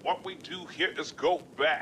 What we do here is go back.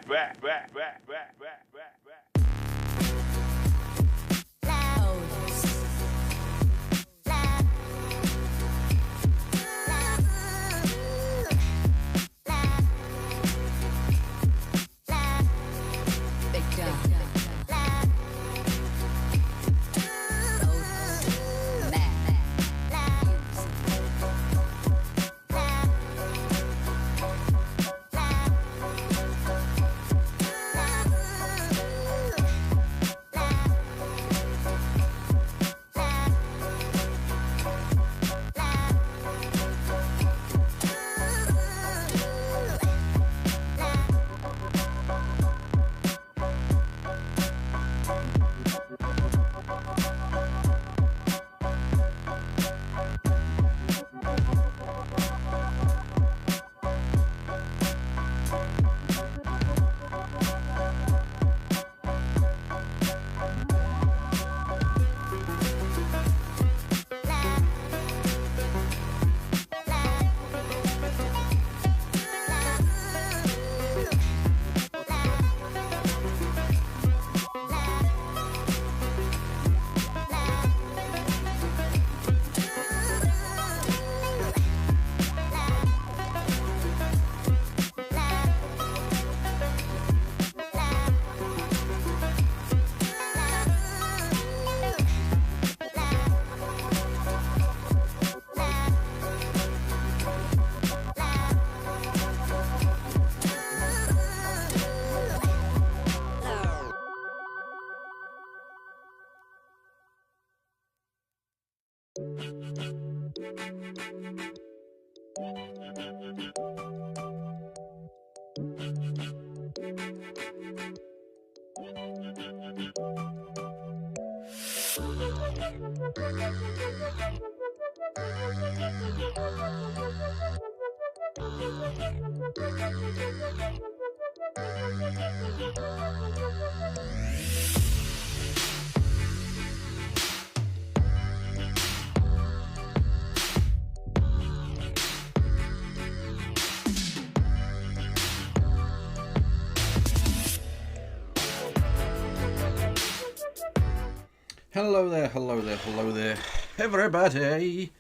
Hello there, hello there, hello there, everybody.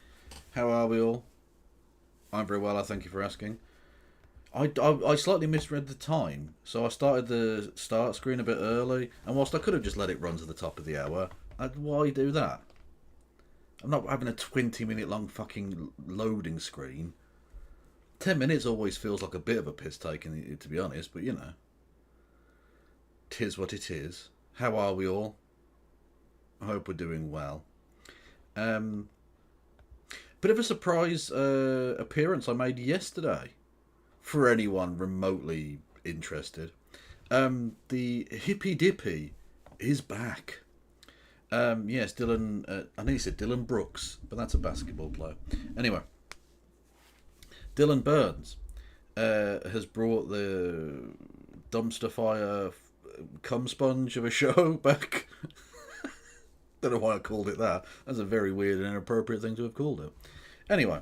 How are we all? I'm very well, I thank you for asking. I slightly misread the time, so I started the start screen a bit early, and whilst I could have just let it run to the top of the hour, why do that? I'm not having a 20-minute long fucking loading screen. 10 minutes always feels like a bit of a piss take, to be honest, but you know. 'Tis what it is. How are we all? I hope we're doing well. Bit of a surprise appearance I made yesterday for anyone remotely interested. The Hippy Dippy is back. Yes, Dylan. I nearly said Dylan Brooks, but that's a basketball player. Anyway, Dylan Burns has brought the dumpster fire cum sponge of a show back. Don't know why I called it that. That's a very weird and inappropriate thing to have called it. Anyway,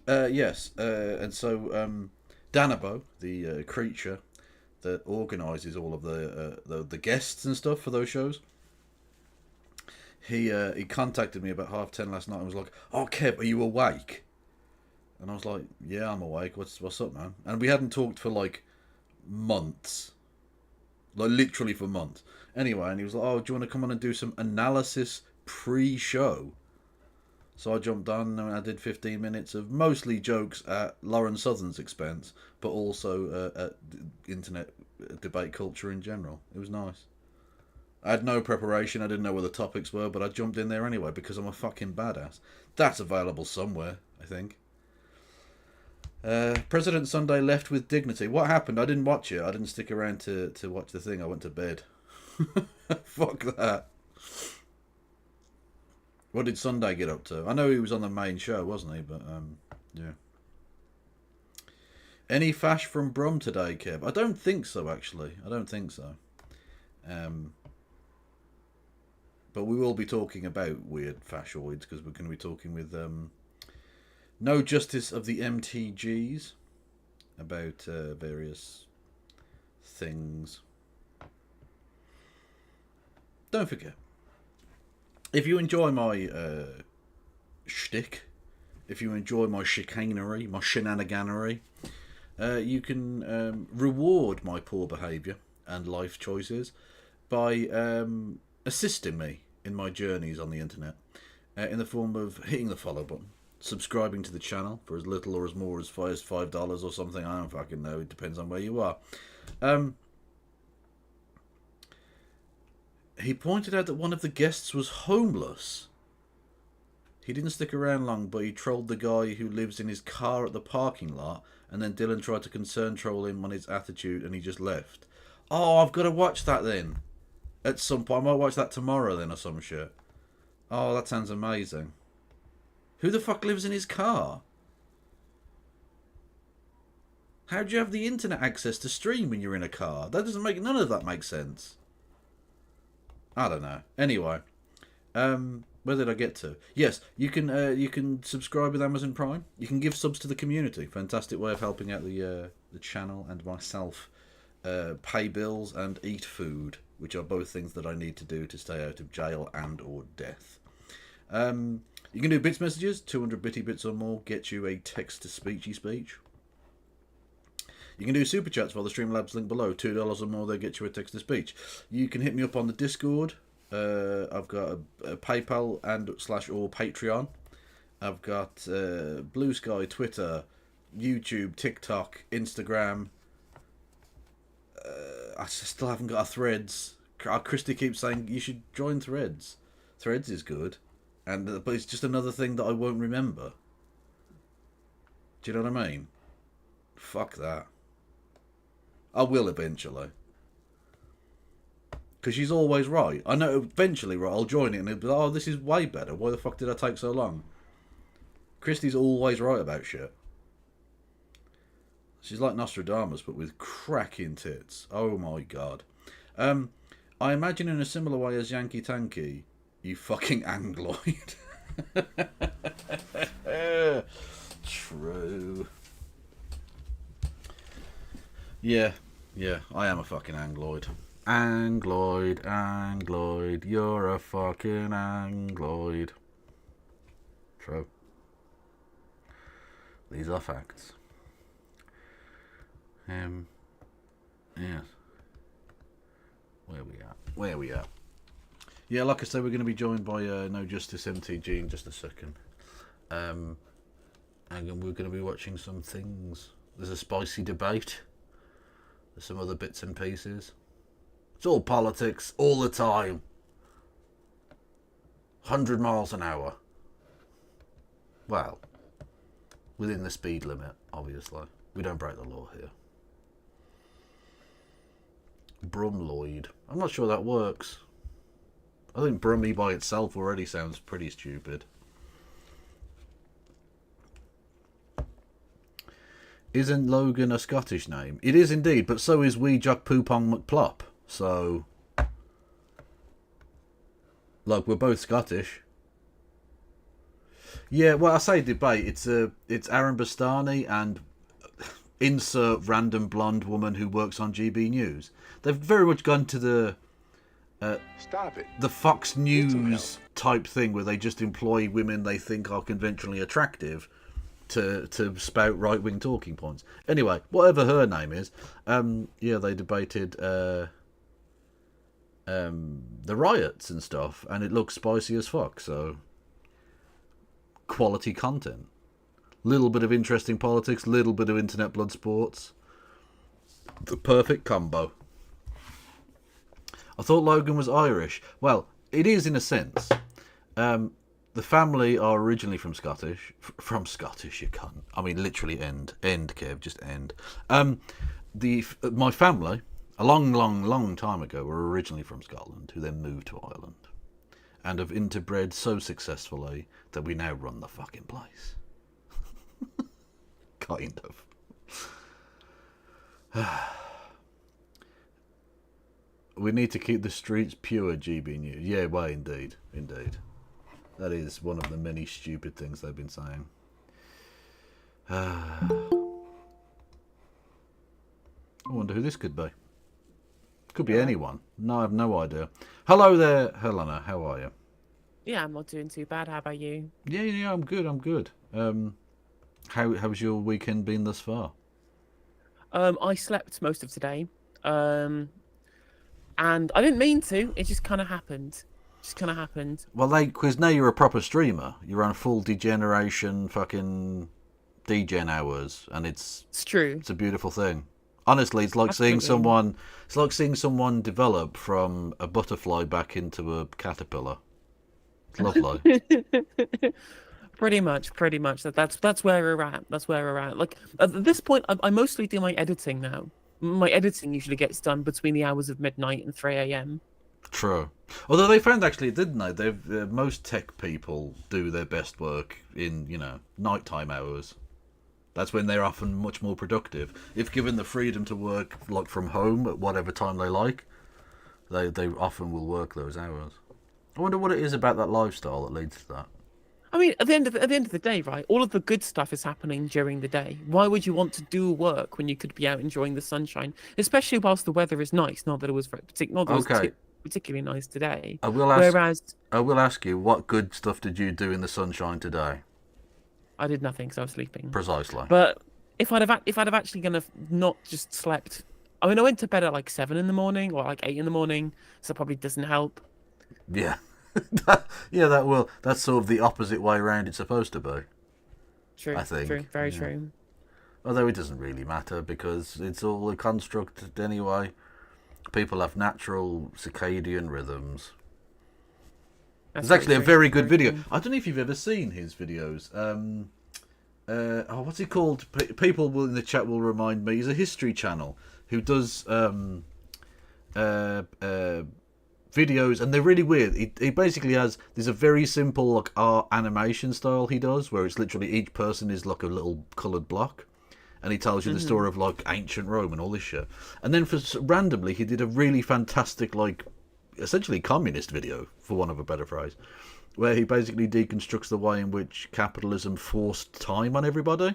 yes, and so Danabo, the creature that organises all of the guests and stuff for those shows, he contacted me about 10:30 last night and was like, "Oh, Kev, are you awake?" And I was like, "Yeah, I'm awake. What's up, man?" And we hadn't talked for like months. Like literally for months. Anyway, and he was like, "Oh, do you want to come on and do some analysis pre-show?" So I jumped on and I did 15 minutes of mostly jokes at Lauren Southern's expense, but also at internet debate culture in general. It was nice. I had no preparation. I didn't know what the topics were, but I jumped in there anyway because I'm a fucking badass. That's available somewhere, I think. President Sunday left with dignity. What happened? I didn't watch it. I didn't stick around to watch the thing. I went to bed. Fuck that. What did Sunday get up to? I know he was on the main show, wasn't he? But, yeah. Any fash from Brum today, Kev? I don't think so, actually. I don't think so. But we will be talking about weird fashoids, because we're going to be talking with No Justice of the MTGs about various things. Don't forget, if you enjoy my shtick, if you enjoy my chicanery, my shenaniganery, you can reward my poor behaviour and life choices by assisting me in my journeys on the internet in the form of hitting the follow button, subscribing to the channel for as little or as more as $5 or something. I don't fucking know. It depends on where you are. He pointed out that one of the guests was homeless. He didn't stick around long, but he trolled the guy who lives in his car at the parking lot, and then Dylan tried to concern troll him on his attitude, and he just left. Oh, I've got to watch that then. At some point. I might watch that tomorrow then or some shit. Oh, that sounds amazing. Who the fuck lives in his car? How do you have the internet access to stream when you're in a car? That doesn't make... None of that makes sense. I don't know. Anyway. Where did I get to? Yes, you can subscribe with Amazon Prime. You can give subs to the community. Fantastic way of helping out the channel and myself. Pay bills and eat food, which are both things that I need to do to stay out of jail and or death. You can do bits messages. 200 bitty bits or more get you a text-to-speechy speech. You can do super chats via the Streamlabs link below. $2 or more, they get you a text-to-speech. You can hit me up on the Discord. I've got a PayPal and / or Patreon. I've got Blue Sky, Twitter, YouTube, TikTok, Instagram. I still haven't got a Threads. Christy keeps saying you should join Threads. Threads is good, but it's just another thing that I won't remember. Do you know what I mean? Fuck that. I will eventually. Because she's always right. I know eventually, right, I'll join it and it'll be like, oh, this is way better. Why the fuck did I take so long? Christy's always right about shit. She's like Nostradamus, but with cracking tits. Oh my god. I imagine in a similar way as Yankee Tanky, you fucking Angloid. True. Yeah, I am a fucking Angloid. Angloid, you're a fucking Angloid. True. These are facts. Yes. Where we at? Yeah, like I said, we're going to be joined by No Justice MTG in just a second. And we're going to be watching some things. There's a spicy debate. There's some other bits and pieces. It's all politics, all the time. 100 miles an hour. Well, within the speed limit, obviously. We don't break the law here. Brumloid. I'm not sure that works. I think Brummy by itself already sounds pretty stupid. Isn't Logan a Scottish name? It is indeed, but so is Wee Jock Poopong McPlop. So, look, we're both Scottish. Yeah, well, I say debate. It's Aaron Bastani and insert random blonde woman who works on GB News. They've very much gone to the Stop it. the Fox News type thing where they just employ women they think are conventionally attractive to spout right-wing talking points. Anyway, whatever her name is, yeah, they debated the riots and stuff, and it looks spicy as fuck, so quality content. Little bit of interesting politics, little bit of internet blood sports. The perfect combo. I thought Logan was Irish. Well, it is in a sense. The family are originally from Scottish. From Scottish, you cunt. I mean, literally end, Kev, just end. My family, a long time ago, were originally from Scotland, who then moved to Ireland, and have interbred so successfully that we now run the fucking place. Kind of. We need to keep the streets pure, GB News. Yeah, well, indeed. That is one of the many stupid things they've been saying. I wonder who this could be. Could be anyone. No, I have no idea. Hello there, Helena. How are you? Yeah, I'm not doing too bad. How about you? Yeah, I'm good. How's your weekend been thus far? I slept most of today. And I didn't mean to. It just kind of happened. Well, because now you're a proper streamer. You're on full degeneration, fucking degen hours, and it's true. It's a beautiful thing. Honestly, it's like Absolutely. seeing someone develop from a butterfly back into a caterpillar. It's lovely. Pretty much. That's where we're at. Like at this point, I mostly do my editing now. My editing usually gets done between the hours of midnight and 3 a.m. True. Although they found actually, didn't they? Most tech people do their best work in nighttime hours. That's when they're often much more productive. If given the freedom to work like from home at whatever time they like, they often will work those hours. I wonder what it is about that lifestyle that leads to that. I mean, at the end of the day, right? All of the good stuff is happening during the day. Why would you want to do work when you could be out enjoying the sunshine, especially whilst the weather is nice? Not that it was particularly nice today. I will ask you, what good stuff did you do in the sunshine today? I did nothing because I was sleeping. Precisely. But if I'd have actually not just slept, I mean, I went to bed at like 7 in the morning or like 8 in the morning, so it probably doesn't help. Yeah. That's sort of the opposite way around it's supposed to be. True. I think. True. Very true. Although it doesn't really matter because it's all a construct anyway. People have natural circadian rhythms. There's actually a very good video. I don't know if you've ever seen his videos. What's he called? People in the chat will remind me. He's a history channel who does videos, and they're really weird. He basically there's a very simple like art animation style he does, where it's literally each person is like a little coloured block, and he tells you the story of like ancient Rome and all this shit. And then randomly he did a really fantastic like essentially communist video, for want of a better phrase, where he basically deconstructs the way in which capitalism forced time on everybody.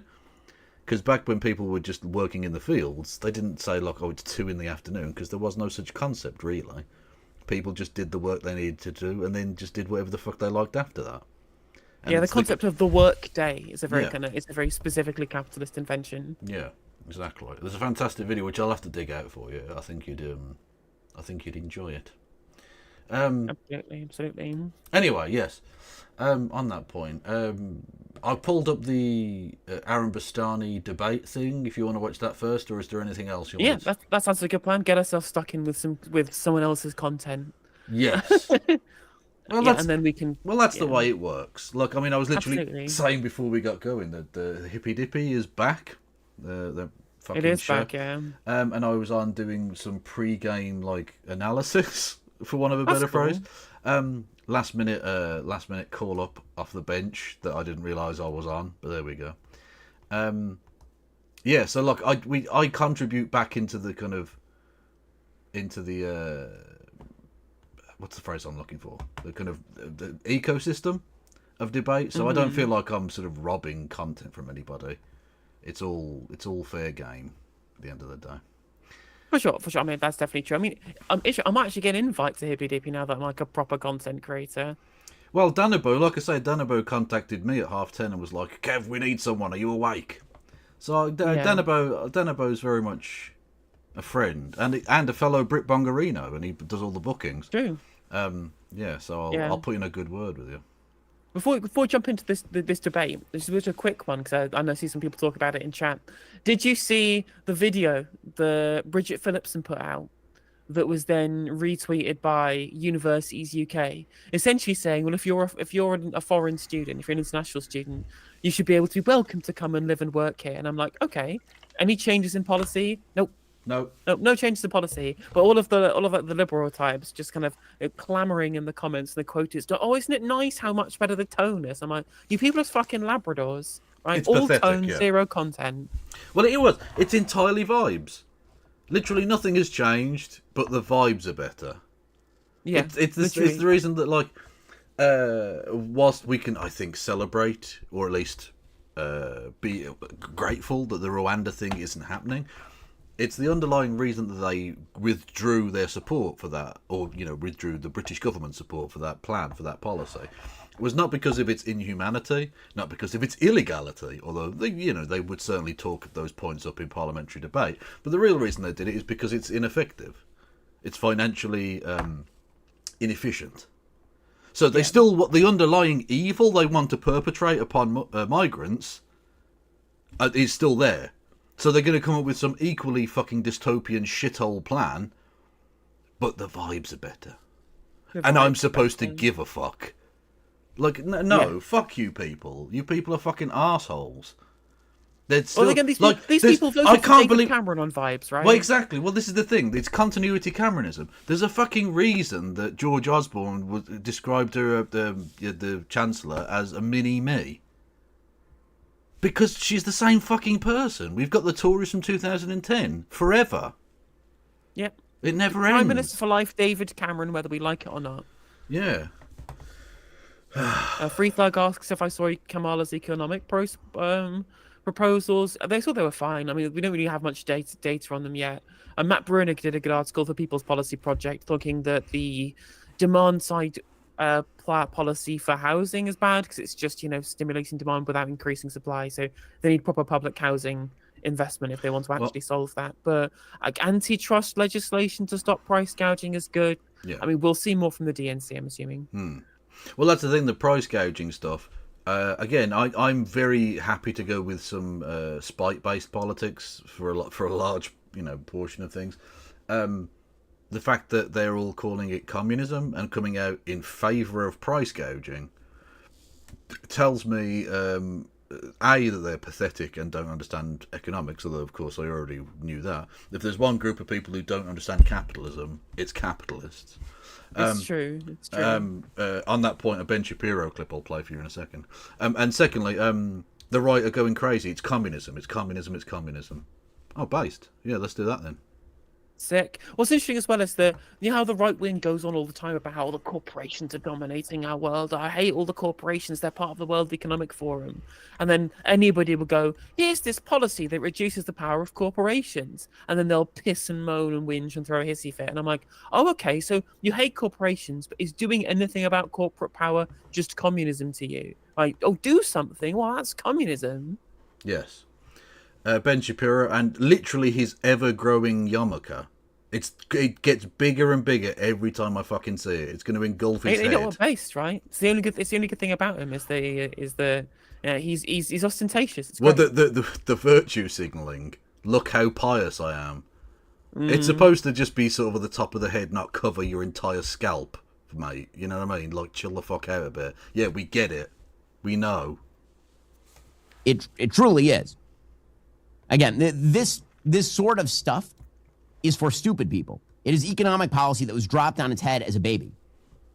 Because back when people were just working in the fields, they didn't say, like, oh, it's 2 in the afternoon, because there was no such concept, really. People just did the work they needed to do, and then just did whatever the fuck they liked after that. And yeah, the concept of the work day is a very Yeah. it's a very specifically capitalist invention. Yeah, exactly. There's a fantastic video which I'll have to dig out for you. I think you'd enjoy it. Absolutely. Anyway, yes. On that point, I pulled up the Aaron Bastani debate thing. If you want to watch that first, or is there anything else you want? Yeah, that sounds like a good plan. Get ourselves stuck in with someone else's content. Yes. Well, Yeah, and then we can. Well, that's the yeah. way it works. Look, I mean, I was literally Absolutely. saying before we got going that the Hippy Dippy is back. The fucking It is show. back, yeah. And I was on doing some pre-game like analysis, for want of a That's better cool. phrase. Last minute call up off the bench that I didn't realise I was on, but there we go. Yeah, so look, I contribute back into the kind of what's the phrase I'm looking for? The kind of the ecosystem of debate. So I don't feel like I'm sort of robbing content from anybody. It's all fair game at the end of the day. For sure. I mean, that's definitely true. I mean, I'm actually getting invites to Hippy Dippy now that I'm like a proper content creator. Well, Danabo, like I say, Danabo contacted me at 10:30 and was like, "Kev, we need someone. Are you awake?" So Danabo's very much a friend and a fellow Brit Bongarino, and he does all the bookings. True. Yeah, so Yeah. I'll put in a good word with you. Before we jump into this debate, this is a quick one because I know I see some people talk about it in chat. Did you see the video that Bridget Phillipson put out that was then retweeted by Universities UK, essentially saying, well, if you're a foreign student, if you're an international student, you should be able to be welcome to come and live and work here. And I'm like, okay, any changes in policy? Nope. No. No changes to policy, but all of the liberal types just kind of clamoring in the comments. And the quote is, "Oh, isn't it nice how much better the tone is?" I'm like, "You people are fucking Labradors, right? It's All pathetic, tone, yeah. zero content." Well, it's entirely vibes. Literally nothing has changed, but the vibes are better. Yeah, It's the reason that, like, whilst we can, I think, celebrate or at least be grateful that the Rwanda thing isn't happening, it's the underlying reason that they withdrew their support for that, or withdrew the British government support for that plan, for that policy, was not because of its inhumanity, not because of its illegality, although they would certainly talk those points up in parliamentary debate. But the real reason they did it is because it's ineffective. It's financially inefficient. So they still, what the underlying evil they want to perpetrate upon migrants is still there. So they're going to come up with some equally fucking dystopian shithole plan, but the vibes are better. And I'm supposed to give a fuck. Like, no, fuck you people. You people are fucking assholes. Well, again, these people voted I for can't David believe Cameron on vibes, right? Well, exactly. Well, this is the thing. It's continuity Cameronism. There's a fucking reason that George Osborne described her, the Chancellor, as a mini-me. Because she's the same fucking person. We've got the Tories from 2010. Forever. Yep. It never ends. Prime Minister for life, David Cameron, whether we like it or not. Yeah. Free Thug asks if I saw Kamala's economic proposals. They thought they were fine. I mean, we don't really have much data on them yet. And Matt Brunig did a good article for People's Policy Project talking that the demand side policy for housing is bad because it's just, stimulating demand without increasing supply. So they need proper public housing investment if they want to actually solve that. But antitrust legislation to stop price gouging is good. Yeah. I mean, we'll see more from the DNC, I'm assuming. Well, that's the thing, the price gouging stuff. Again, I'm very happy to go with some spite-based politics for a large, portion of things. The fact that they're all calling it communism and coming out in favour of price gouging tells me, that they're pathetic and don't understand economics, although, of course, I already knew that. If there's one group of people who don't understand capitalism, it's capitalists. It's true. On that point, a Ben Shapiro clip I'll play for you in a second. And secondly, the right are going crazy. It's communism. It's communism. It's communism. Oh, based. Yeah, let's do that then. Sick. What's interesting as well is how the right wing goes on all the time about how the corporations are dominating our world. I hate all the corporations. They're part of the World Economic Forum. And then anybody will go, here's this policy that reduces the power of corporations. And then they'll piss and moan and whinge and throw a hissy fit. And I'm like, oh, okay, so you hate corporations, but is doing anything about corporate power just communism to you? Like, oh, do something. Well, that's communism. Yes. Ben Shapiro and literally his ever-growing yarmulke. It gets bigger and bigger every time I fucking see it. It's going to engulf his head. It's based, right? It's the only good thing about him is he's ostentatious. It's well, the virtue signaling. Look how pious I am. It's supposed to just be sort of at the top of the head, not cover your entire scalp, mate. You know what I mean? Like, chill the fuck out a bit. Yeah, we get it. We know. It truly is. Again, this sort of stuff is for stupid people. It is economic policy that was dropped on its head as a baby.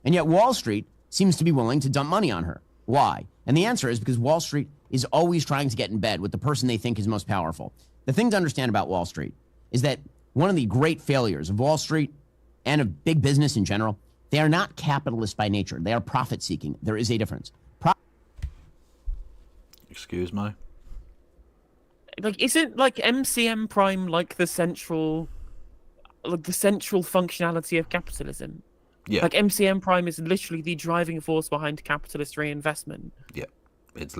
And yet Wall Street seems to be willing to dump money on her. Why? And the answer is because Wall Street is always trying to get in bed with the person they think is most powerful. The thing to understand about Wall Street is that one of the great failures of Wall Street and of big business in general, they are not capitalist by nature. They are profit-seeking. There is a difference. Excuse me? Like, isn't like MCM Prime like the central functionality of capitalism? Yeah. Like MCM Prime is literally the driving force behind capitalist reinvestment. Yeah. It's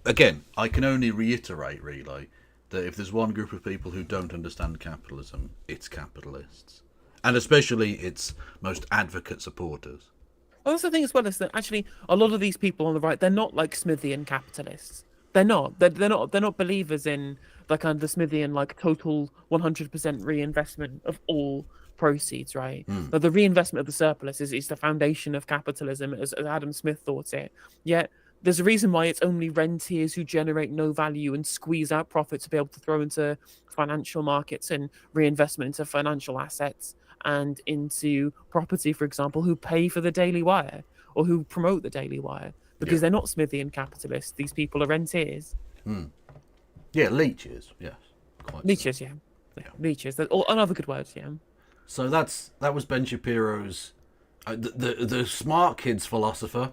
again, I can only reiterate really that if there's one group of people who don't understand capitalism, it's capitalists, and especially its most advocate supporters. Well, that's the thing as well, is that actually a lot of these people on the right, they're not like Smithian capitalists. They're not. They're not believers in like kind of the Smithian like total 100% reinvestment of all proceeds, right? But the reinvestment of the surplus is the foundation of capitalism, as Adam Smith thought it. Yet there's a reason why it's only rentiers who generate no value and squeeze out profit to be able to throw into financial markets and reinvestment into financial assets and into property, for example, who pay for the Daily Wire or who promote the Daily Wire. Because they're not Smithian capitalists. These people are rentiers. Yeah, leeches. Yes. Leeches, yeah. Leeches. Another good word, yeah. So that was Ben Shapiro's, the smart kid's philosopher,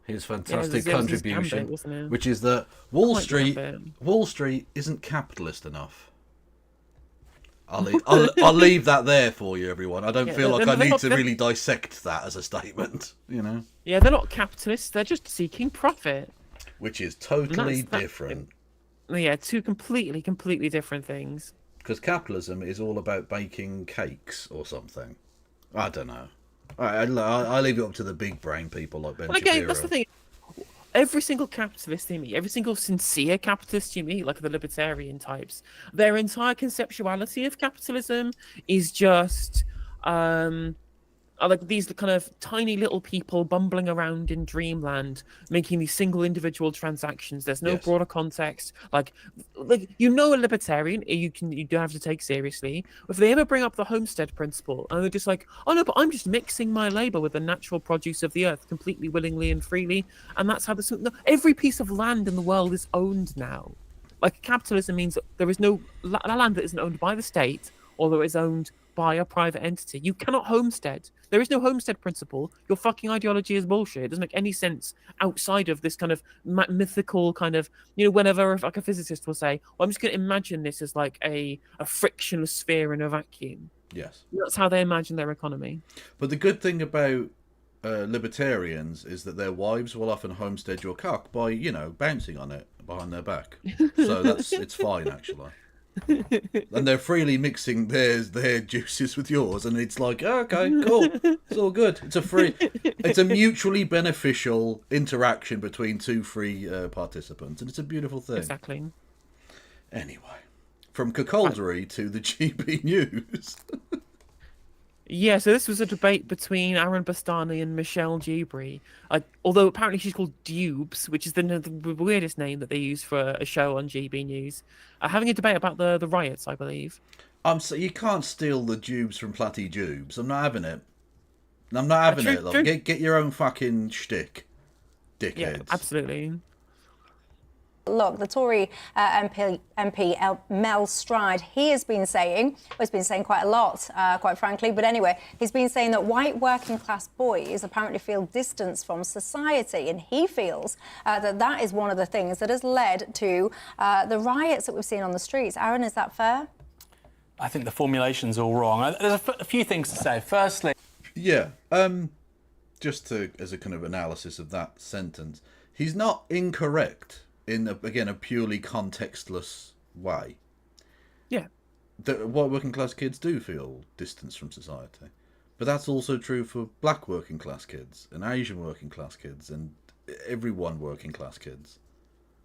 his fantastic contribution, Gambit, which is that Wall Street isn't capitalist enough. I'll leave that there for you, everyone. I don't feel like I need to really dissect that as a statement, you know? Yeah, they're not capitalists. They're just seeking profit. Which is totally different. Yeah, two completely different things. Because capitalism is all about baking cakes or something. I don't know. I leave it up to the big brain people like Ben Shapiro. Again, that's the thing. Every single capitalist you meet, every single sincere capitalist you meet, like the libertarian types, their entire conceptuality of capitalism is just like these kind of tiny little people bumbling around in dreamland, making these single individual transactions. There's no broader context. Like you know, a libertarian you don't have to take seriously. If they ever bring up the homestead principle and they're just like, oh no, but I'm just mixing my labor with the natural produce of the earth completely willingly and freely, and that's how every piece of land in the world is owned now. Like capitalism means that there is no land that isn't owned by the state or that is owned by a private entity. You cannot homestead. There is no homestead principle. Your fucking ideology is bullshit. It doesn't make any sense outside of this kind of mythical kind of, you know, whenever like a physicist will say, well, I'm just going to imagine this as like a frictionless sphere in a vacuum. Yes. That's how they imagine their economy. But the good thing about libertarians is that their wives will often homestead your cock by, you know, bouncing on it behind their back. So it's fine, actually. And they're freely mixing their juices with yours, and it's like, oh, okay, cool, it's all good. It's a mutually beneficial interaction between two free participants, and it's a beautiful thing. Exactly. Anyway, from cuckoldry to the GB News. Yeah, so this was a debate between Aaron Bastani and Michelle Dewberry. Although apparently she's called Dubes, which is the weirdest name that they use for a show on GB News. Having a debate about the riots, I believe. So you can't steal the Dubes from Platty Dubes. I'm not having it. I'm not having it. Like, get your own fucking shtick, dickheads. Yeah, absolutely. Look, the Tory MP Mel Stride, he has been saying, well, he's been saying quite a lot, quite frankly, but anyway, he's been saying that white working class boys apparently feel distance from society, and he feels that is one of the things that has led to the riots that we've seen on the streets. Aaron, is that fair? I think the formulation's all wrong. There's a few things to say. Firstly... Yeah, just as a kind of analysis of that sentence, he's not incorrect in, again, a purely contextless way. Yeah. White working class kids do feel distance from society. But that's also true for black working class kids and Asian working class kids and everyone working class kids.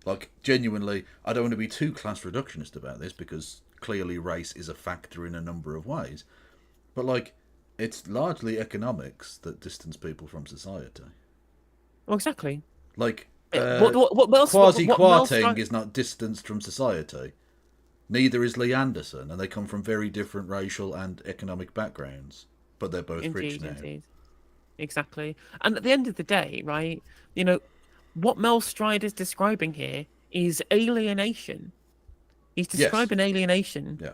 Like, genuinely, I don't want to be too class reductionist about this because clearly race is a factor in a number of ways. But, like, it's largely economics that distance people from society. Well, exactly. Like, Kwasi Kwarteng is not distanced from society. Neither is Lee Anderson, and they come from very different racial and economic backgrounds. But they're both rich now. Indeed. Exactly. And at the end of the day, right, you know, what Mel Stride is describing here is alienation. He's describing alienation. Yeah.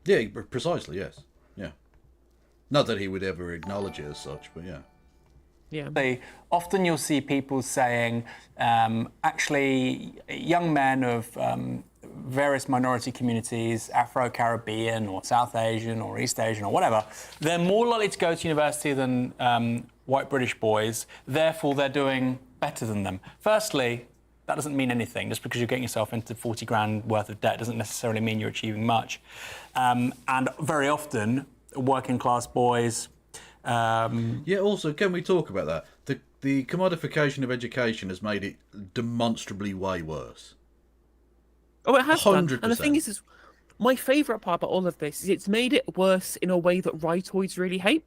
Yeah, precisely, yes. Yeah. Not that he would ever acknowledge it as such, but yeah. Yeah. Often you'll see people saying, actually, young men of various minority communities, Afro-Caribbean or South Asian or East Asian or whatever, they're more likely to go to university than white British boys, therefore they're doing better than them. Firstly, that doesn't mean anything. Just because you're getting yourself into 40 grand worth of debt doesn't necessarily mean you're achieving much. And very often, working class boys... Yeah, also, can we talk about that? The commodification of education has made it demonstrably way worse. Oh, it has 100%. done. And the thing is my favourite part about all of this is it's made it worse in a way that rightoids really hate.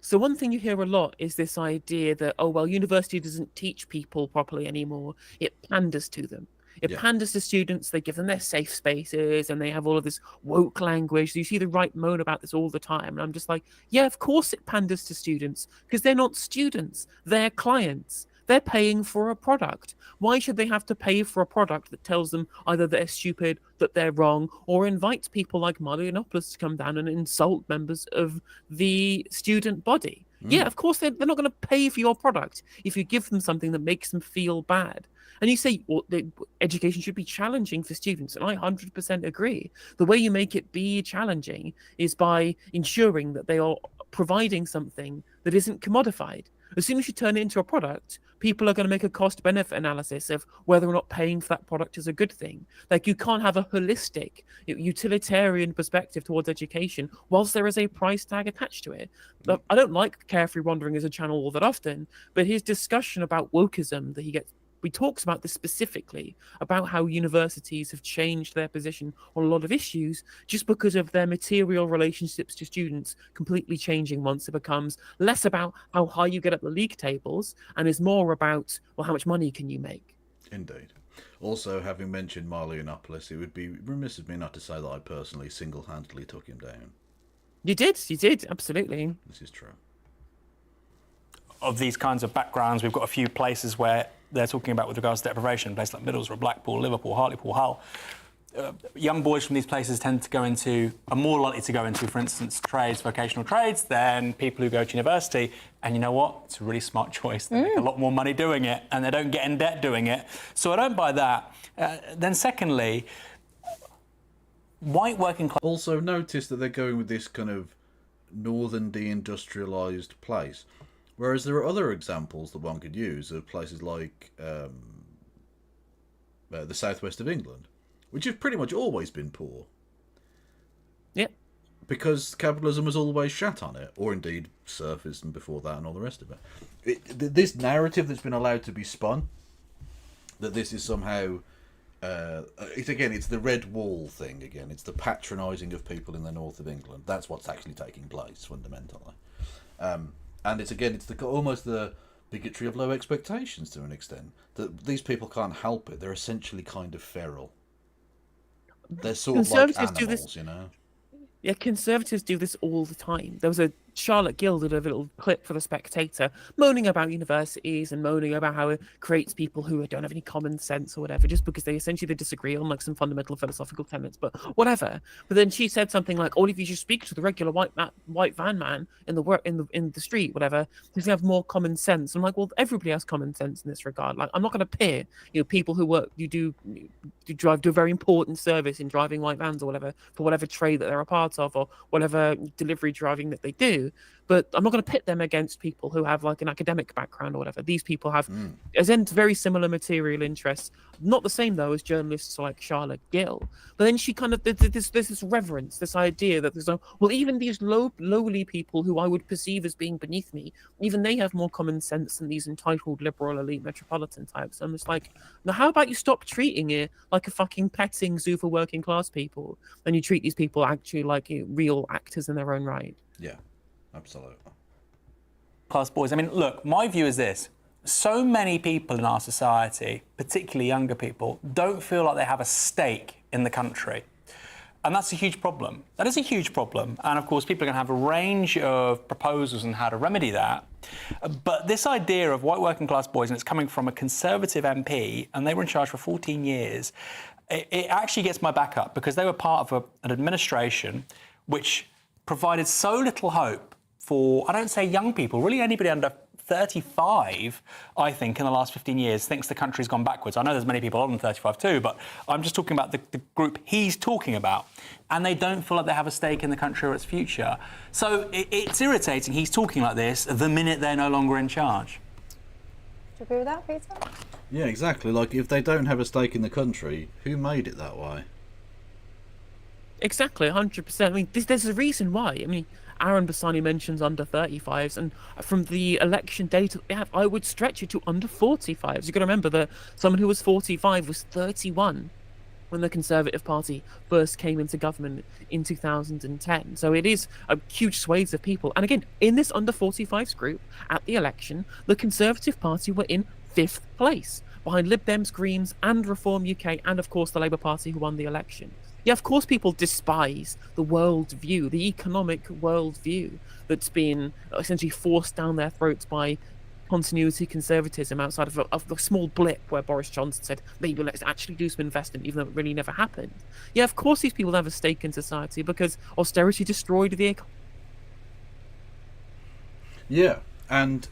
So one thing you hear a lot is this idea that, oh, well, university doesn't teach people properly anymore. It panders to them. It panders to students, they give them their safe spaces, and they have all of this woke language. You see the right moan about this all the time. And I'm just like, yeah, of course it panders to students, because they're not students. They're clients. They're paying for a product. Why should they have to pay for a product that tells them either they're stupid, that they're wrong, or invites people like Milo Yiannopoulos to come down and insult members of the student body? Yeah, of course they're not going to pay for your product if you give them something that makes them feel bad. And you say, well, education should be challenging for students, and I 100% agree. The way you make it be challenging is by ensuring that they are providing something that isn't commodified. As soon as you turn it into a product, people are going to make a cost-benefit analysis of whether or not paying for that product is a good thing. Like, you can't have a holistic, utilitarian perspective towards education whilst there is a price tag attached to it. But I don't like Carefree Wandering as a channel all that often, but his discussion about wokeism that he talks about this specifically, about how universities have changed their position on a lot of issues just because of their material relationships to students completely changing once it becomes less about how high you get at the league tables and is more about, well, how much money can you make? Indeed. Also, having mentioned Milo Yiannopoulos, it would be remiss of me not to say that I personally single-handedly took him down. You did, absolutely. This is true. Of these kinds of backgrounds, we've got a few places where they're talking about with regards to deprivation, places like Middlesbrough, Blackpool, Liverpool, Hartlepool, Hull. Young boys from these places are more likely to go into, for instance, trades, vocational trades, than people who go to university. And you know what? It's a really smart choice. They make a lot more money doing it, and they don't get in debt doing it. So I don't buy that. Then secondly, white working class... Also, notice that they're going with this kind of northern deindustrialised place. Whereas there are other examples that one could use of places like the southwest of England, which have pretty much always been poor. Yeah. Because capitalism has always shat on it, or indeed surfaced and before that and all the rest of it. This narrative that's been allowed to be spun, that this is somehow... it's the red wall thing again. It's the patronising of people in the north of England. That's what's actually taking place, fundamentally. And it's almost the bigotry of low expectations to an extent. That these people can't help it. They're essentially kind of feral. They're sort of like animals, you know? Yeah, conservatives do this all the time. There was a Charlotte Gill did a little clip for The Spectator moaning about universities and moaning about how it creates people who don't have any common sense or whatever, just because they disagree on like some fundamental philosophical tenets, but whatever. But then she said something like, "Oh, if you just speak to the regular white van man in the street, whatever, he's gonna have more common sense." I'm like, well, everybody has common sense in this regard. Like, I'm not gonna peer, people who work, do a very important service in driving white vans or whatever for whatever trade that they're a part of or whatever delivery driving that they do. But I'm not going to pit them against people who have like an academic background or whatever. These people have, as in very similar material interests, not the same though as journalists like Charlotte Gill. But then she kind of there's this reverence, this idea that there's even these lowly people who I would perceive as being beneath me, even they have more common sense than these entitled liberal elite metropolitan types. I'm just like, now how about you stop treating it like a fucking petting zoo for working class people, and you treat these people actually like real actors in their own right? Yeah. Absolutely. Class boys. I mean, look, my view is this. So many people in our society, particularly younger people, don't feel like they have a stake in the country. And that's a huge problem. That is a huge problem. And of course, people are going to have a range of proposals on how to remedy that. But this idea of white working class boys, and it's coming from a Conservative MP, and they were in charge for 14 years, it actually gets my back up, because they were part of an administration which provided so little hope for, I don't say young people, really anybody under 35, I think, in the last 15 years thinks the country's gone backwards. I know there's many people older than 35 too, but I'm just talking about the group he's talking about. And they don't feel like they have a stake in the country or its future. So it's irritating he's talking like this the minute they're no longer in charge. Do you agree with that, Peter? Yeah, exactly. Like, if they don't have a stake in the country, who made it that way? Exactly, 100%. I mean, there's a reason why. I mean, Aaron Bassani mentions under 35s, and from the election data we have, I would stretch it to under 45s. You've got to remember that someone who was 45 was 31 when the Conservative Party first came into government in 2010. So it is a huge swathes of people. And again, in this under 45s group at the election, the Conservative Party were in 5th place, behind Lib Dems, Greens, and Reform UK, and of course the Labour Party who won the election. Yeah, of course people despise the world view, the economic world view that's been essentially forced down their throats by continuity conservatism outside of the small blip where Boris Johnson said, maybe let's actually do some investment, even though it really never happened. Yeah, of course these people have a stake in society because austerity destroyed the economy. Yeah, and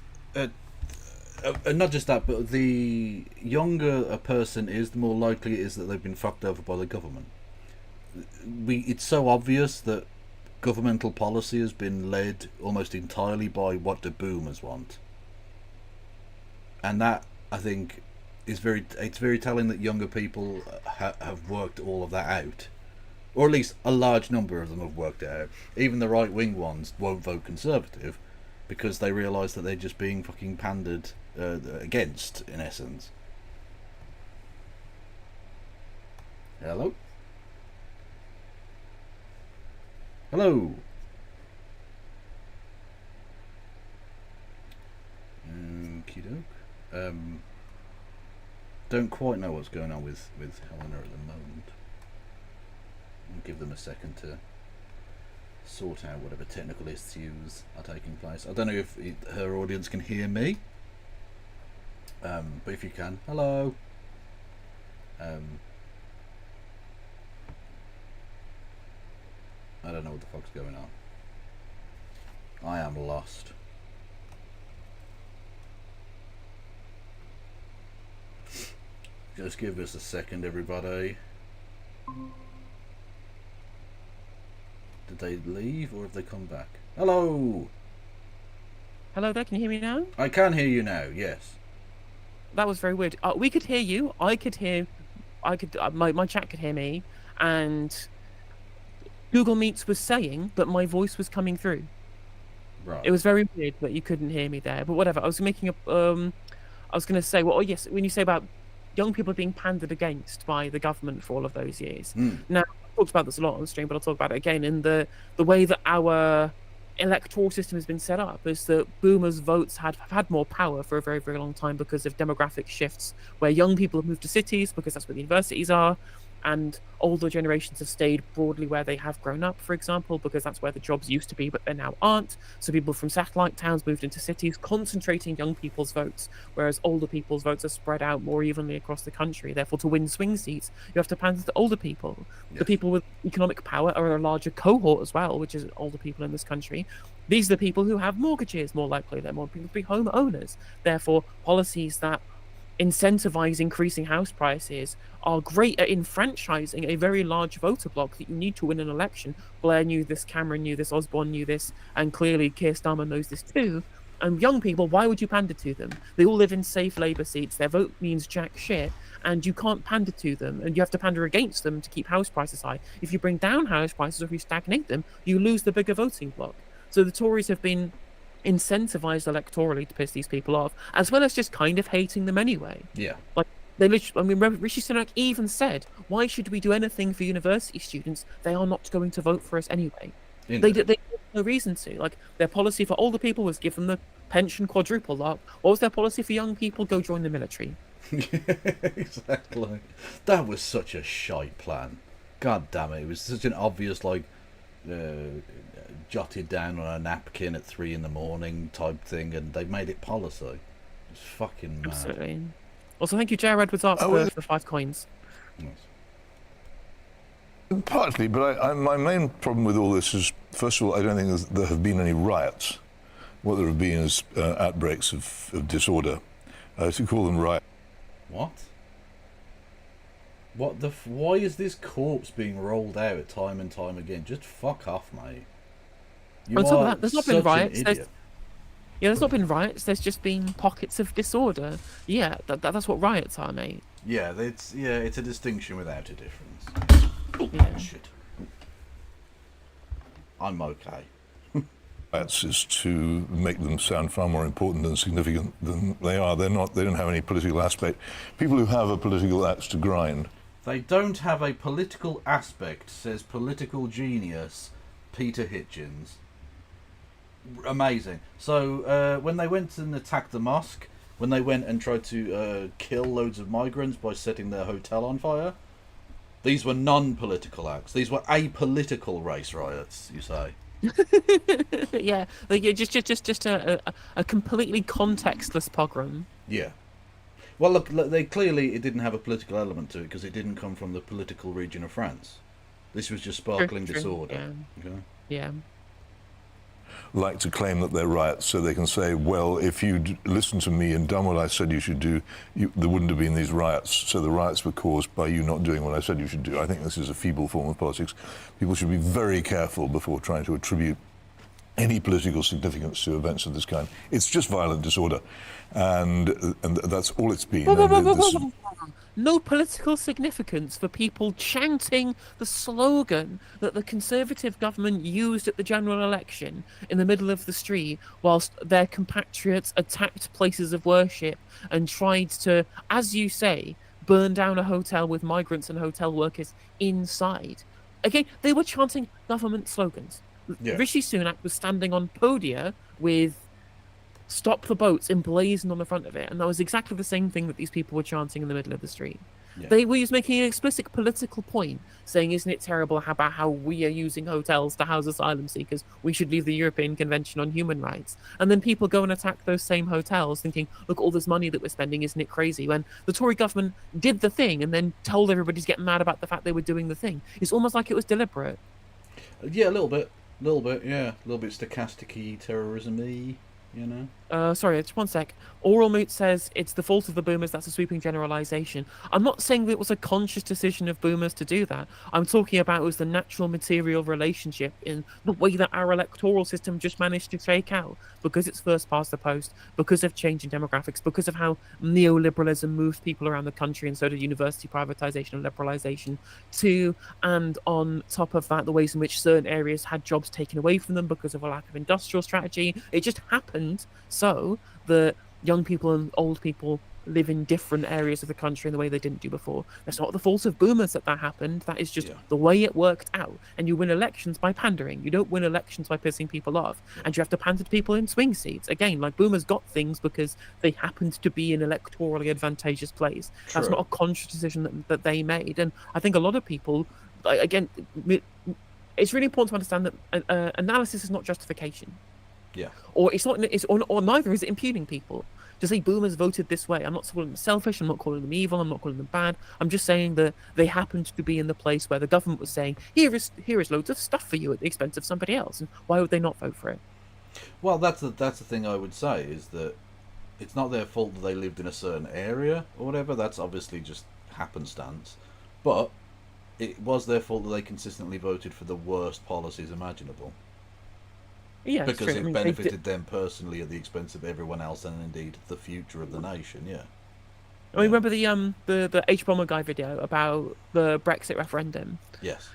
not just that, but the younger a person is, the more likely it is that they've been fucked over by the government. It's so obvious that governmental policy has been led almost entirely by what the boomers want, and that, I think, is very telling that younger people have worked all of that out, or at least a large number of them have worked it out. Even the right-wing ones won't vote Conservative because they realise that they're just being fucking pandered against, in essence. Hello? Hello. Okie doke. Don't quite know what's going on with Helena at the moment. I'll give them a second to sort out whatever technical issues are taking place. I don't know if her audience can hear me, but if you can, hello. I don't know what the fuck's going on. I am lost. Just give us a second, everybody. Did they leave or have they come back? Hello! Hello there, can you hear me now? I can hear you now, yes. That was very weird. We could hear you. I could hear. My chat could hear me, and Google Meets was saying that my voice was coming through. Right. It was very weird that you couldn't hear me there. But whatever. I was making a. I was going to say. Well, oh yes. When you say about young people being pandered against by the government for all of those years. Now, I've talked about this a lot on the stream, but I'll talk about it again. In the way that our electoral system has been set up is that boomers' votes have had more power for a very, very long time because of demographic shifts, where young people have moved to cities because that's where the universities are, and older generations have stayed broadly where they have grown up, for example, because that's where the jobs used to be, but they now aren't. So people from satellite towns moved into cities, concentrating young people's votes, whereas older people's votes are spread out more evenly across the country. Therefore, to win swing seats, you have to pander to older people. Yes. The people with economic power are a larger cohort as well, which is older people in this country. These are the people who have mortgages, more likely. They're more people to be homeowners. Therefore, policies that incentivize increasing house prices are great at enfranchising a very large voter bloc that you need to win an election. Blair knew this, Cameron knew this, Osborne knew this, and clearly Keir Starmer knows this too. And young people, why would you pander to them? They all live in safe Labour seats. Their vote means jack shit, and you can't pander to them, and you have to pander against them to keep house prices high. If you bring down house prices or if you stagnate them, you lose the bigger voting bloc. So the Tories have been incentivized electorally to piss these people off, as well as just kind of hating them anyway. Yeah. Like, they literally, I mean, Rishi Sunak even said, why should we do anything for university students? They are not going to vote for us anyway. They have no reason to. Like, their policy for older people was give them the pension quadruple lock. What was their policy for young people? Go join the military. Exactly. That was such a shite plan. God damn it. It was such an obvious, like, jotted down on a napkin at 3 a.m. type thing, and they made it policy. It's fucking mad. Absolutely. Also, thank you, J.R. Edwards Arts, for the 5 coins. Nice. Partly, but my main problem with all this is, first of all, I don't think there have been any riots. What there have been is outbreaks of disorder. To call them riots. What? What the? Why is this corpse being rolled out time and time again? Just fuck off, mate. You On top of are that, there's not such been riots. an idiot. There's not been riots. There's just been pockets of disorder. Yeah, that's what riots are, mate. Yeah, it's a distinction without a difference. Yeah. Shit. I'm okay. Riots is to make them sound far more important and significant than they are. They're not. They don't have any political aspect. People who have a political axe to grind. They don't have a political aspect, says political genius Peter Hitchens. Amazing. So when they went and attacked the mosque, when they went and tried to kill loads of migrants by setting their hotel on fire, these were non-political acts. These were apolitical race riots, you say? Yeah, like just a completely contextless pogrom. Yeah. Well, look, they clearly it didn't have a political element to it because it didn't come from the political region of France. This was just sparkling True, disorder. yeah. Okay? Yeah. Like to claim that they're riots, so they can say, well, if you'd listened to me and done what I said you should do, there wouldn't have been these riots. So the riots were caused by you not doing what I said you should do. I think this is a feeble form of politics. People should be very careful before trying to attribute any political significance to events of this kind. It's just violent disorder, and that's all it's been. No political significance for people chanting the slogan that the Conservative government used at the general election in the middle of the street whilst their compatriots attacked places of worship and tried to, as you say, burn down a hotel with migrants and hotel workers inside. Again, they were chanting government slogans. Yeah. Rishi Sunak was standing on podia with "Stop the boats" emblazoned on the front of it, and that was exactly the same thing that these people were chanting in the middle of the street. Yeah. They were making an explicit political point, saying, isn't it terrible about how we are using hotels to house asylum seekers? We should leave the European Convention on Human Rights. And then people go and attack those same hotels thinking, look, all this money that we're spending, isn't it crazy? When the Tory government did the thing and then told everybody to get mad about the fact they were doing the thing. It's almost like it was deliberate. Yeah, a little bit, yeah. A little bit stochastic-y, terrorism-y, you know? Sorry, just one sec. Oral Moot says it's the fault of the boomers. That's a sweeping generalization. I'm not saying that it was a conscious decision of boomers to do that. I'm talking about it was the natural material relationship in the way that our electoral system just managed to shake out because it's first past the post, because of changing demographics, because of how neoliberalism moved people around the country, and so did university privatization and liberalization too. And on top of that, the ways in which certain areas had jobs taken away from them because of a lack of industrial strategy. It just happened so that young people and old people live in different areas of the country in the way they didn't do before. That's not the fault of boomers that happened. That is just the way it worked out. And you win elections by pandering. You don't win elections by pissing people off. And you have to pander to people in swing seats. Again, like boomers got things because they happened to be in electorally advantageous place. That's not a conscious decision that they made. And I think a lot of people, again, it's really important to understand that analysis is not justification. Yeah. Or it's not. Or neither is it impugning people. To say boomers voted this way, I'm not calling them selfish. I'm not calling them evil. I'm not calling them bad. I'm just saying that they happened to be in the place where the government was saying, here is loads of stuff for you at the expense of somebody else, and why would they not vote for it? Well, that's the thing I would say, is that it's not their fault that they lived in a certain area or whatever. That's obviously just happenstance, but it was their fault that they consistently voted for the worst policies imaginable. Yeah, because it benefited them personally at the expense of everyone else, and indeed the future of the nation. Yeah. I mean, remember the H Bomber guy video about the Brexit referendum? Yes.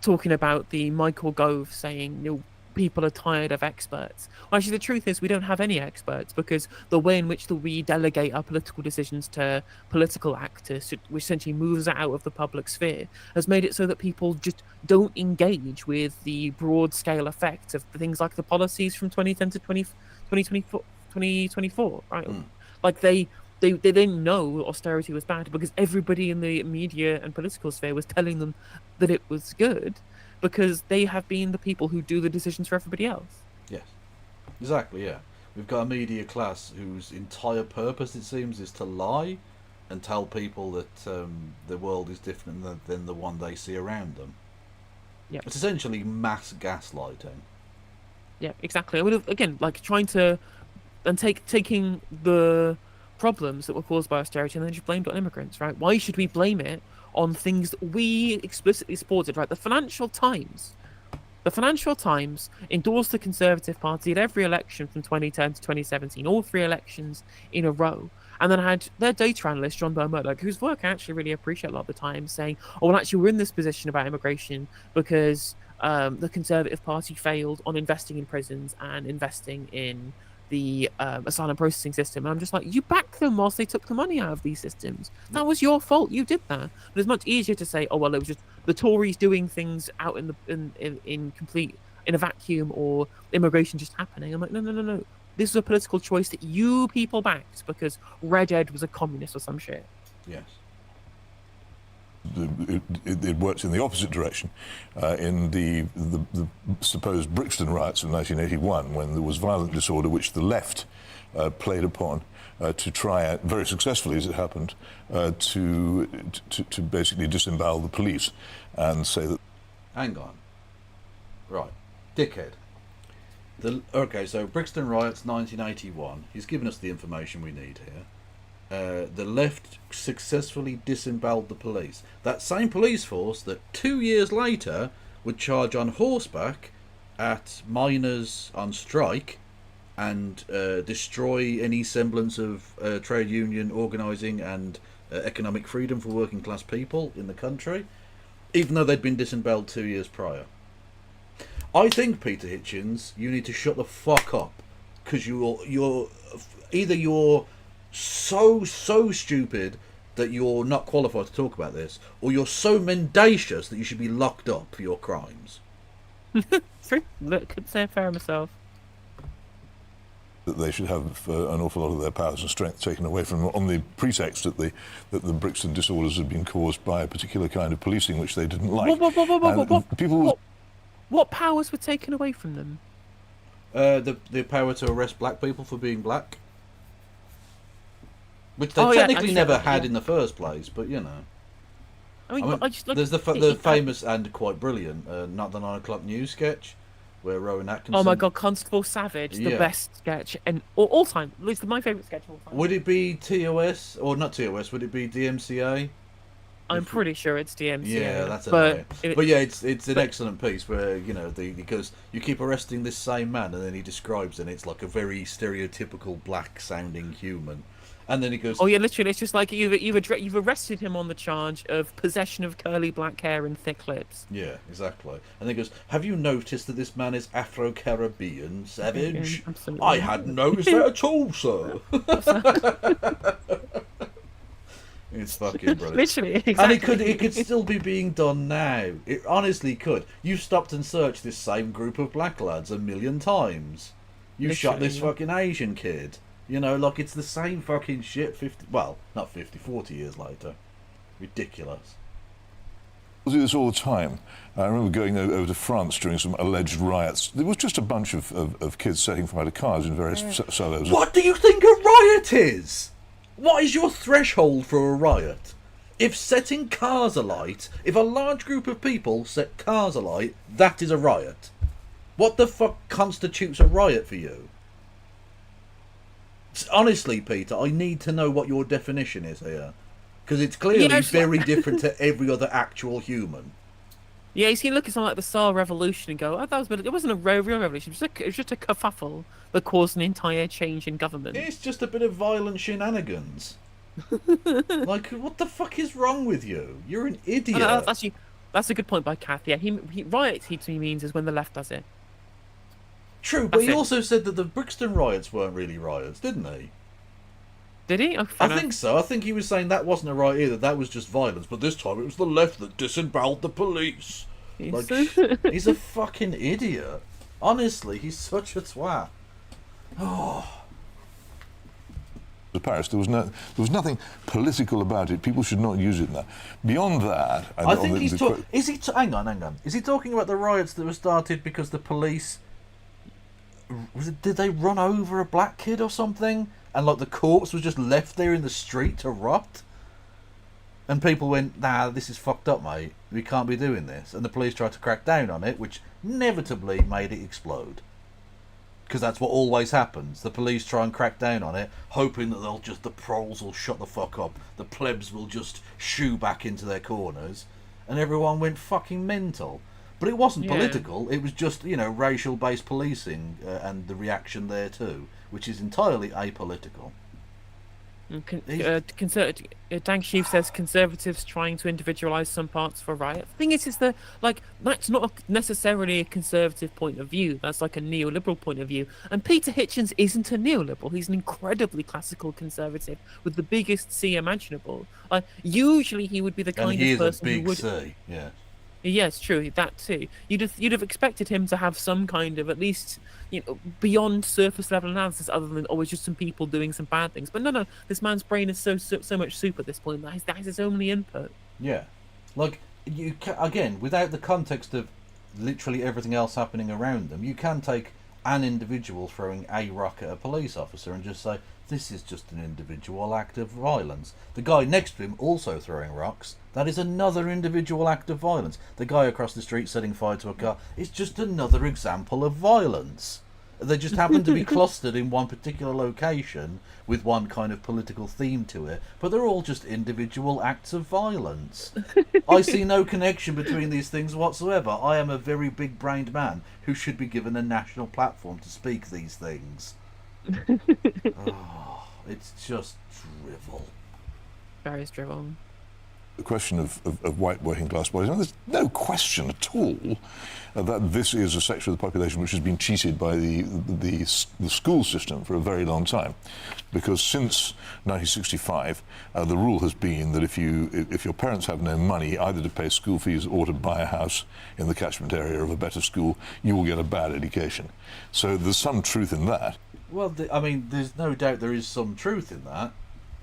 Talking about the Michael Gove saying, people are tired of experts. Well, actually, the truth is we don't have any experts, because the way in which we delegate our political decisions to political actors, which essentially moves it out of the public sphere, has made it so that people just don't engage with the broad scale effects of things like the policies from 2010 to 2024, right? Like they didn't know austerity was bad because everybody in the media and political sphere was telling them that it was good, because they have been the people who do the decisions for everybody else. Yes, exactly, yeah. We've got a media class whose entire purpose, it seems, is to lie and tell people that the world is different than the one they see around them. Yeah. It's essentially mass gaslighting. Yeah, exactly. I mean, again, like trying to... and taking the problems that were caused by austerity and then just blamed on immigrants, right? Why should we blame it on things that we explicitly supported, right? The Financial Times endorsed the Conservative Party at every election from 2010 to 2017, all three elections in a row, and then had their data analyst, John Burn-Murdoch, whose work I actually really appreciate a lot of the time, saying, oh, well, actually, we're in this position about immigration because the Conservative Party failed on investing in prisons and investing in the asylum processing system. And I'm just like, you backed them whilst they took the money out of these systems. That was your fault. You did that. But it's much easier to say, oh well, it was just the Tories doing things out in a vacuum, or immigration just happening. I'm like, no. This was a political choice that you people backed because Red Ed was a communist or some shit. Yes. It worked in the opposite direction. In the supposed Brixton riots of 1981, when there was violent disorder which the left played upon to try out, very successfully as it happened, to basically disembowel the police and say that... Hang on. Right. Dickhead. Okay, so Brixton riots 1981. He's given us the information we need here. The left successfully disemboweled the police. That same police force that 2 years later would charge on horseback at miners on strike and destroy any semblance of trade union organising and economic freedom for working class people in the country, even though they'd been disemboweled 2 years prior. I think, Peter Hitchens, you need to shut the fuck up, because you're so stupid that you're not qualified to talk about this, or you're so mendacious that you should be locked up for your crimes. True. Look, couldn't say it fair myself. That they should have an awful lot of their powers and strength taken away from them on the pretext that the Brixton disorders had been caused by a particular kind of policing which they didn't like. What powers were taken away from them? The power to arrest black people for being black. Which they technically never had in the first place, but you know. I mean there's the famous and quite brilliant Not the 9 O'Clock News sketch, where Rowan Atkinson... Oh my god, Constable Savage, the best sketch and all time. It's my favourite sketch of all time. Would it be TOS, or not TOS, would it be DMCA? I'm pretty sure it's DMCA. Yeah, that's it. But yeah, it's an excellent piece where, you know, because you keep arresting this same man and then he describes, and it's like a very stereotypical black sounding human. And then he goes, Oh yeah, literally, it's just like you've arrested him on the charge of possession of curly black hair and thick lips. yeah, exactly. And then he goes, have you noticed that this man is Afro-Caribbean, Savage? Yeah, absolutely. I hadn't noticed that at all, sir. It's fucking brilliant. Literally, exactly. And it could still be being done now. It honestly could. You stopped and searched this same group of black lads 1,000,000 times. You shot this Literally, fucking Asian kid. You know, like, it's the same fucking shit 40 years later. Ridiculous. We do this all the time. I remember going over to France during some alleged riots. There was just a bunch of kids setting fire to cars in various suburbs. What do you think a riot is? What is your threshold for a riot? If setting cars alight, if a large group of people set cars alight, that is a riot. What the fuck constitutes a riot for you? Honestly, Peter, I need to know what your definition is here. Because it's clearly very different to every other actual human. Yeah, you see, look at something like the Tsar Revolution and go, oh, it wasn't a real revolution. It was just a kerfuffle that caused an entire change in government. It's just a bit of violent shenanigans. Like, what the fuck is wrong with you? You're an idiot. That's a good point by Kath. Yeah, riots, he to me means is when the left does it. True, but he also said that the Brixton riots weren't really riots, didn't he? Did he? Oh, I think so. I think he was saying that wasn't a riot either. That was just violence. But this time it was the left that disemboweled the police. Like, he's a fucking idiot. Honestly, he's such a twat. Oh. Paris, there was nothing political about it. People should not use it now. Beyond that, I think he's talking. Hang on. Is he talking about the riots that were started because the police? Did they run over a black kid or something? And like the corpse was just left there in the street to rot? And people went, nah, this is fucked up, mate. We can't be doing this. And the police tried to crack down on it, which inevitably made it explode. Because that's what always happens. The police try and crack down on it, hoping that the proles will shut the fuck up. The plebs will just shoo back into their corners. And everyone went fucking mental. But it wasn't political. It was just, racial-based policing and the reaction there too, which is entirely apolitical. Dan Sheaf says conservatives trying to individualise some parts for riot. The thing is that's not necessarily a conservative point of view. That's like a neoliberal point of view. And Peter Hitchens isn't a neoliberal. He's an incredibly classical conservative with the biggest C imaginable. Usually he would be the kind of person who would. C, yeah. Yes, true. That too. You'd have expected him to have some kind of, at least, beyond surface level analysis, other than always just some people doing some bad things. But no. This man's brain is so much soup at this point that is his only input. Yeah, like again, without the context of literally everything else happening around them, you can take an individual throwing a rock at a police officer and just say this is just an individual act of violence. The guy next to him also throwing rocks. That is another individual act of violence. The guy across the street setting fire to a car is just another example of violence. They just happen to be clustered in one particular location with one kind of political theme to it, but they're all just individual acts of violence. I see no connection between these things whatsoever. I am a very big-brained man who should be given a national platform to speak these things. Oh, it's just drivel. Very drivel. The question of white working class boys, there's no question at all that this is a section of the population which has been cheated by the school system for a very long time, because since 1965 the rule has been that if your parents have no money either to pay school fees or to buy a house in the catchment area of a better school, you will get a bad education. So there's some truth in that. Well, there's no doubt there is some truth in that.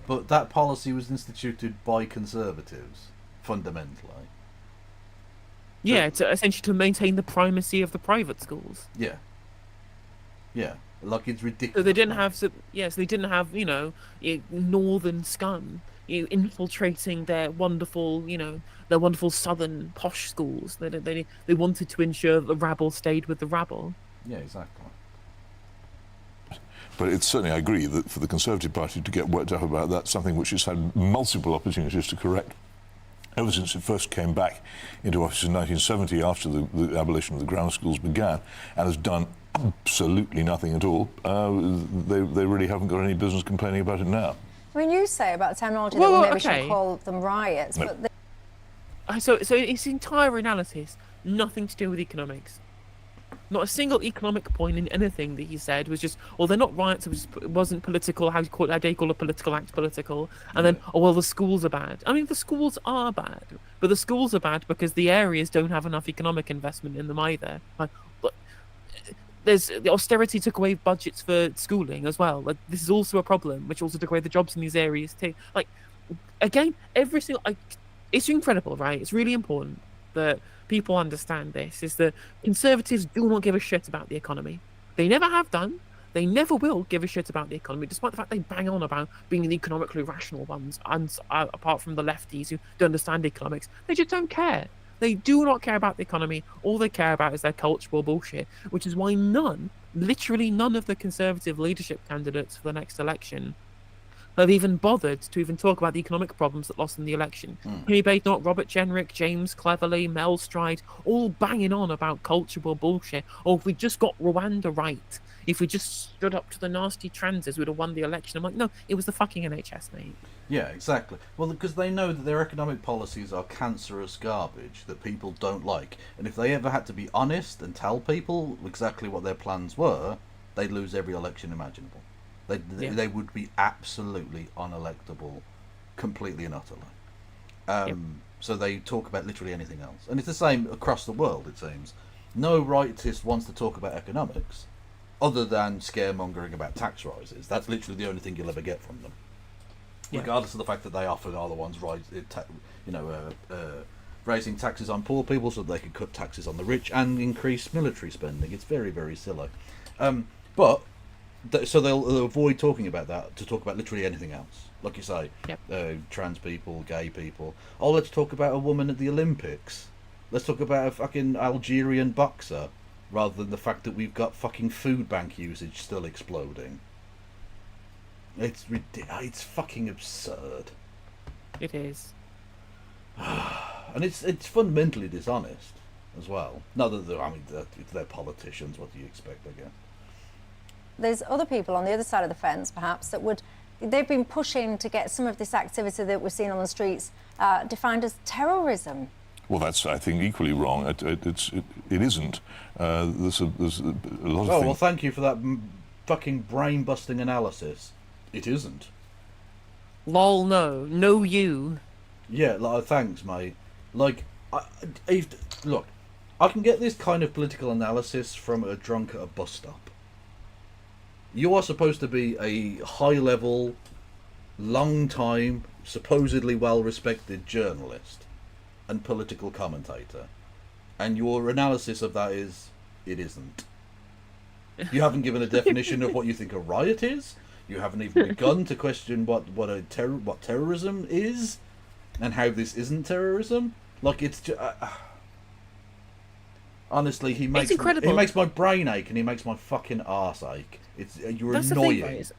But that policy was instituted by conservatives, fundamentally. Yeah, to essentially to maintain the primacy of the private schools. Yeah. Like, it's ridiculous. So they didn't have, northern scum, infiltrating their wonderful, southern posh schools. They wanted to ensure that the rabble stayed with the rabble. Yeah, exactly. But it's certainly, I agree, that for the Conservative Party to get worked up about that, something which it's had multiple opportunities to correct ever since it first came back into office in 1970 after the abolition of the ground schools began, and has done absolutely nothing at all. They really haven't got any business complaining about it now. I mean, you say about technology Well, that we maybe okay. should call them riots, No. but So its entire analysis, nothing to do with economics. Not a single economic point in anything that he said was just, well, they're not riots. It wasn't political. How do you call a political act political? And then, oh well, the schools are bad. I mean, the schools are bad, but the schools are bad because the areas don't have enough economic investment in them either. Like, but there's the austerity took away budgets for schooling as well. Like, this is also a problem, which also took away the jobs in these areas too. Like, again, every single. It's incredible, right? It's really important that people understand this, is that conservatives do not give a shit about the economy. They never have done. They never will give a shit about the economy, despite the fact they bang on about being the economically rational ones, and apart from the lefties who don't understand economics, they just don't care. They do not care about the economy. All they care about is their cultural bullshit, which is why literally none of the conservative leadership candidates for the next election have even bothered to even talk about the economic problems that lost in the election. Penny Badenoch, Robert Jenrick, James Cleverly, Mel Stride, all banging on about cultural bullshit. Or if we just got Rwanda right, if we just stood up to the nasty transes, we'd have won the election. I'm like, no, it was the fucking NHS, mate. Yeah, exactly. Well, because they know that their economic policies are cancerous garbage that people don't like. And if they ever had to be honest and tell people exactly what their plans were, they'd lose every election imaginable. They would be absolutely unelectable, completely and utterly. So they talk about literally anything else. And it's the same across the world, it seems. No rightist wants to talk about economics, other than scaremongering about tax rises. That's literally the only thing you'll ever get from them. Regardless of the fact that they often are the ones raising taxes on poor people so that they can cut taxes on the rich and increase military spending. It's very, very silly. So they'll avoid talking about that to talk about literally anything else. Like you say, trans people, gay people. Oh, let's talk about a woman at the Olympics. Let's talk about a fucking Algerian boxer, rather than the fact that we've got fucking food bank usage still exploding. It's fucking absurd. It is. And it's fundamentally dishonest as well. Not that they're politicians. What do you expect, I guess? there's other people on the other side of the fence, perhaps, that they've been pushing to get some of this activity that we're seeing on the streets defined as terrorism. Well, that's, I think, equally wrong. It isn't. There's a lot of things. Well, thank you for that fucking brain-busting analysis. It isn't. Lol, no. No, you. Yeah, thanks, mate. Look, I can get this kind of political analysis from a drunk at a bus stop. You are supposed to be a high-level, long-time, supposedly well-respected journalist and political commentator. And your analysis of that is, it isn't. You haven't given a definition of what you think a riot is. You haven't even begun to question what terrorism is, and how this isn't terrorism. Like, it's just, honestly, he makes my brain ache, and he makes my fucking arse ache. You're That's annoying. The thing, right?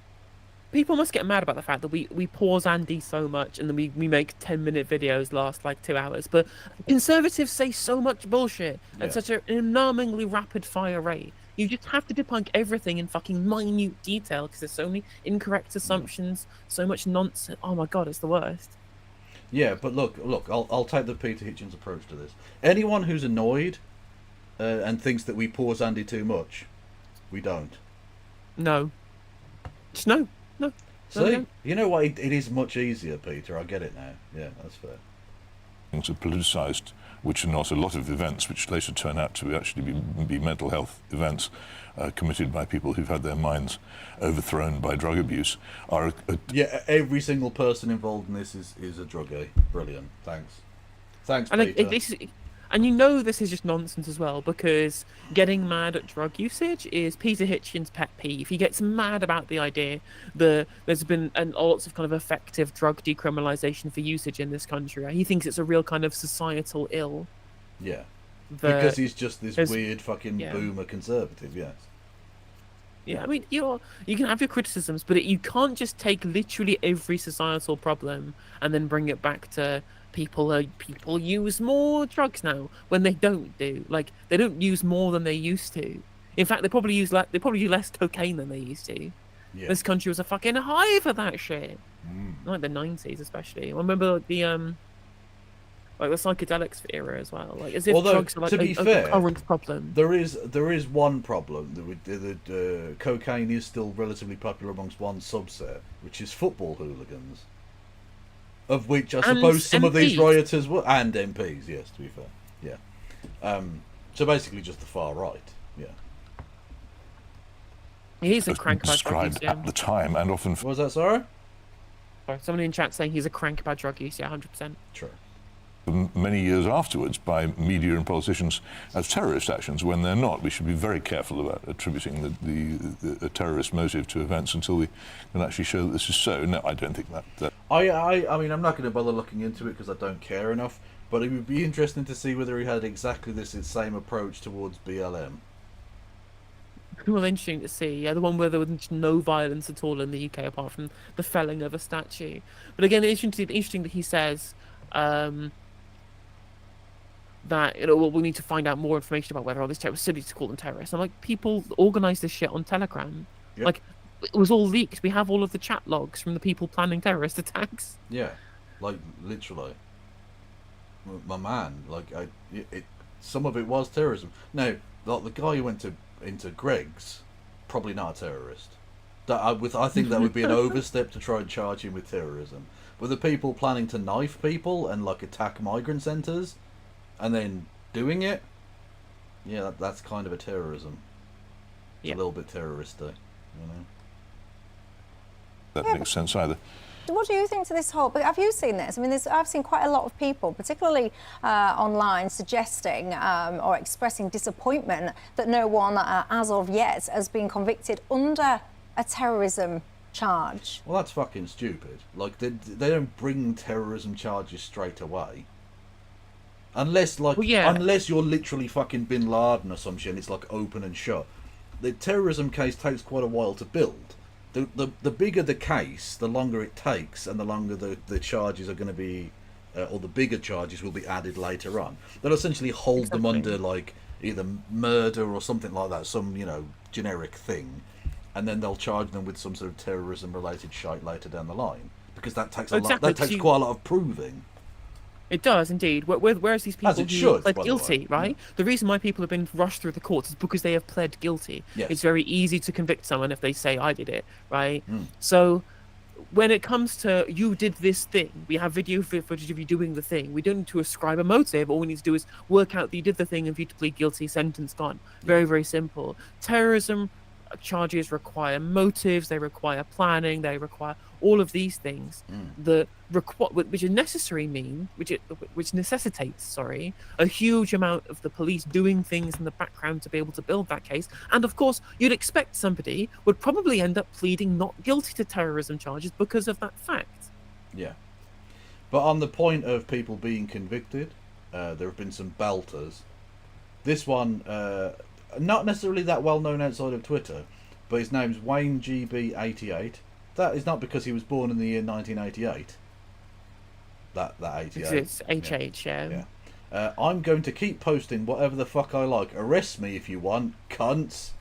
People must get mad about the fact that we pause Andy so much, and then we make 10-minute videos last like 2 hours. But conservatives say so much bullshit at such an alarmingly rapid fire rate. You just have to debunk everything in fucking minute detail because there's so many incorrect assumptions, so much nonsense. Oh my god, it's the worst. Yeah, but look, I'll take the Peter Hitchens approach to this. Anyone who's annoyed and thinks that we pause Andy too much, we don't. No. Just no. See, you know what? It is much easier, Peter. I get it now. Yeah, that's fair. Things are politicised, which are not a lot of events, which later turn out to actually be mental health events committed by people who've had their minds overthrown by drug abuse. Yeah, every single person involved in this is a druggie. Brilliant. Thanks, And Peter. and you know this is just nonsense as well, because getting mad at drug usage is Peter Hitchens' pet peeve. He gets mad about the idea that there's been lots of kind of effective drug decriminalisation for usage in this country. He thinks it's a real kind of societal ill. Yeah. Because he's just this weird fucking yeah. boomer conservative, yes. Yeah, I mean, you can have your criticisms, but you can't just take literally every societal problem and then bring it back to people use more drugs now when they don't do. Like, they don't use more than they used to. In fact, they probably use less cocaine than they used to. Yeah. This country was a fucking hive of that shit. like the 90s especially. I remember like the psychedelics era as well. Like as if Although, drugs are like to be a fair, current problem. there is one problem that cocaine is still relatively popular amongst one subset, which is football hooligans, of which I suppose some of these MPs. rioters were, and MPs. Yes, to be fair, yeah. So basically, just the far right. Yeah. He's a As crank about drug use. described Yeah. at the time and often What was that? Sorry. Sorry, someone in chat saying he's a crank about drug use. Yeah, 100%. True. for many years afterwards by media and politicians as terrorist actions when they're not. We should be very careful about attributing the terrorist motive to events until we can actually show that this is so. No, I don't think that. I mean, I'm not going to bother looking into it because I don't care enough. But it would be interesting to see whether he had exactly this same approach towards BLM. Well, interesting to see. Yeah, the one where there was no violence at all in the UK apart from the felling of a statue. But again, it's interesting that he says that well, we need to find out more information about whether all this was silly to call them terrorists. I'm like, people organise this shit on Telegram. Yep. Like, it was all leaked. We have all of the chat logs from the people planning terrorist attacks. Yeah, like literally. My man, like some of it was terrorism. Now, like the guy who went into Greg's, probably not a terrorist. I think that would be an overstep to try and charge him with terrorism. But the people planning to knife people and like attack migrant centres, and then doing it, yeah, that's kind of a terrorism. It's Yeah. a little bit terroristic, you know. That makes sense either. What do you think to this whole? But have you seen this? I mean, I've seen quite a lot of people, particularly online, suggesting or expressing disappointment that no one, as of yet, has been convicted under a terrorism charge. Well, that's fucking stupid. Like they don't bring terrorism charges straight away. Unless Well, yeah. unless you're literally fucking Bin Laden or some shit, and it's like open and shut. The terrorism case takes quite a while to build. The bigger the case, the longer it takes, and the longer the charges are going to be, or the bigger charges will be added later on. They'll essentially hold them under like either murder or something like that, some generic thing, and then they'll charge them with some sort of terrorism-related shite later down the line because that takes a lot. Exactly, That takes 'cause quite a lot of proving. It does indeed. Whereas these people As it who should, pled by the guilty, way. right? The reason why people have been rushed through the courts is because they have pled guilty. Yes. It's very easy to convict someone if they say I did it, right? Mm. So when it comes to you did this thing, we have video footage of you doing the thing. We don't need to ascribe a motive. All we need to do is work out that you did the thing and for you to plead guilty, sentence gone. Very, very simple. Terrorism charges require motives, they require planning, they require all of these things which necessitates a huge amount of the police doing things in the background to be able to build that case. And of course you'd expect somebody would probably end up pleading not guilty to terrorism charges because of that fact. Yeah. But on the point of people being convicted, there have been some belters. This one, not necessarily that well known outside of Twitter, but his name's Wayne GB88. That is not because he was born in the year 1988. That 88. It's HH, yeah. I'm going to keep posting whatever the fuck I like. Arrest me if you want, cunts.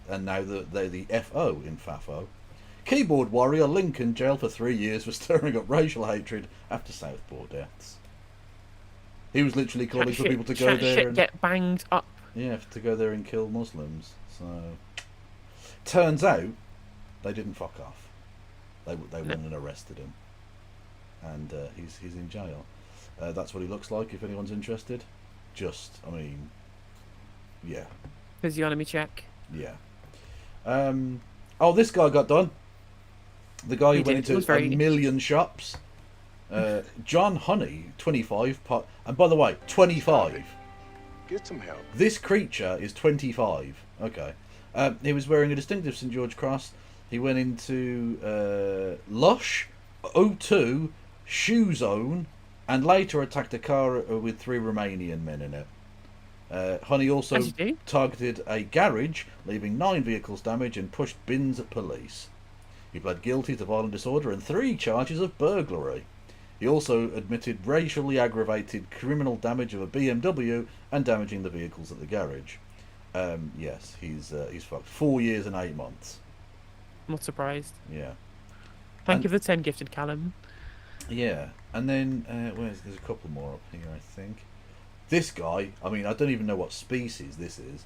And now they're the FO in FAFO. Keyboard warrior Lincoln jailed for 3 years for stirring up racial hatred after Southport deaths. He was literally calling for people to go there and get banged up. yeah, to go there and kill Muslims. So turns out they didn't fuck off. They went and arrested him, and he's in jail. That's what he looks like. If anyone's interested, yeah. Physiognomy check. Yeah. This guy got done. The guy who went into a million shops. John Honey, 25. And by the way, 25. Get some help. This creature is 25. Okay. He was wearing a distinctive St. George cross. He went into Lush, O2, Shoe Zone, and later attacked a car with 3 Romanian men in it. Honey also targeted a garage, leaving 9 vehicles damaged and pushed bins at police. He pled guilty to violent disorder and 3 charges of burglary. He also admitted racially aggravated criminal damage of a BMW and damaging the vehicles at the garage. Yes, he's fucked. 4 years and 8 months. not surprised. Yeah. Thank And- you for the 10 gifted, Callum. Yeah, and then there's a couple more up here, I think. This guy, I mean, I don't even know what species this is.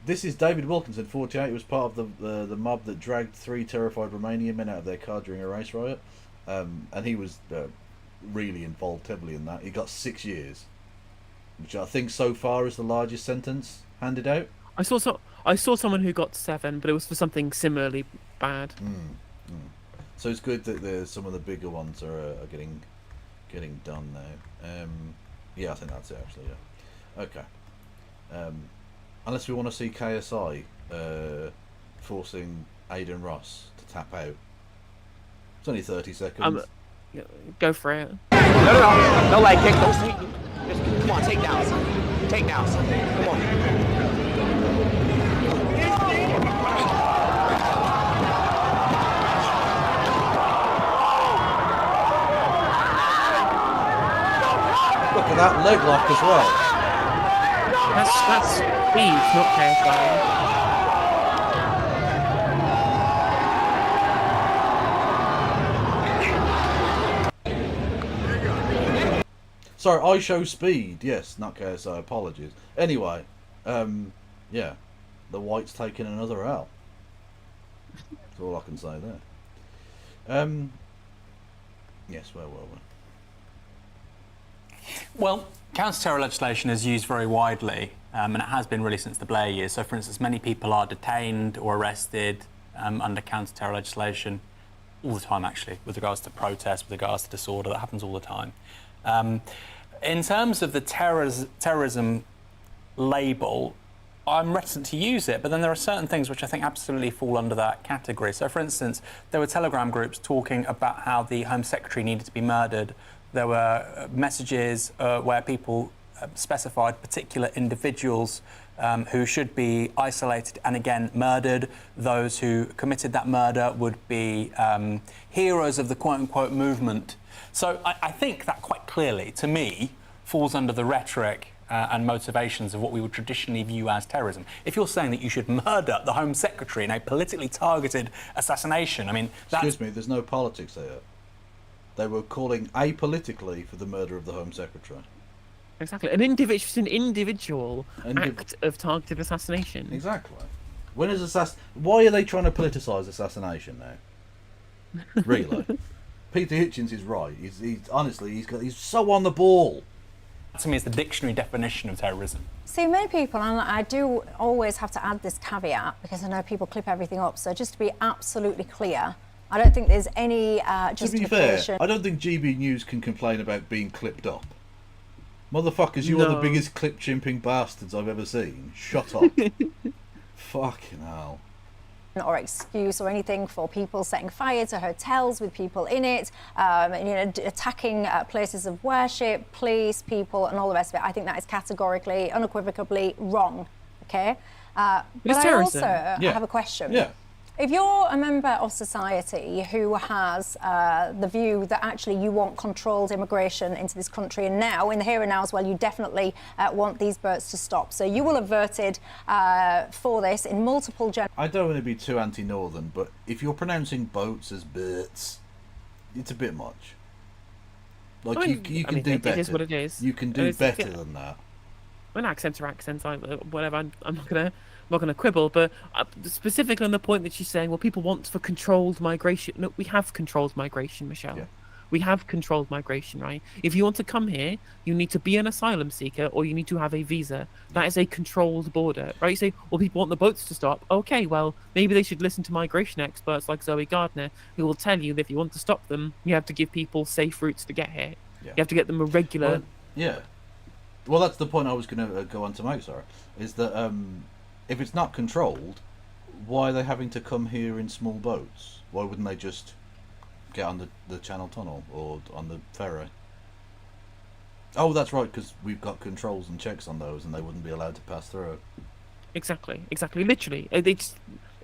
This is David Wilkinson, 48. He was part of the mob that dragged 3 terrified Romanian men out of their car during a race riot, and he was really involved heavily in that. He got 6 years, which I think so far is the largest sentence handed out. I saw someone who got 7, but it was for something similarly bad. So it's good that some of the bigger ones are getting done now. Yeah, I think that's it actually. Yeah. Okay. Unless we want to see KSI forcing Aiden Ross to tap out. It's only 30 seconds. Go for it. No leg kick. Just come on, take downs. Take downs. Come on. Look at that leg lock as well. That's speed, not KSI. Sorry, I show speed. Yes, not KSI. Apologies. Anyway, yeah, the White's taking another L. That's all I can say there. Yes, where were we? Well, counter-terror legislation is used very widely, and it has been really since the Blair years. So, for instance, many people are detained or arrested under counter-terror legislation all the time, actually, with regards to protests, with regards to disorder. That happens all the time. In terms of the terrorism label, I'm reticent to use it, but then there are certain things which I think absolutely fall under that category. So, for instance, there were Telegram groups talking about how the Home Secretary needed to be murdered. There were messages where people specified particular individuals who should be isolated and again murdered. Those who committed that murder would be heroes of the quote-unquote movement. So I think that quite clearly, to me, falls under the rhetoric and motivations of what we would traditionally view as terrorism. If you're saying that you should murder the Home Secretary in a politically targeted assassination, I mean, that's... Excuse me, there's no politics there. They were calling apolitically for the murder of the Home Secretary. Exactly. An individual act of targeted assassination. Exactly. When is Why are they trying to politicise assassination now? Really? Peter Hitchens is right. He's honestly, he's so on the ball. To me, it's the dictionary definition of terrorism. See, many people, and I do always have to add this caveat because I know people clip everything up, so just to be absolutely clear, I don't think there's any justification. To be fair, I don't think GB News can complain about being clipped up. Motherfuckers, you are the biggest clip chimping bastards I've ever seen. Shut up. Fucking hell. Or excuse or anything for people setting fire to hotels with people in it, attacking places of worship, police, people, and all the rest of it. I think that is categorically, unequivocally wrong. Okay, but I also have a question. Yeah. If you're a member of society who has the view that actually you want controlled immigration into this country, and now, in the here and now as well, you definitely want these boats to stop. So you will have voted for this in multiple... I don't want to be too anti-northern, but if you're pronouncing boats as birds, it's a bit much. Like, you can do better. It is what it is. You can do better than that. When accents are accents, whatever, I'm not gonna quibble, but specifically on the point that she's saying, well, people want for controlled migration. No, we have controlled migration, Michelle. Yeah. We have controlled migration, right? If you want to come here, you need to be an asylum seeker or you need to have a visa. That is a controlled border, right? You say, well, people want the boats to stop. Okay, well, maybe they should listen to migration experts like Zoe Gardner, who will tell you that if you want to stop them, you have to give people safe routes to get here. Yeah. You have to get them a regular... Well, yeah. Well, that's the point I was going to go on to make, sorry, is that if it's not controlled, why are they having to come here in small boats? Why wouldn't they just get on the Channel Tunnel or on the ferry? Oh, that's right, because we've got controls and checks on those and they wouldn't be allowed to pass through. Exactly. Literally. It's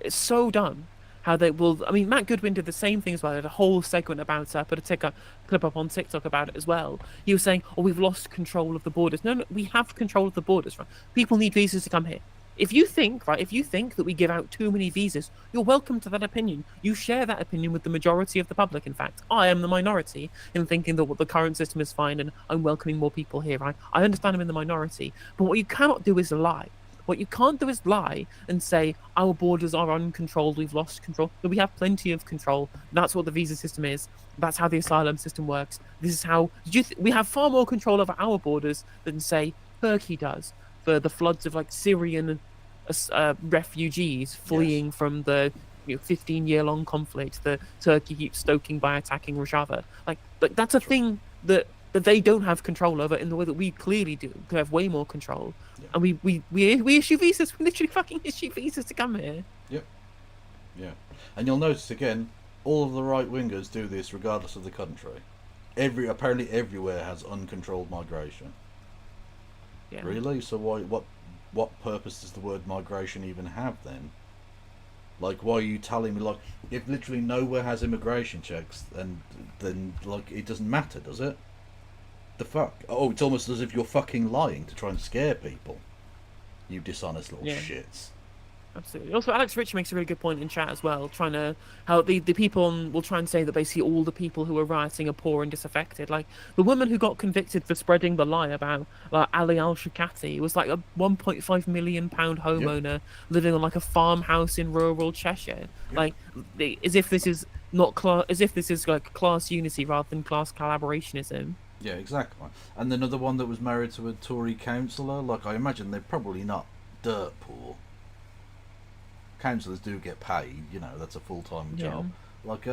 so dumb how they will... I mean, Matt Goodwin did the same thing as well. He had a whole segment about it. I put a clip up on TikTok about it as well. He was saying, oh, we've lost control of the borders. No, we have control of the borders. Right? People need visas to come here. if you think that we give out too many visas, you're welcome to that opinion. You share that opinion with the majority of the public. In fact, I am the minority in thinking that the current system is fine and I'm welcoming more people here. I understand I'm in the minority, but what you cannot do is lie. What you can't do is lie and say our borders are uncontrolled, we've lost control. But we have plenty of control. That's what the visa system is. That's how the asylum system works. This is how we have far more control over our borders than, say, Turkey does for the floods of like Syrian refugees fleeing from the 15-year-long conflict that Turkey keeps stoking by attacking Rojava. Like that's a thing that they don't have control over in the way that we clearly do. We have way more control, and we issue visas. We literally fucking issue visas to come here. Yep. Yeah, and you'll notice again, all of the right wingers do this regardless of the country. Apparently everywhere has uncontrolled migration. Yeah. Really? So what purpose does the word migration even have then? Like, why are you telling me, like, if literally nowhere has immigration checks, then like it doesn't matter, does it? The fuck? Oh, it's almost as if you're fucking lying to try and scare people. You dishonest little shits. Absolutely. Also, Alex Rich makes a really good point in chat as well, trying to how the people will try and say that basically all the people who are rioting are poor and disaffected. Like the woman who got convicted for spreading the lie about Ali Al-Shakati was like a £1.5 million homeowner living on like a farmhouse in rural Cheshire. Like as if this is like class unity rather than class collaborationism. Yeah, exactly. And another one that was married to a Tory councillor. Like, I imagine they're probably not dirt poor. Councillors do get paid, that's a full-time job. Like,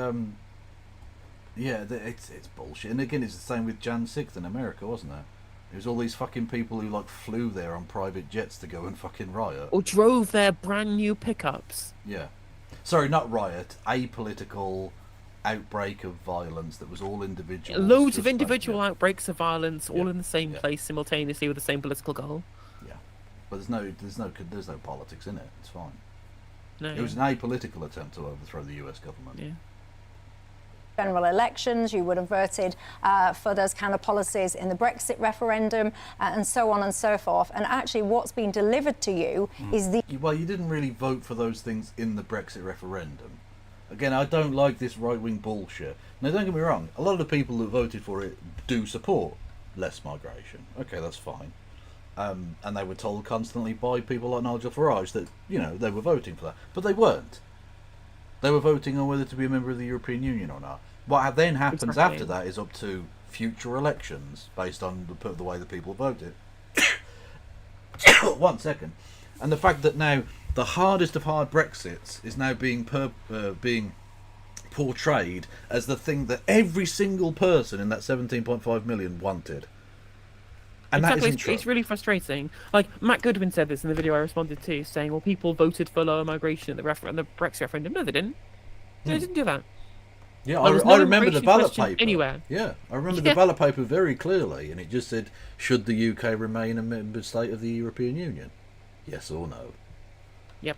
it's bullshit. And again, it's the same with Jan 6th in America, wasn't it? It was all these fucking people who, like, flew there on private jets to go and fucking riot. Or drove their brand new pickups. Yeah. Sorry, not riot. Apolitical outbreak of violence that was all individual. Loads of individual outbreaks of violence, all in the same place simultaneously with the same political goal. Yeah. But there's no politics in it. It's fine. No, it was an apolitical attempt to overthrow the US government. Yeah. General elections, you would have voted for those kind of policies in the Brexit referendum, and so on and so forth. And actually what's been delivered to you is Well, you didn't really vote for those things in the Brexit referendum. Again, I don't like this right-wing bullshit. Now, don't get me wrong, a lot of the people that voted for it do support less migration. Okay, that's fine. And they were told constantly by people like Nigel Farage that, they were voting for that. But they weren't. They were voting on whether to be a member of the European Union or not. What then happens after that is up to future elections, based on the way the people voted. 1 second. And the fact that now the hardest of hard Brexits is now being portrayed as the thing that every single person in that 17.5 million wanted. And exactly, that isn't true. It's really frustrating. Like Matt Goodwin said this in the video I responded to, saying, "Well, people voted for lower migration at the Brexit referendum." No, they didn't. They didn't do that. Yeah, I remember the ballot paper. Anywhere. Yeah, I remember the ballot paper very clearly, and it just said, "Should the UK remain a member state of the European Union? Yes or no?" Yep.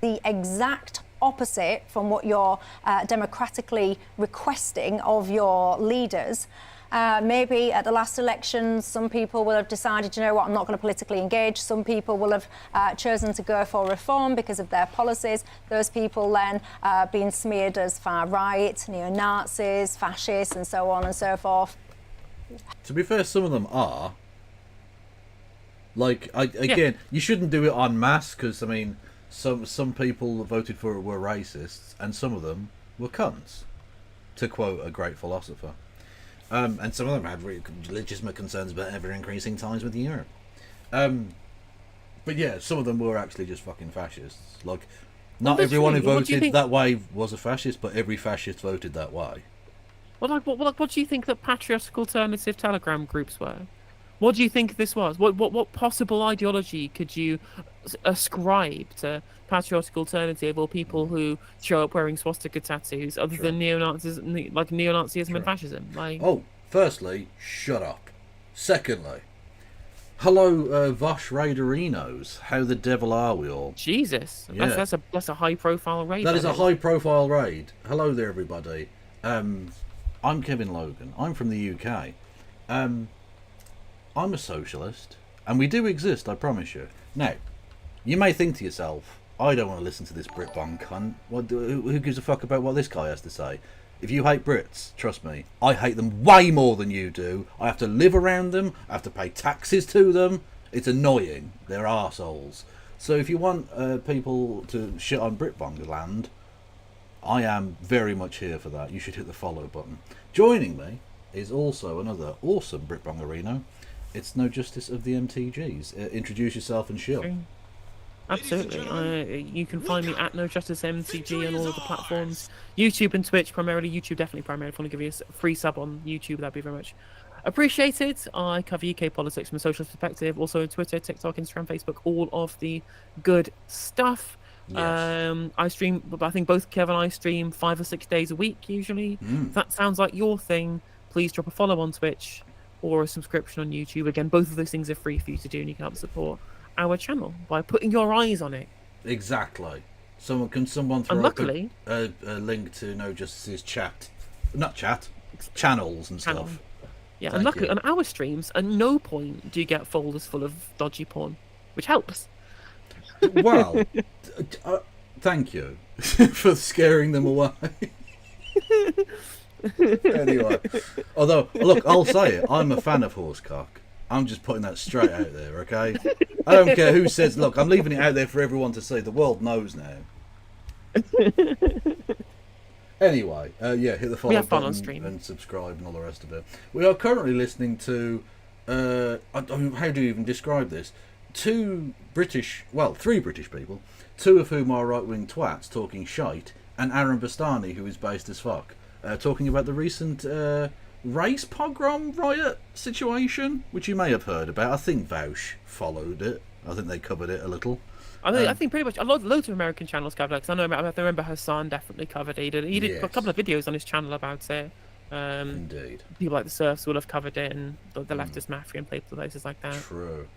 the exact opposite from what you're democratically requesting of your leaders. Maybe at the last election, some people will have decided, you know what, I'm not going to politically engage. Some people will have chosen to go for reform because of their policies. Those people then being smeared as far right, neo-Nazis, fascists, and so on and so forth. To be fair, some of them are. Like, again, you shouldn't do it en masse because, I mean, some people that voted for it were racists and some of them were cunts, to quote a great philosopher. And some of them had really legitimate concerns about ever-increasing ties with Europe. But yeah, some of them were actually just fucking fascists. Like, not everyone who voted that way was a fascist, but every fascist voted that way. Well, what do you think that patriotic alternative Telegram groups were? What do you think this was? What possible ideology could you ascribe to patriotic alternative or people who show up wearing swastika tattoos other than neo-Nazis, like neo-Nazism and fascism? Like, oh, firstly, shut up. Secondly, hello, Vosh Raiderinos. How the devil are we all? Jesus, yeah. That's a high-profile raid. That is a high-profile raid. Hello there, everybody. I'm Kevin Logan. I'm from the UK. I'm a socialist. And we do exist, I promise you. Now, you may think to yourself, I don't want to listen to this Britbong cunt. Who gives a fuck about what this guy has to say? If you hate Brits, trust me, I hate them way more than you do. I have to live around them. I have to pay taxes to them. It's annoying. They're arseholes. So if you want people to shit on Britbong land, I am very much here for that. You should hit the follow button. Joining me is also another awesome Britbongerino. It's No Justice of the MTGs. Introduce yourself and shill. Absolutely. You can find me at No Justice MTG on all of the platforms. YouTube and Twitch primarily. YouTube definitely primarily. If you want to give you a free sub on YouTube, that'd be very much appreciated. I cover UK politics from a social perspective. Also Twitter, TikTok, Instagram, Facebook, all of the good stuff. Yes. I stream, I think both Kev and I stream 5 or 6 days a week usually. If that sounds like your thing, please drop a follow on Twitch or a subscription on YouTube. Again, both of those things are free for you to do, and you can help support our channel by putting your eyes on it. Exactly. Someone throw luckily, a link to No Justice's channels and stuff. Yeah, and luckily on our streams, at no point do you get folders full of dodgy porn, which helps. Well, thank you for scaring them away. Anyway, although, look, I'll say it, I'm a fan of horsecock. I'm just putting that straight out there, okay? I don't care who says, look, I'm leaving it out there for everyone to see. The world knows now. Anyway, hit the follow button and subscribe and all the rest of it. We are currently listening to, how do you even describe this? 3 British people, 2 of whom are right-wing twats talking shite, and Aaron Bastani, who is based as fuck, talking about the recent race pogrom riot situation, which you may have heard about. I think Vaush followed it. I think they covered it a little. I think pretty much loads of American channels covered it. Cause I remember Hassan definitely covered it. He did a couple of videos on his channel about it. Indeed. People like the Surfs will have covered it, and the leftist mafia and places like that. True.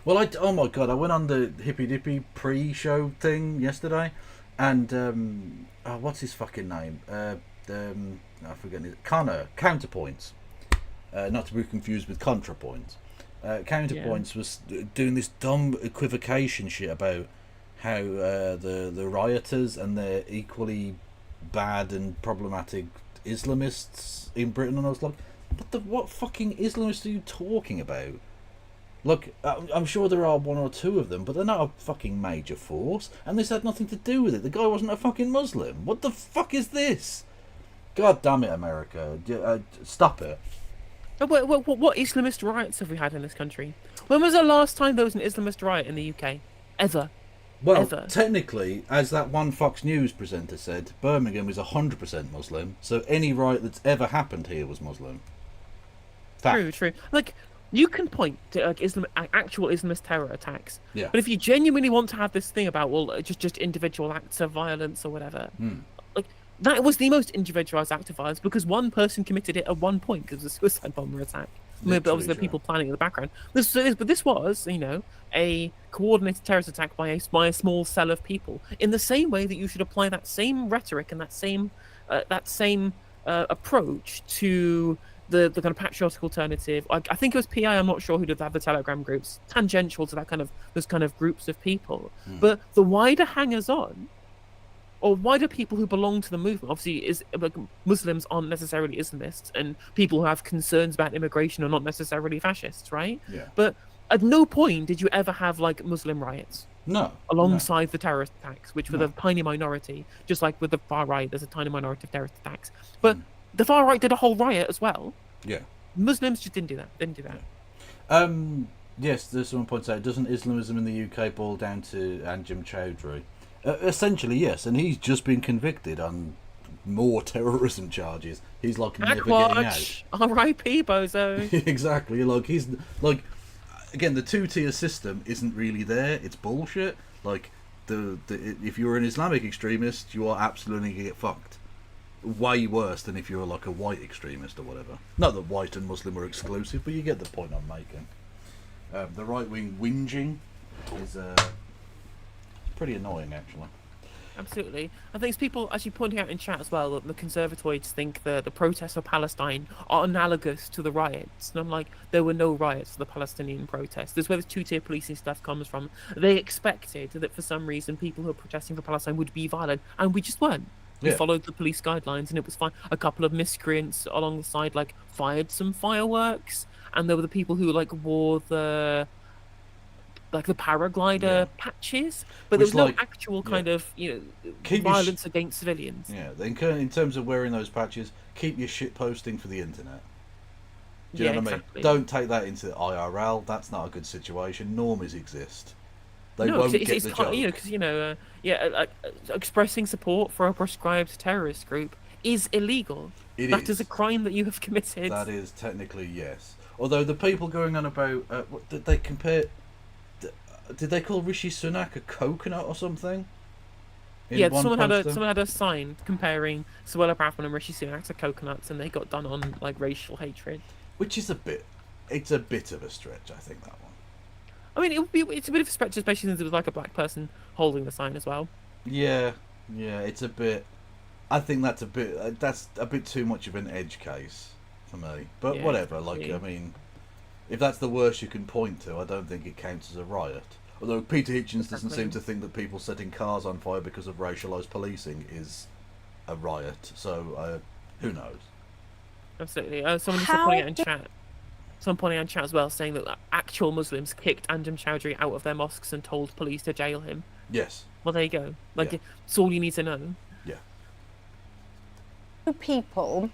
Well, oh my god, I went on the Hippy Dippy pre-show thing yesterday, and what's his fucking name? I forget it. Connor Counterpoints, not to be confused with ContraPoints. Counterpoints was doing this dumb equivocation shit about how the rioters and their equally bad and problematic Islamists in Britain, and I was like, what fucking Islamists are you talking about? Look, I'm sure there are 1 or 2 of them, but they're not a fucking major force, and this had nothing to do with it. The guy wasn't a fucking Muslim. What the fuck is this? God damn it, America. Stop it. What Islamist riots have we had in this country? When was the last time there was an Islamist riot in the UK? Ever? Well, Ever. Technically, as that one Fox News presenter said, Birmingham is 100% Muslim, so any riot that's ever happened here was Muslim. Fact. True. Like, you can point to actual Islamist terror attacks, yeah. But if you genuinely want to have this thing about, well, just individual acts of violence or whatever, like, that was the most individualized act of violence because one person committed it at one point because it was a suicide bomber attack. But obviously, the people planning in the background. This was, a coordinated terrorist attack by a small cell of people. In the same way that you should apply that same rhetoric and that same approach to the kind of patriotic alternative. I think it was PI. I'm not sure who did have the Telegram groups, tangential to those kind of groups of people. But the wider hangers-on, or wider people who belong to the movement, obviously Muslims aren't necessarily Islamists, and people who have concerns about immigration are not necessarily fascists, right? Yeah. But at no point did you ever have Muslim riots. No. Alongside the terrorist attacks, which were the tiny minority, just like with the far right, there's a tiny minority of terrorist attacks. But the far right did a whole riot as well. Yeah. Muslims just didn't do that. Yeah. Yes, there's someone points out, doesn't Islamism in the UK boil down to Anjem Choudhury? Essentially, yes, and he's just been convicted on more terrorism charges. He's never getting out. R.I.P. bozo. Exactly. He's again, the 2-tier system isn't really there. It's bullshit. If you're an Islamic extremist, you are absolutely gonna get fucked. Way worse than if you're a white extremist or whatever. Not that white and Muslim are exclusive, but you get the point I'm making. The right-wing whinging is pretty annoying, actually. Absolutely. I think it's people actually pointing out in chat as well that the conservatoids think the protests for Palestine are analogous to the riots. And I'm like, there were no riots for the Palestinian protests. That's where this two-tier policing stuff comes from. They expected that for some reason people who are protesting for Palestine would be violent, and we just weren't. We Yeah. followed the police guidelines and it was fine. A couple of miscreants along the side like fired some fireworks, and there were the people who like wore the paraglider Yeah. patches, but there Which, was no like, actual yeah. kind of Keep your violence against civilians. Yeah, in terms of wearing those patches, keep your shit posting for the internet. Do you know what exactly. I mean? Don't take that into IRL. That's not a good situation. Normies exist. They No, won't 'cause get the joke. expressing support for a prescribed terrorist group is illegal. That is a crime that you have committed. That is technically yes. Although the people going on about what did they compare? Did they call Rishi Sunak a coconut or something? In Yeah, one someone poster? had a sign comparing Suella Braverman and Rishi Sunak to coconuts, and they got done on like racial hatred. Which is it's a bit of a stretch, I think, that one. I mean, it's a bit of a stretch, especially since it was like a black person holding the sign as well. Yeah, it's a bit. I think that's a bit too much of an edge case for me. But Yeah, whatever. Like, exactly. I mean, if that's the worst you can point to, I don't think it counts as a riot. Although Peter Hitchens doesn't seem to think that people setting cars on fire because of racialised policing is a riot. So who knows? Absolutely. Someone just How pointing out in do- chat. Someone pointing out in chat as well, saying that actual Muslims kicked Anjem Chowdhury out of their mosques and told police to jail him. Yes. Well, there you go. Like, Yeah. it's all you need to know. Yeah. Do people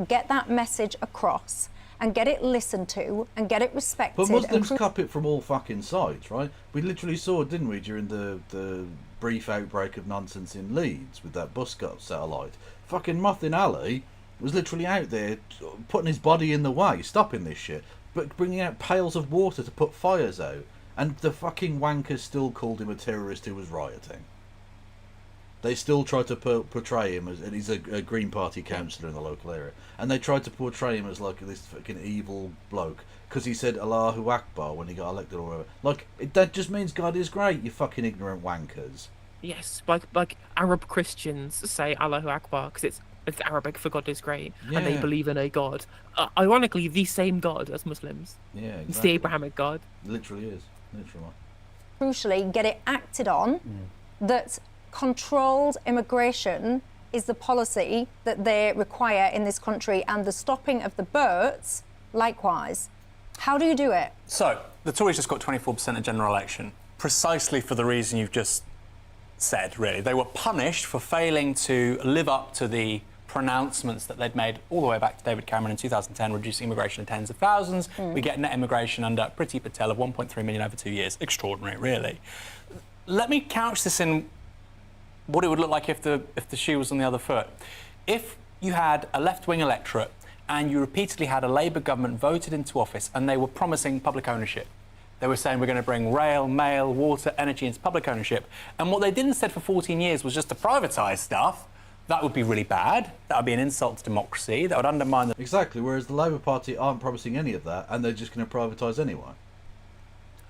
get that message across and get it listened to and get it respected? But Muslims and cop it from all fucking sides, right? We literally saw, didn't we, during the brief outbreak of nonsense in Leeds with that bus satellite. Fucking Mothin Ali was literally out there putting his body in the way, stopping this shit, but bringing out pails of water to put fires out. And the fucking wankers still called him a terrorist who was rioting. They still tried to portray him as, and he's a Green Party councillor in the local area, and they tried to portray him as like this fucking evil bloke because he said Allahu Akbar when he got elected or whatever. Like, that just means God is great, you fucking ignorant wankers. Yes, like Arab Christians say Allahu Akbar because it's Arabic for God is great, and they Yeah. believe in a God. Ironically, the same God as Muslims. Yeah, exactly. It's the Abrahamic God. Literally is. Literally. crucially get it acted on that controlled immigration is the policy that they require in this country, and the stopping of the birds likewise. How do you do it? So, the Tories just got 24% in general election, precisely for the reason you've just said, really. They were punished for failing to live up to the pronouncements that they'd made all the way back to David Cameron in 2010, reducing immigration to tens of thousands. We get net immigration under Priti Patel of 1.3 million over 2 years. Extraordinary, really. Let me couch this in what it would look like if the shoe was on the other foot. If you had a left-wing electorate and you repeatedly had a Labour government voted into office and they were promising public ownership. They were saying we're going to bring rail, mail, water, energy into public ownership. And what they did instead for 14 years was just to privatise stuff. That would be really bad. That would be an insult to democracy. That would undermine the... Exactly, whereas the Labour Party aren't promising any of that, and they're just going to privatise anyway.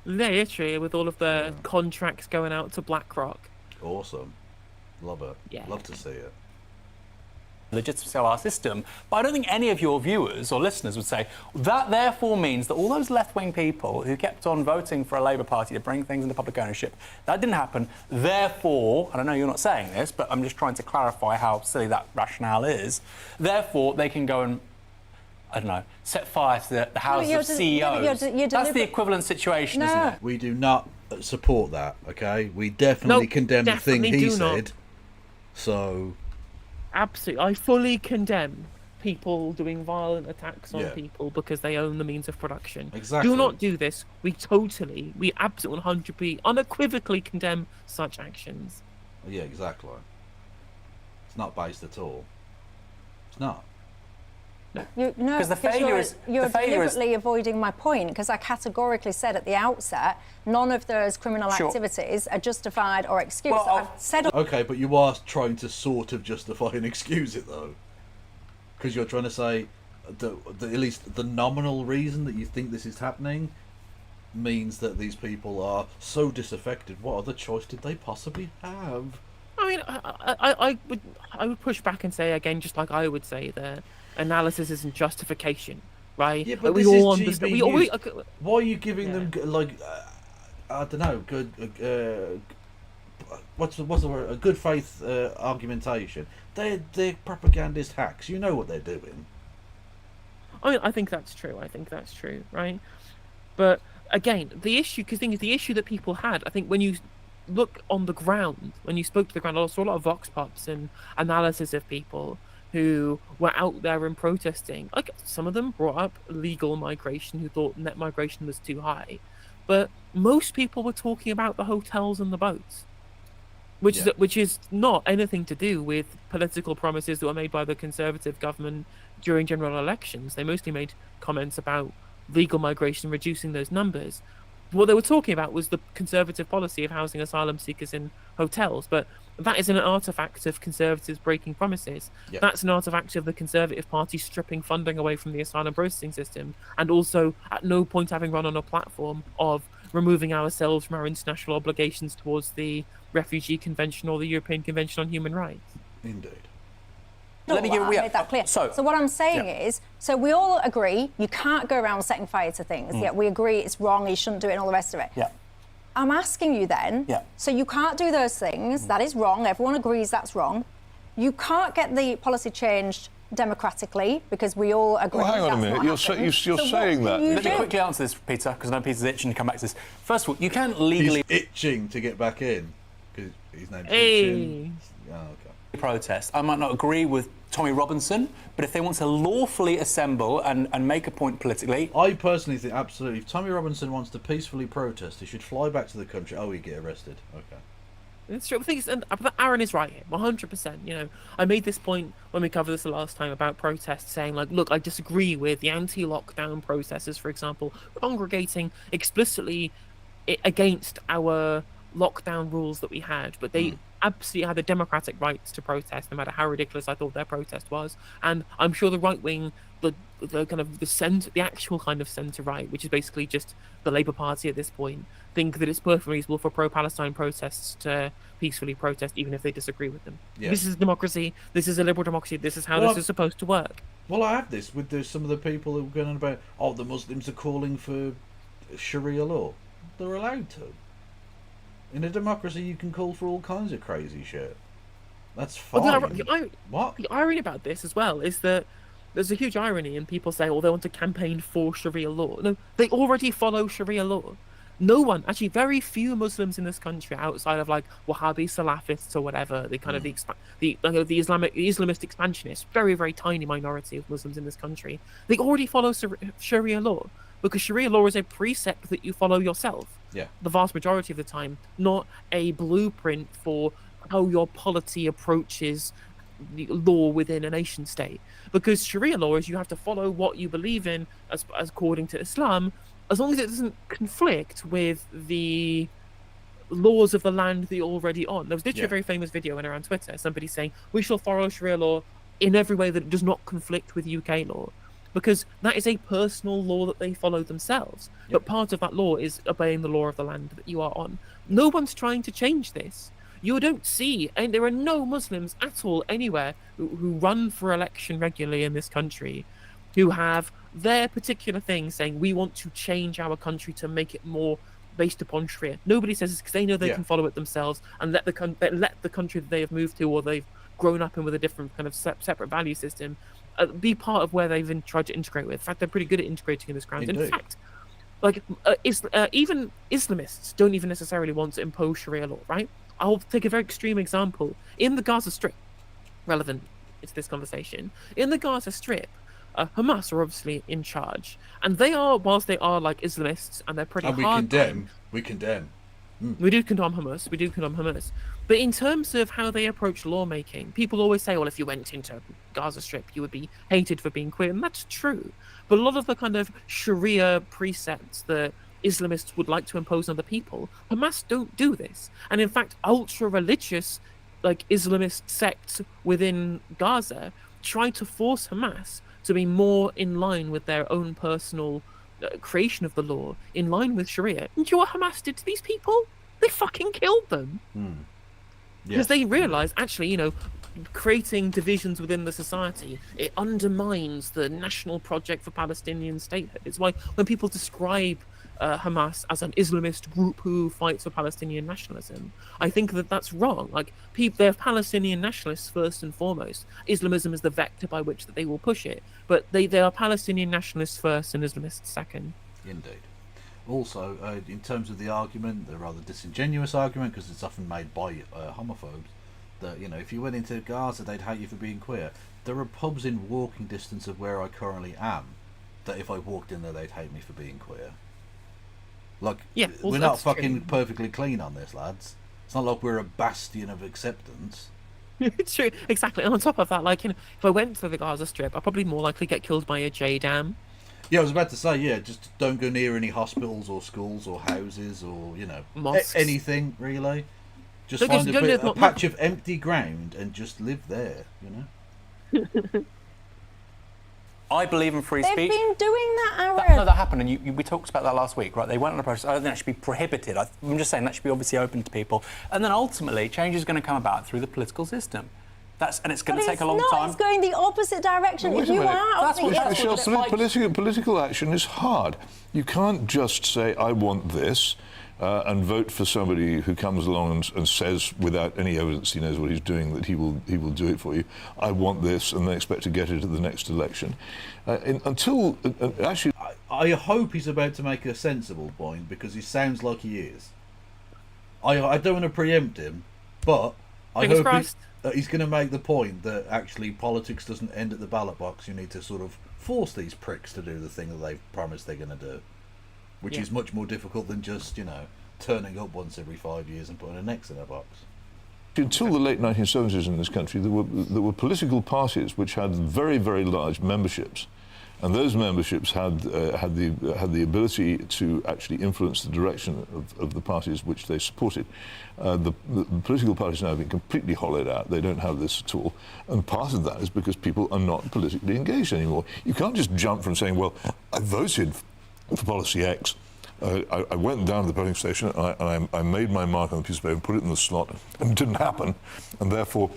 Literally, with all of the contracts going out to BlackRock. Awesome. Love it. Yeah. Love to see it. legitimacy of our system. But I don't think any of your viewers or listeners would say that therefore means that all those left-wing people who kept on voting for a Labour Party to bring things into public ownership, that didn't happen. Therefore, and I know you're not saying this, but I'm just trying to clarify how silly that rationale is, therefore they can go and, I don't know, set fire to the houses of CEOs. That's the equivalent situation, isn't it? We do not support that, okay? We definitely Nope, condemn the thing definitely he do not. said. So, Absolutely. I fully condemn people doing violent attacks on Yeah. people because they own the means of production. Exactly. Do not do this. We absolutely 100% unequivocally condemn such actions. yeah, exactly. It's not based at all. It's not. No, 'Cause the failure you're, is- you're the failure is- deliberately avoiding my point, because I categorically said at the outset none of those criminal Sure. activities are justified or excused. Well, I've said Okay, but you are trying to sort of justify and excuse it, though. Because you're trying to say that at least the nominal reason that you think this is happening means that these people are so disaffected. What other choice did they possibly have? I mean, I would push back and say again, just like I would say, that analysis isn't justification, right? Yeah, but we this all is understand. GB We all, News. Why are you giving them like I don't know, good what's the word? A good faith argumentation? They're propagandist hacks. You know what they're doing. I mean, I think that's true. Right? But again, the issue that people had, I think, when you look on the ground, when you spoke to the ground, I saw a lot of vox pops and analysis of people who were out there and protesting. Like, some of them brought up legal migration, who thought net migration was too high, but most people were talking about the hotels and the boats, which is not anything to do with political promises that were made by the Conservative government during general elections. They mostly made comments about legal migration, reducing those numbers. What they were talking about was the Conservative policy of housing asylum seekers in hotels, but that isn't an artifact of Conservatives breaking promises. Yep. That's an artifact of the Conservative Party stripping funding away from the asylum processing system, and also at no point having run on a platform of removing ourselves from our international obligations towards the Refugee Convention or the European Convention on Human Rights. Indeed. Let me give I made that clear. So what I'm saying is, so we all agree you can't go around setting fire to things. Yeah, we agree it's wrong, you shouldn't do it and all the rest of it. Yeah. I'm asking you then, so you can't do those things, that is wrong, everyone agrees that's wrong. You can't get the policy changed democratically because we all agree. Well, hang on a minute, you're saying that. Let me quickly answer this, Peter, because I know Peter's itching to come back to this. First of all, you can't legally He's itching to get back in because his name's Hey. Itching. Oh, okay. protest. I might not agree with Tommy Robinson, but if they want to lawfully assemble and make a point politically... I personally think, absolutely, if Tommy Robinson wants to peacefully protest, he should fly back to the country. Oh, he'd get arrested. Okay. It's true. The thing is, and Aaron is right here, 100%. You know, I made this point when we covered this the last time about protests, saying like, look, I disagree with the anti-lockdown protesters, for example, congregating explicitly against our lockdown rules that we had, but they absolutely had the democratic rights to protest, no matter how ridiculous I thought their protest was. And I'm sure the right wing, the kind of the centre, the actual kind of centre right, which is basically just the Labour Party at this point, think that it's perfectly reasonable for pro-Palestine protests to peacefully protest, even if they disagree with them. Yeah. This is democracy. This is a liberal democracy. This is how this is supposed to work. Well, I have this with some of the people who are going on about, oh, the Muslims are calling for Sharia law. They're allowed to. In a democracy, you can call for all kinds of crazy shit. That's fine. What? The irony about this as well is that there's a huge irony in people saying, oh, they want to campaign for Sharia law. No, they already follow Sharia law. No one, actually very few Muslims in this country outside of like Wahhabi Salafists or whatever, the kind of the Islamist expansionists, very, very tiny minority of Muslims in this country, they already follow Sharia law because Sharia law is a precept that you follow yourself. Yeah. The vast majority of the time, not a blueprint for how your polity approaches the law within a nation state. Because Sharia law is you have to follow what you believe in as according to Islam, as long as it doesn't conflict with the laws of the land that you're already on. There was literally a very famous video went around Twitter, somebody saying, we shall follow Sharia law in every way that it does not conflict with UK law. Because that is a personal law that they follow themselves. Yep. But part of that law is obeying the law of the land that you are on. No one's trying to change this. You don't see, and there are no Muslims at all anywhere who run for election regularly in this country who have their particular thing saying, we want to change our country to make it more based upon Sharia. Nobody says this because they know they can follow it themselves and let the country that they have moved to or they've grown up in with a different kind of separate value system be part of where they've tried to integrate with. In fact, they're pretty good at integrating in this ground. Indeed. In fact, like even Islamists don't even necessarily want to impose Sharia law, right? I'll take a very extreme example. In the Gaza Strip, relevant to this conversation, in the Gaza Strip, Hamas are obviously in charge, and they are, whilst they are like Islamists, and they're pretty and hard. We condemn. We do condemn Hamas. But in terms of how they approach lawmaking, people always say, well, if you went into Gaza Strip, you would be hated for being queer. And that's true. But a lot of the kind of Sharia precepts that Islamists would like to impose on the people, Hamas don't do this. And in fact, ultra-religious, like Islamist sects within Gaza try to force Hamas to be more in line with their own personal creation of the law, in line with Sharia. And do you know what Hamas did to these people? They fucking killed them. because they realise actually, creating divisions within the society, it undermines the national project for Palestinian statehood. It's why when people describe Hamas as an Islamist group who fights for Palestinian nationalism, I think that that's wrong. Like, they're Palestinian nationalists first and foremost. Islamism is the vector by which that they will push it, but they are Palestinian nationalists first and Islamists second. Indeed. Also, in terms of the argument, the rather disingenuous argument, because it's often made by homophobes, that if you went into Gaza, they'd hate you for being queer. There are pubs in walking distance of where I currently am that if I walked in there, they'd hate me for being queer. Like, we're not fucking perfectly clean on this, lads. It's not like we're a bastion of acceptance. It's true, exactly. And on top of that, like, if I went to the Gaza Strip, I'd probably more likely get killed by a JDAM. Yeah, I was about to say, just don't go near any hospitals or schools or houses or, mosques. Anything, really. Just Because find a patch of empty ground and just live there, I believe in free They've speech. been doing that, Aaron. That happened, and we talked about that last week, right? They went on a process. I don't think that should be prohibited. I'm just saying that should be obviously open to people. And then ultimately, change is going to come about through the political system. And it's going to take a long time. It's going the opposite direction. Wait If a you minute. are of the Political action is hard. You can't just say, I want this, and vote for somebody who comes along and says, without any evidence he knows what he's doing, that he will do it for you. I want this, and then expect to get it at the next election. Actually, I hope he's about to make a sensible point, because he sounds like he is. I don't want to preempt him, but I hope he's going to make the point that actually politics doesn't end at the ballot box. You need to sort of force these pricks to do the thing that they've promised they're going to do. Which is much more difficult than just, turning up once every 5 years and putting an X in a box. Until the late 1970s in this country, there were political parties which had very, very large memberships, and those memberships had the ability to actually influence the direction of the parties which they supported. The political parties now have been completely hollowed out. They don't have this at all, and part of that is because people are not politically engaged anymore. You can't just jump from saying, well, I voted for policy X. I went down to the polling station and I made my mark on the piece of paper and put it in the slot, and it didn't happen, and therefore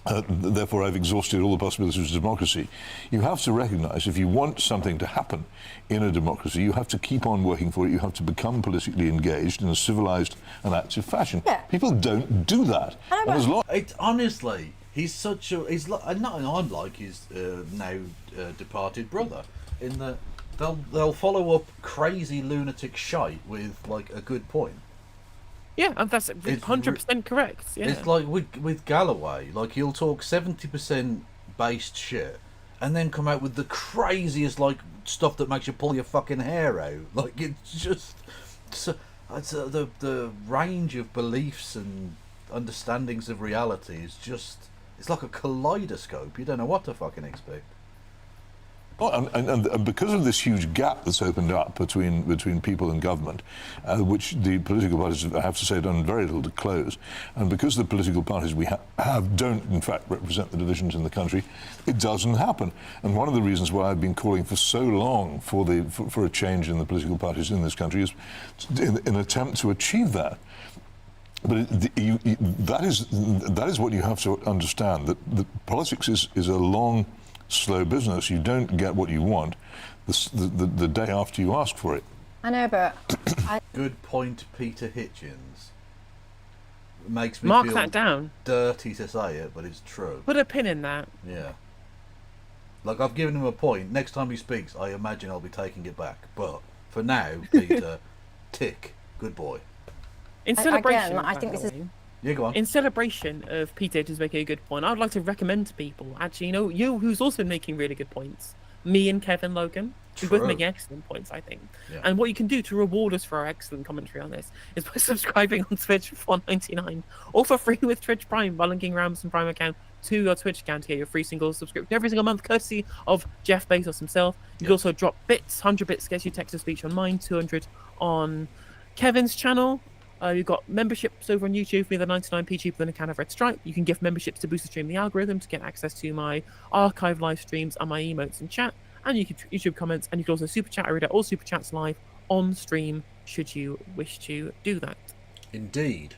I've exhausted all the possibilities of democracy. You have to recognise, if you want something to happen in a democracy, you have to keep on working for it. You have to become politically engaged in a civilised and active fashion. Yeah. People don't do that. Honestly, he's not unlike his now departed brother, in that they'll follow up crazy lunatic shite with like a good point. Yeah, and that's 100% correct. Yeah. It's like with Galloway, like he'll talk 70% based shit, and then come out with the craziest like stuff that makes you pull your fucking hair out. Like it's just the range of beliefs and understandings of reality is just, it's like a kaleidoscope. You don't know what to fucking expect. Oh, and because of this huge gap that's opened up between people and government, which the political parties, I have to say, done very little to close, and because the political parties we have don't, in fact, represent the divisions in the country, it doesn't happen. And one of the reasons why I've been calling for so long for a change in the political parties in this country is in an attempt to achieve that. But that is what you have to understand, that politics is a long, slow business. You don't get what you want the day after you ask for it. I know, but Good point, Peter Hitchens. It makes me Mark feel that down. dirty to say it, but it's true. Put a pin in that. Yeah. Like, I've given him a point. Next time he speaks, I imagine I'll be taking it back. But for now, Peter, tick. Good boy. In celebration, again, I think this is. Yeah, go on. In celebration of Peter just making a good point, I would like to recommend to people, actually, you who's also making really good points, me and Kevin Logan, we're both making excellent points, I think. Yeah. And what you can do to reward us for our excellent commentary on this is by subscribing on Twitch for $1.99 or for free with Twitch Prime by linking Amazon Prime account to your Twitch account to get your free single subscription every single month, courtesy of Jeff Bezos himself. You can also drop bits. 100 bits gets you text-to-speech on mine, 200 on Kevin's channel. You've got memberships over on YouTube for the 99p cheaper than a can of Red Stripe. You can gift memberships to boost the stream the algorithm to get access to my archive live streams and my emotes and chat. And you can YouTube comments, and you can also super chat. I read out all super chats live on stream should you wish to do that. Indeed.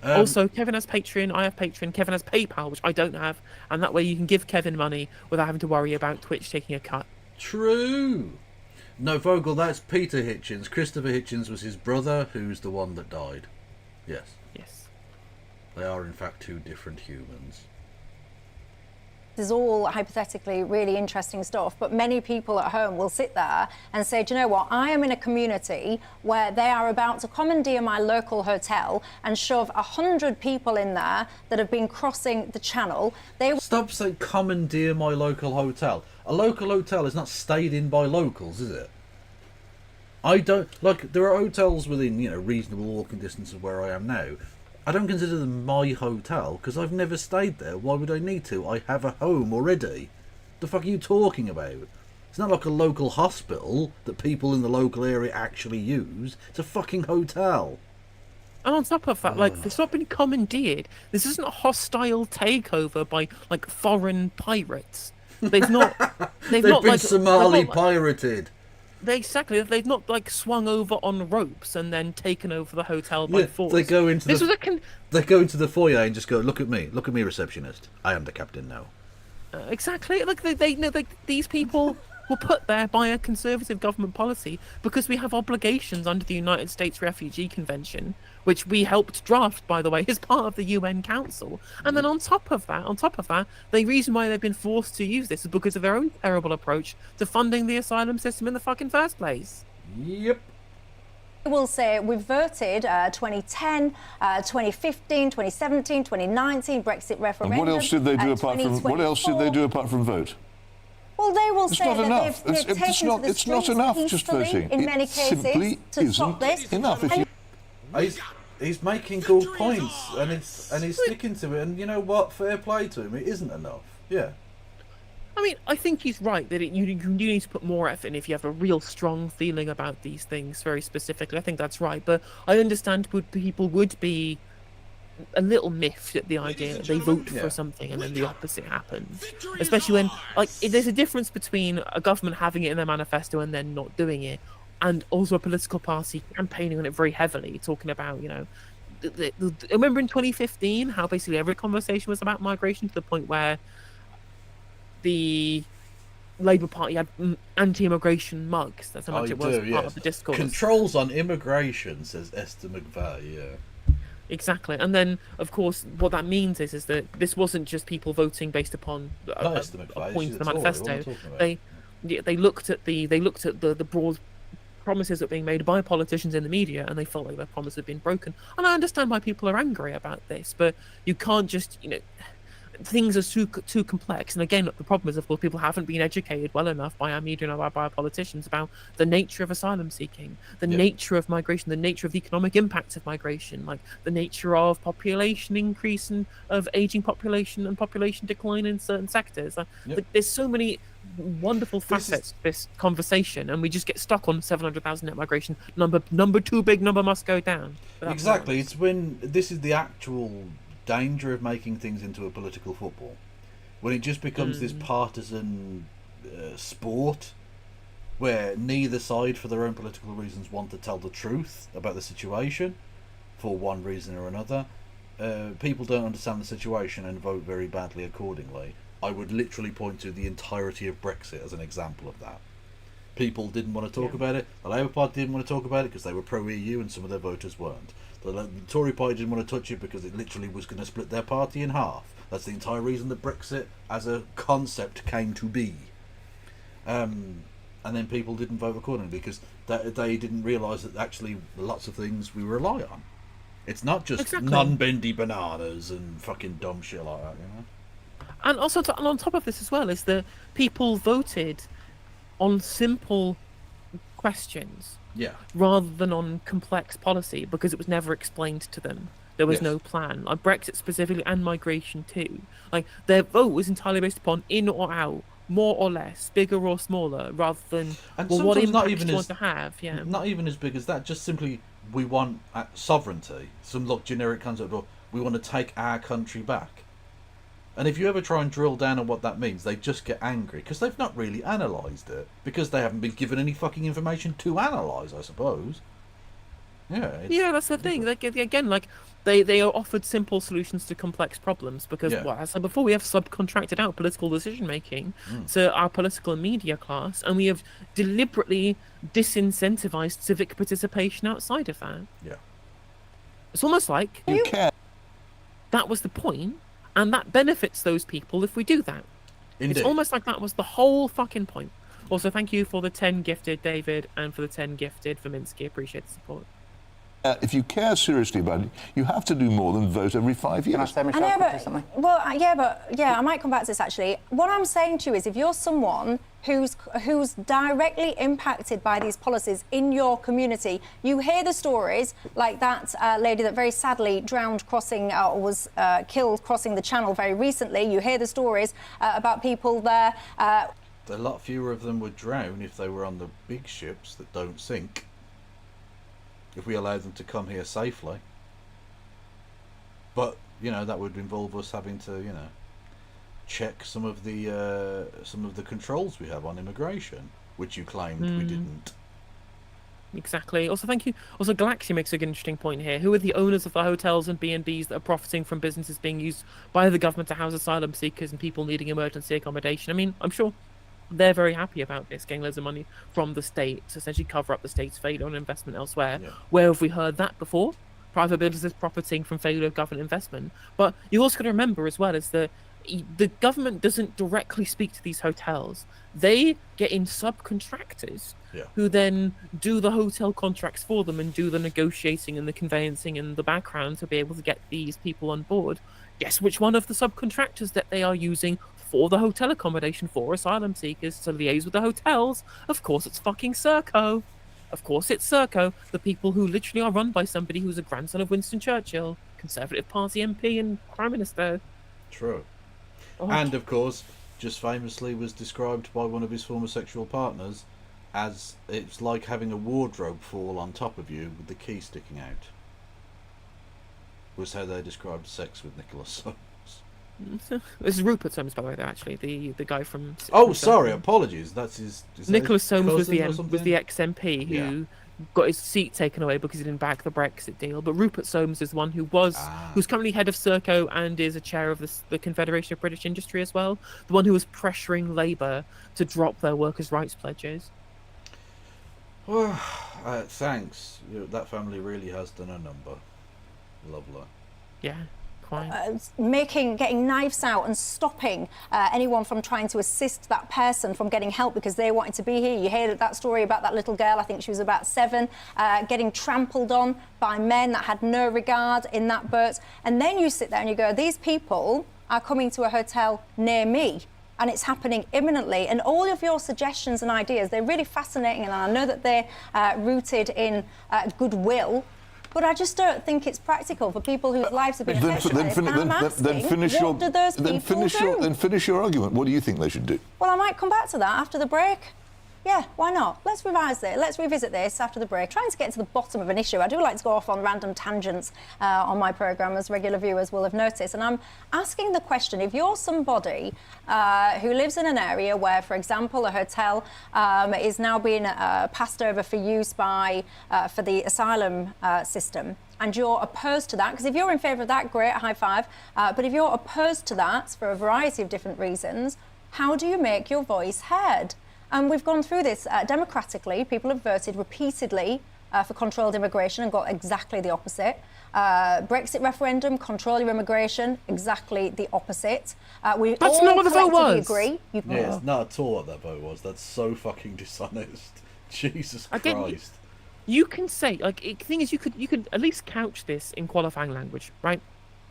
Also, Kevin has Patreon, I have Patreon, Kevin has PayPal, which I don't have, and that way you can give Kevin money without having to worry about Twitch taking a cut. True. No, Vogel, that's Peter Hitchens. Christopher Hitchens was his brother, who's the one that died. Yes. Yes. They are, in fact, two different humans. This is all hypothetically really interesting stuff, but many people at home will sit there and say, do you know what, I am in a community where they are about to commandeer my local hotel and shove 100 people in there that have been crossing the channel. Stop saying commandeer my local hotel. A local hotel is not stayed in by locals, is it? I don't... Like, there are hotels within, you know, reasonable walking distance of where I am now. I don't consider them my hotel because I've never stayed there. Why would I need to? I have a home already. The fuck are you talking about? It's not like a local hospital that people in the local area actually use. It's a fucking hotel. And on top of that, like, it's not been commandeered. This isn't a hostile takeover by, like, foreign pirates. They've not... They've been like, Somali pirated. Exactly. They've not, like, swung over on ropes and then taken over the hotel by force. They go into they go into the foyer and just go, look at me, receptionist. I am the captain now. Exactly. Like, they know, like, these people were put there by a conservative government policy because we have obligations under the United States Refugee Convention, which we helped draft, by the way, as part of the UN Council. And then on top of that, the reason why they've been forced to use this is because of their own terrible approach to funding the asylum system in the fucking first place. Yep. Will say we've voted 2010, 2015, 2017, 2019, Brexit referendum. And what else did they do apart from vote? Well, they will It's say not that enough. they've taken to the It's not streets enough just peacefully voting. in many It cases simply to stop this. isn't enough. If you... He's making good points, and he's sticking to it. And you know what? Fair play to him. It isn't enough. Yeah. I mean, I think he's right that you need to put more effort in if you have a real strong feeling about these things very specifically. I think that's right. But I understand people would be a little miffed at the idea that they vote for something and then the opposite happens. Especially when, like, there's a difference between a government having it in their manifesto and then not doing it, and also a political party campaigning on it very heavily, talking about, you know, remember in 2015 how basically every conversation was about migration to the point where the Labour Party had anti-immigration mugs. That's how much it was part of the discourse. Controls on immigration, says Esther McVeigh, yeah. Exactly, and then of course what that means is that this wasn't just people voting based upon a point in the manifesto. They looked at the broad promises that were being made by politicians in the media, and they felt like their promises had been broken. And I understand why people are angry about this, but you can't just, you know, things are too complex. And again, the problem is, of course, people haven't been educated well enough by our media and by our politicians about the nature of asylum seeking, the nature of migration, the nature of the economic impacts of migration, like the nature of population increase and of aging population and population decline in certain sectors. Like, there's so many wonderful facets to this conversation, and we just get stuck on 700,000 net migration. Number too big, number must go down. Exactly. It's when this is the actual danger of making things into a political football, when it just becomes this partisan sport where neither side, for their own political reasons, want to tell the truth about the situation for one reason or another. People don't understand the situation and vote very badly accordingly. I would literally point to the entirety of Brexit as an example of that. People didn't want to talk about it. The Labour Party didn't want to talk about it because they were pro-EU and some of their voters weren't. The Tory Party didn't want to touch it because it literally was going to split their party in half. That's the entire reason that Brexit as a concept came to be. And then people didn't vote accordingly because they didn't realise that actually lots of things we rely on. It's not just non-bendy bananas and fucking dumb shit like that, you know? And also, on top of this as well, is that people voted on simple questions rather than on complex policy because it was never explained to them. There was no plan. Like Brexit specifically and migration too. Like their vote was entirely based upon in or out, more or less, bigger or smaller, rather than what impact you want to have. Yeah. Not even as big as that. Just simply, we want sovereignty. Some generic concept of we want to take our country back. And if you ever try and drill down on what that means, they just get angry because they've not really analysed it because they haven't been given any fucking information to analyse, I suppose. Yeah, that's the thing. Like, again, like they are offered simple solutions to complex problems because, Yeah. well, as I said before, we have subcontracted out political decision making to our political and media class, and we have deliberately disincentivized civic participation outside of that. Yeah. It's almost like You care. that was the point, and that benefits those people if we do that. Indeed. It's almost like that was the whole fucking point. Also, thank you for the 10 gifted, David, and for the 10 gifted for Minsky. Appreciate the support. If you care seriously about it, you have to do more than vote every 5 years. Can I say, I Michelle, know, quickly but something? well, I might come back to this actually. What I'm saying to you is, if you're someone who's directly impacted by these policies in your community, you hear the stories like that lady that very sadly drowned crossing, or was killed crossing the Channel very recently. You hear the stories about people there. A lot fewer of them would drown if they were on the big ships that don't sink. If we allowed them to come here safely. But, that would involve us having to, check some of the controls we have on immigration, which you claimed we didn't. Exactly. Also, thank you. Also, Galaxy makes a good interesting point here. Who are the owners of the hotels and B&Bs that are profiting from businesses being used by the government to house asylum seekers and people needing emergency accommodation? I mean, I'm sure they're very happy about this, getting loads of money from the state to essentially cover up the state's failure on investment elsewhere. Yeah. Where have we heard that before? Private businesses profiting from failure of government investment. But you also got to remember as well is that the government doesn't directly speak to these hotels. They get in subcontractors who then do the hotel contracts for them and do the negotiating and the conveyancing in the background to be able to get these people on board. Guess which one of the subcontractors that they are using for the hotel accommodation for asylum seekers to liaise with the hotels? Of course, it's fucking Serco. Of course, it's Serco, the people who literally are run by somebody who's a grandson of Winston Churchill, Conservative Party MP and Prime Minister. True. Oh. And, of course, just famously was described by one of his former sexual partners as it's like having a wardrobe fall on top of you with the key sticking out. Was how they described sex with Nicholas Soames. This is Rupert Soames, by the way, though, actually, the guy from... Oh, sorry, apologies. That's his... Nicholas Soames was the cousin or was the ex-MP who got his seat taken away because he didn't back the Brexit deal. But Rupert Soames is the one who's currently head of Serco and is a chair of the Confederation of British Industry as well. The one who was pressuring Labour to drop their workers' rights pledges. Well, thanks. That family really has done a number. Lovely. Yeah. Getting knives out and stopping anyone from trying to assist that person from getting help because they wanted to be here. You hear that story about that little girl, I think she was about 7, getting trampled on by men that had no regard in that boat. And then you sit there and you go, these people are coming to a hotel near me. And it's happening imminently. And all of your suggestions and ideas, they're really fascinating. And I know that they're rooted in goodwill. But I just don't think it's practical for people whose lives have been affected. Then finish your argument. What do you think they should do? Well, I might come back to that after the break. Yeah, why not? Let's revise it. Let's revisit this after the break. Trying to get to the bottom of an issue. I do like to go off on random tangents on my programme, as regular viewers will have noticed. And I'm asking the question, if you're somebody who lives in an area where, for example, a hotel is now being passed over for use by for the asylum system, and you're opposed to that, because if you're in favour of that, great, high five. But if you're opposed to that for a variety of different reasons, how do you make your voice heard? And we've gone through this democratically. People have voted repeatedly for controlled immigration and got exactly the opposite. Brexit referendum, control your immigration, exactly the opposite. That's not what the vote was. Agree. Yeah, it's not at all what that vote was. That's so fucking dishonest. Jesus Christ. You can say, like, the thing is, you could at least couch this in qualifying language, right?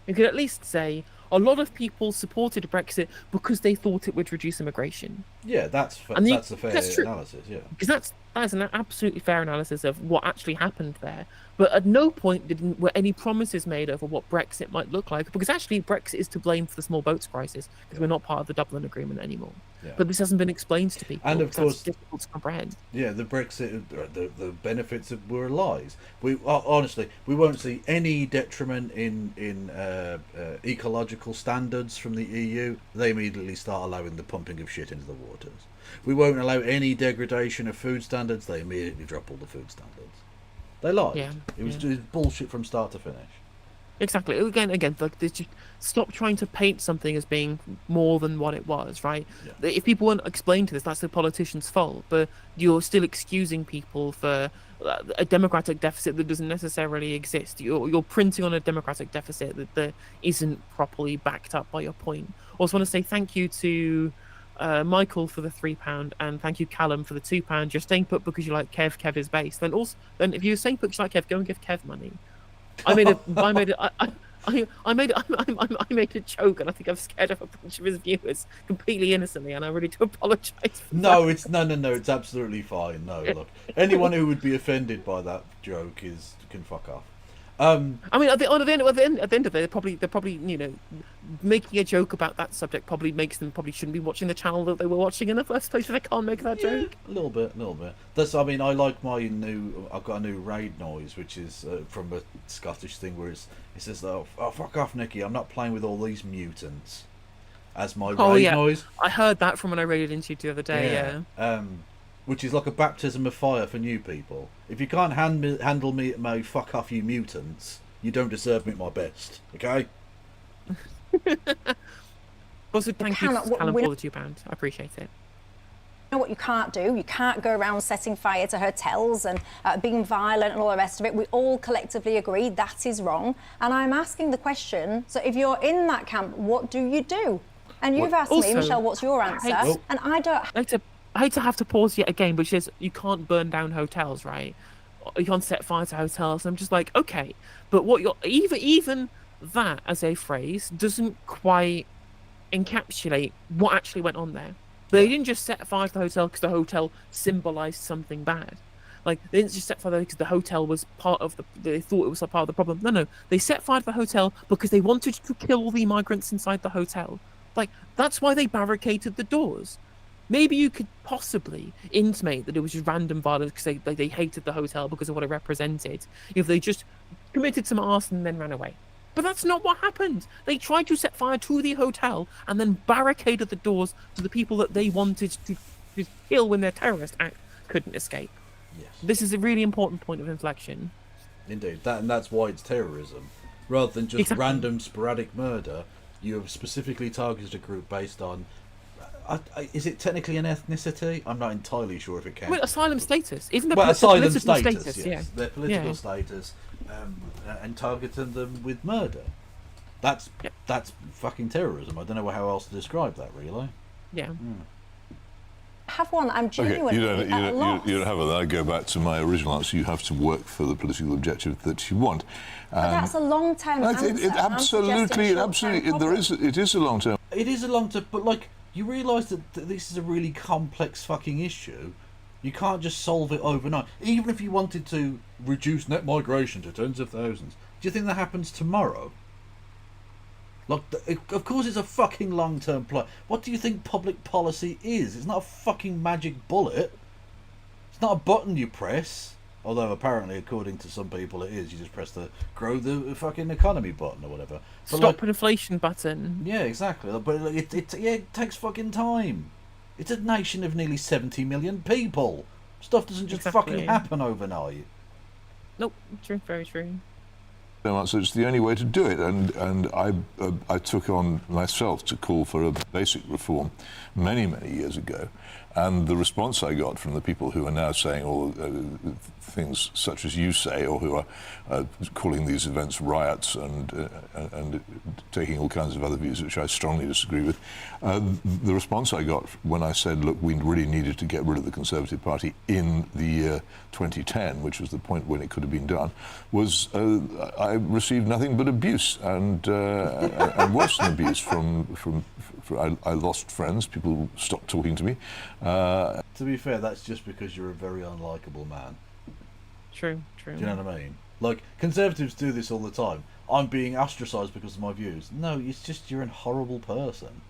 You could at least say a lot of people supported Brexit because they thought it would reduce immigration. Yeah, that's a fair analysis, yeah. Because that is an absolutely fair analysis of what actually happened there. But at no point were any promises made over what Brexit might look like, because actually Brexit is to blame for the small boats crisis, because we're not part of the Dublin Agreement anymore. Yeah. But this hasn't been explained to people. And of course, it's difficult to comprehend. Yeah, the Brexit, the benefits were lies. Honestly, we won't see any detriment in ecological standards from the EU. They immediately start allowing the pumping of shit into the waters. We won't allow any degradation of food standards. They immediately drop all the food standards. They lied. Yeah, It was yeah. just bullshit from start to finish. Exactly. Again, like, just stop trying to paint something as being more than what it was, right? Yeah. If people weren't explained to this, that's the politician's fault. But you're still excusing people for a democratic deficit that doesn't necessarily exist. You're printing on a democratic deficit that isn't properly backed up by your point. Also, want to say thank you to Michael for the £3, and thank you, Callum, for the £2. You're staying put because you like Kev. Kev is based. Then if you're staying put because you like Kev, go and give Kev money. I made a joke, and I think I've scared off a bunch of his viewers completely innocently, and I really do apologise. No, it's no, it's absolutely fine. No, look, anyone who would be offended by that joke can fuck off. I mean, at the end of it, they're probably making a joke about that subject probably makes them shouldn't be watching the channel that they were watching in the first place if they can't make that joke. A little bit. I like I've got a new raid noise, which is from a Scottish thing where it says, oh fuck off, Nicky, I'm not playing with all these mutants, as my raid noise. I heard that from when I raided into you the other day. Yeah. Which is like a baptism of fire for new people. If you can't handle me at my fuck off you mutants, you don't deserve me at my best, okay? Also, thank you, Callum, for the £2. I appreciate it. You know what you can't do? You can't go around setting fire to hotels and being violent and all the rest of it. We all collectively agree that is wrong. And I'm asking the question, so if you're in that camp, what do you do? And you've asked me, Michelle, what's your answer? And I don't... I hate to have to pause yet again, but she says you can't burn down hotels, right? You can't set fire to hotels. And I'm just like, okay, but what you're even that as a phrase doesn't quite encapsulate what actually went on there. They didn't just set fire to the hotel because the hotel symbolized something bad. Like, they didn't just set fire because the hotel was part of they thought it was a part of the problem. No, they set fire to the hotel because they wanted to kill all the migrants inside the hotel. Like, that's why they barricaded the doors. Maybe you could possibly intimate that it was just random violence because they hated the hotel because of what it represented. If they just committed some arson and then ran away. But that's not what happened. They tried to set fire to the hotel and then barricaded the doors to the people that they wanted to kill when their terrorist act couldn't escape. Yes. This is a really important point of inflection. Indeed, that's why it's terrorism. Rather than just random sporadic murder, you have specifically targeted a group based on... is it technically an ethnicity? I'm not entirely sure if it can. Well, asylum status. Even the asylum political status, yes. Yeah. Their political status, and targeting them with murder. That's fucking terrorism. I don't know how else to describe that, really. Yeah. Have one. I'm genuinely you don't have it. I go back to my original answer. You have to work for the political objective that you want. But that's a long-term answer. Absolutely. It is a long-term. It is a long-term, but like, you realise that this is a really complex fucking issue. You can't just solve it overnight. Even if you wanted to reduce net migration to tens of thousands, do you think that happens tomorrow? Like, of course it's a fucking long-term play. What do you think public policy is? It's not a fucking magic bullet. It's not a button you press. Although apparently, according to some people, it is. You just press the grow the fucking economy button or whatever. But Stop inflation button. Yeah, exactly. But it takes fucking time. It's a nation of nearly 70 million people. Stuff doesn't just fucking happen overnight. Nope, true, very true. So it's the only way to do it, and I took on myself to call for a basic reform many years ago, and the response I got from the people who are now saying all things such as you say, or who are calling these events riots and taking all kinds of other views which I strongly disagree with, the response I got when I said, look, we really needed to get rid of the Conservative Party in the year 2010, which was the point when it could have been done, was I received nothing but abuse and worse than abuse from I lost friends. People stopped talking to me. To be fair, that's just because you're a very unlikable man. True. Do you know what I mean? Like, Conservatives do this all the time. I'm being ostracised because of my views. No, it's just you're a horrible person.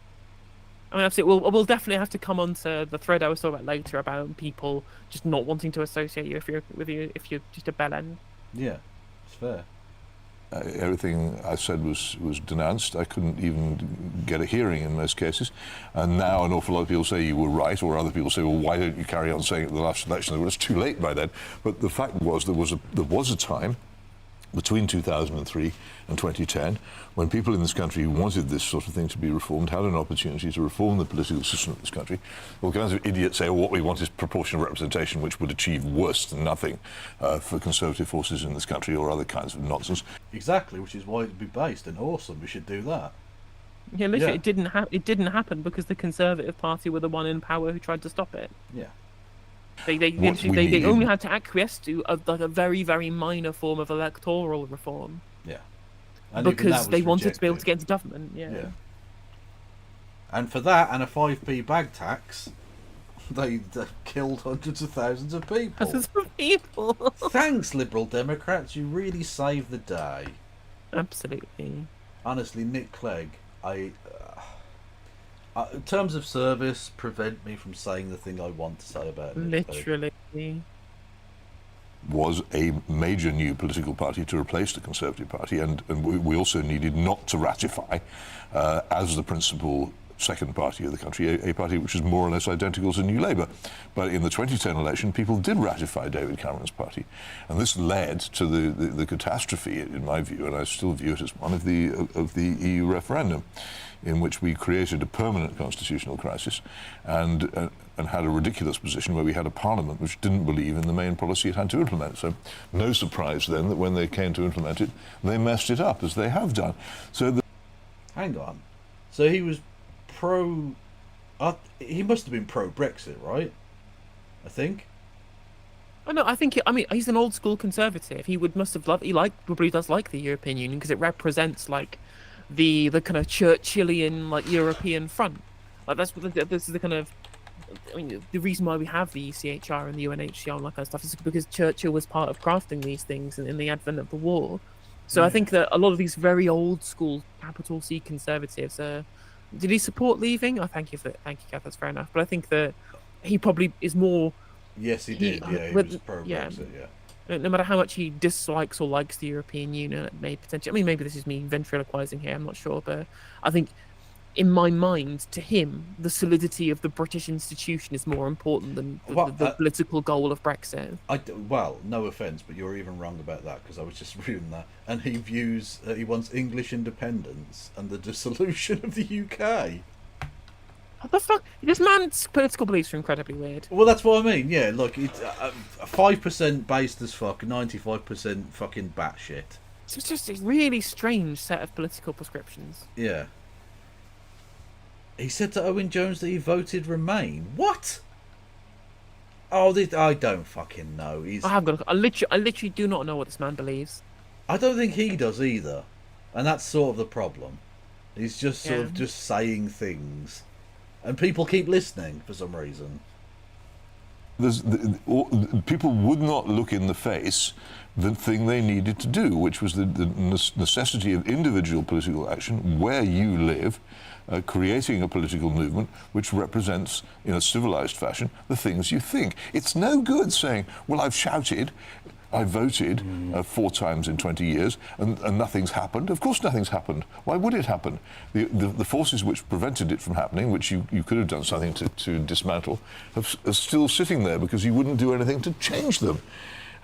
I mean, absolutely. We'll definitely have to come on to the thread I was talking about later about people just not wanting to associate you if you're just a bell end. Yeah, it's fair. everything I said was denounced. I couldn't even get a hearing in most cases. And now an awful lot of people say you were right, or other people say, well, why don't you carry on saying it at the last election? Well, it's too late by then. But the fact was there was a time between 2003 and 2010 when people in this country who wanted this sort of thing to be reformed had an opportunity to reform the political system of this country. All kinds of idiots say, well, what we want is proportional representation, which would achieve worse than nothing for conservative forces in this country, or other kinds of nonsense. Exactly, which is why it'd be based in awesome. We should do that. Yeah, literally, Yeah. it didn't happen because the Conservative Party were the one in power who tried to stop it. Yeah. They What we they need- only had to acquiesce to a very, very minor form of electoral reform Yeah. And even that because was they wanted to be able to rejected. get into government. Yeah. Yeah. And for that and a 5p bag tax, they killed hundreds of thousands of people. Thousands of people. Thanks, Liberal Democrats. You really saved the day. Absolutely. Honestly, Nick Clegg, in terms of service, prevent me from saying the thing I want to say about Nick Clegg. Literally. Was a major new political party to replace the Conservative Party, and we also needed not to ratify as the principal second party of the country, a party which is more or less identical to New Labour. But in the 2010 election, people did ratify David Cameron's party, and this led to the catastrophe, in my view, and I still view it as one of the EU referendum, in which we created a permanent constitutional crisis and had a ridiculous position where we had a parliament which didn't believe in the main policy it had to implement. So no surprise then that when they came to implement it, they messed it up, as they have done. So Hang on. So he was he must have been pro-Brexit, right? I think. Oh no, I mean, he's an old school conservative. He must have loved. Probably does like the European Union because it represents like the kind of Churchillian like European front. Like this is the kind of. I mean, the reason why we have the ECHR and the UNHCR and that kind of stuff is because Churchill was part of crafting these things in the advent of the war. So I think that a lot of these very old school capital C conservatives did he support leaving? Oh, thank you, Kath. That's fair enough. But I think that he probably is more. Yes, he did. Yeah, he with- was pro-Brexit. Yeah. No matter how much he dislikes or likes the European Union, it may potentially. I mean, maybe this is me ventriloquizing here. I'm not sure, but I think, in my mind, to him, the solidity of the British institution is more important than the political goal of Brexit. Well, no offence, but you're even wrong about that because I was just reading that, and he wants English independence and the dissolution of the UK. What the fuck? This man's political beliefs are incredibly weird. Well, that's what I mean. Yeah, look, it's 5% based as fuck, 95% fucking batshit. It's just a really strange set of political prescriptions. Yeah. He said to Owen Jones that he voted Remain. What? Oh, I don't fucking know. I literally do not know what this man believes. I don't think he does either, and that's sort of the problem. He's just sort of just saying things, and people keep listening for some reason. People would not look in the face the thing they needed to do, which was the necessity of individual political action where you live, creating a political movement which represents, in a civilized fashion, the things you think. It's no good saying, well, I've shouted, I voted 4 times in 20 years and nothing's happened. Of course nothing's happened. Why would it happen? The forces which prevented it from happening, which you could have done something to dismantle, are still sitting there because you wouldn't do anything to change them.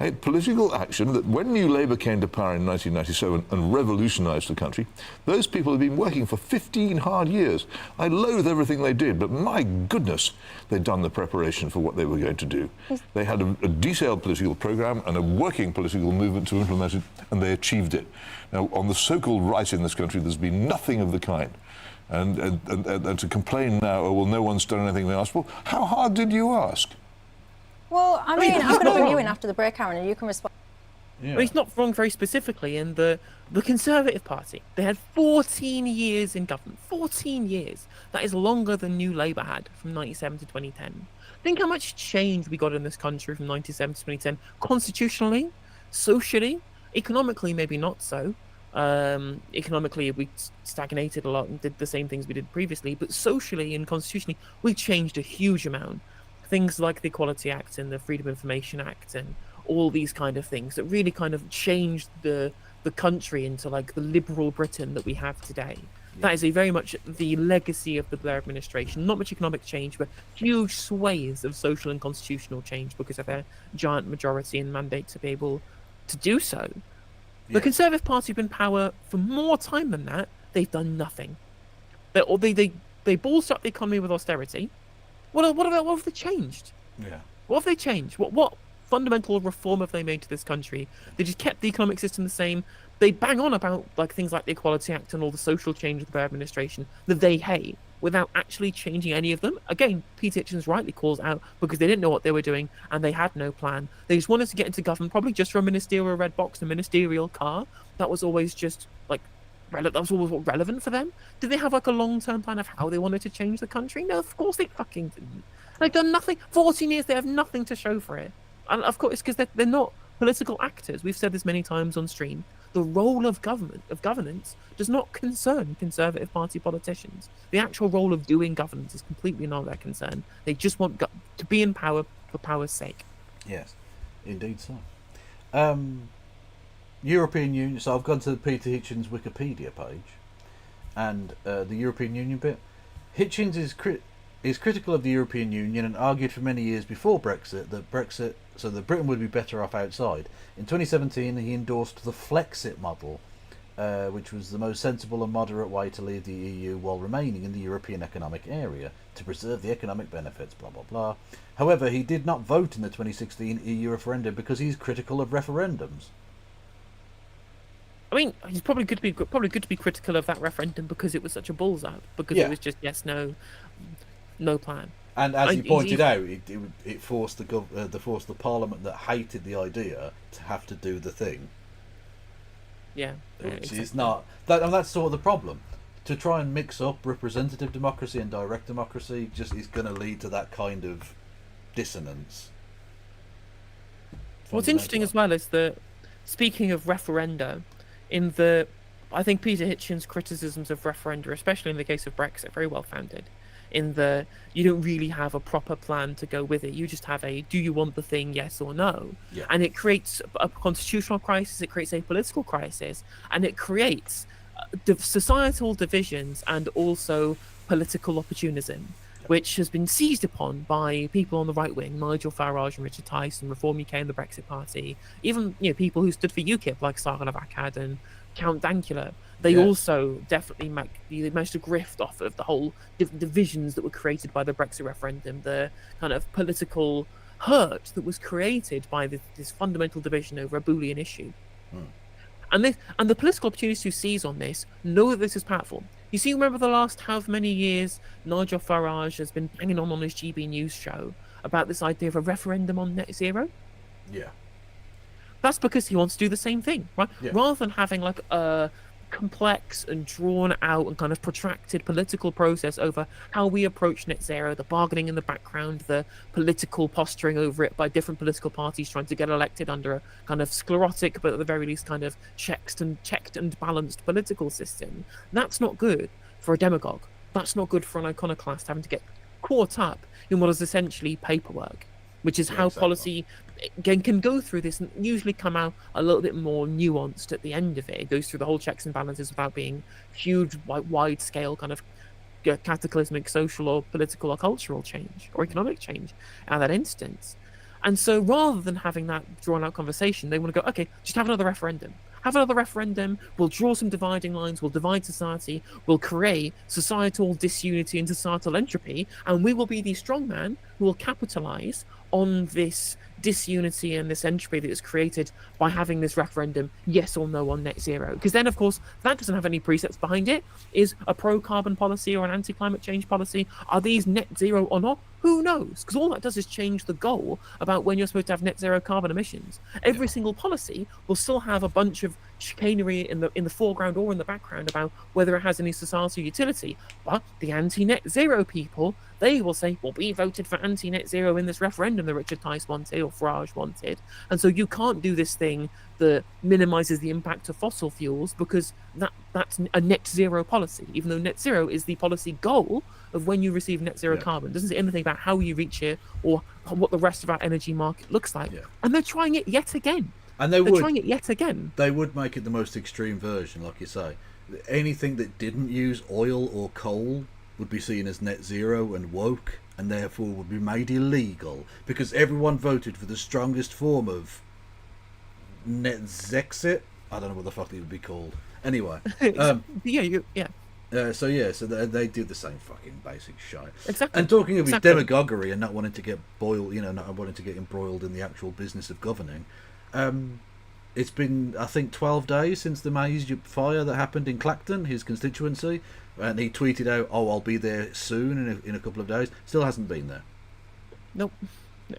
A political action that when New Labour came to power in 1997 and revolutionised the country, those people have been working for 15 hard years. I loathe everything they did, but my goodness, they'd done the preparation for what they were going to do. They had a detailed political programme and a working political movement to implement it, and they achieved it. Now, on the so-called right in this country, there's been nothing of the kind. And to complain now, oh, well, no one's done anything they asked for. How hard did you ask? Well, I mean, I'm going to bring you in after the break, Aaron, and you can respond. Yeah. But he's not wrong very specifically in the Conservative Party. They had 14 years in government. 14 years. That is longer than New Labour had from 97 to 2010. Think how much change we got in this country from 97 to 2010. Constitutionally, socially, economically, maybe not so. Economically, we stagnated a lot and did the same things we did previously. But socially and constitutionally, we changed a huge amount. Things like the Equality Act and the Freedom of Information Act and all these kind of things that really kind of changed the the country into like the liberal Britain that we have today. That is a very much the legacy of the Blair administration. Not much economic change, but huge swathes of social and constitutional change because of their giant majority and mandate to be able to do so. The Conservative Party have been in power for more time than that. They've done nothing. They ballsed up the economy with austerity. What have they changed? Yeah. What have they changed? What fundamental reform have they made to this country? They just kept the economic system the same. They bang on about like things like the Equality Act and all the social change of the Blair administration that they hate without actually changing any of them. Again, Pete Hitchens rightly calls out because they didn't know what they were doing and they had no plan. They just wanted to get into government, probably just for a ministerial red box, a ministerial car. That was always just like that was always what relevant for them. Did they have like a long-term plan of how they wanted to change the country? No, of course they fucking didn't. They've done nothing. 14 years, they have nothing to show for it. And of course, it's because they're not political actors. We've said this many times on stream. The role of governance, does not concern Conservative Party politicians. The actual role of doing governance is completely not their concern. They just want to be in power for power's sake. Yes, indeed so. European Union. So I've gone to Peter Hitchens' Wikipedia page, and the European Union bit. Hitchens is critical of the European Union and argued for many years before Brexit that Britain would be better off outside. In 2017, he endorsed the Flexit model, which was the most sensible and moderate way to leave the EU while remaining in the European Economic Area to preserve the economic benefits, blah blah blah. However, he did not vote in the 2016 EU referendum because he's critical of referendums. I mean, it's probably good to be critical of that referendum because it was such a balls up, because it was just yes, no plan. And as you pointed out, it forced the Parliament that hated the idea to have to do the thing. Yeah, which exactly. is not that, and that's sort of the problem. To try and mix up representative democracy and direct democracy just is going to lead to that kind of dissonance. What's interesting as well is that, speaking of referenda, I think Peter Hitchens' criticisms of referenda, especially in the case of Brexit, are very well founded. In the you don't really have a proper plan to go with it. You just have do you want the thing, yes or no? Yeah. And it creates a constitutional crisis, it creates a political crisis, and it creates societal divisions and also political opportunism, which has been seized upon by people on the right wing, Nigel Farage and Richard Tyson, Reform UK and the Brexit Party, even people who stood for UKIP like Sarah Lavacad and Count Dankula. They also definitely managed to grift off of the whole divisions that were created by the Brexit referendum, the kind of political hurt that was created by this fundamental division over a Boolean issue. And the political opportunists who seize on this know that this is powerful. You see, remember the last however many years Nigel Farage has been banging on his GB News show about this idea of a referendum on net zero? Yeah. That's because he wants to do the same thing, right? Yeah. Rather than having like a complex and drawn out and kind of protracted political process over how we approach net zero, the bargaining in the background, the political posturing over it by different political parties trying to get elected under a kind of sclerotic, but at the very least kind of checked and balanced political system. That's not good for a demagogue. That's not good for an iconoclast having to get caught up in what is essentially paperwork, which is how policy can go through this and usually come out a little bit more nuanced at the end of it. It goes through the whole checks and balances without being huge, wide-scale kind of cataclysmic social or political or cultural change or economic change at that instance. And so rather than having that drawn-out conversation, they want to go, okay, just have another referendum. Have another referendum, we'll draw some dividing lines, we'll divide society, we'll create societal disunity and societal entropy, and we will be the strongman who will capitalize on this disunity and this entropy that is created by having this referendum, yes or no on net zero. Because then, of course, that doesn't have any precepts behind it. Is a pro-carbon policy or an anti-climate change policy, are these net zero or not? Who knows? Because all that does is change the goal about when you're supposed to have net zero carbon emissions. Every single policy will still have a bunch of chicanery in the foreground or in the background about whether it has any societal utility. But the anti-net zero people, they will say, well, we voted for anti-net zero in this referendum that Richard Tice wanted or Farage wanted. And so you can't do this thing that minimizes the impact of fossil fuels because that's a net zero policy, even though net zero is the policy goal of when you receive net zero carbon. It doesn't say anything about how you reach it or what the rest of our energy market looks like. And they're trying it yet again. And they're trying it yet again. They would make it the most extreme version, like you say. Anything that didn't use oil or coal would be seen as net zero and woke, and therefore would be made illegal because everyone voted for the strongest form of net zexit. I don't know what the fuck it would be called. Anyway, so they do the same fucking basic shit. Exactly. And talking of his demagoguery and not wanting to get not wanting to get embroiled in the actual business of governing. It's been, I think, 12 days since the Maze fire that happened in Clacton, his constituency, and he tweeted out, "Oh, I'll be there soon in a couple of days." Still hasn't been there. Nope.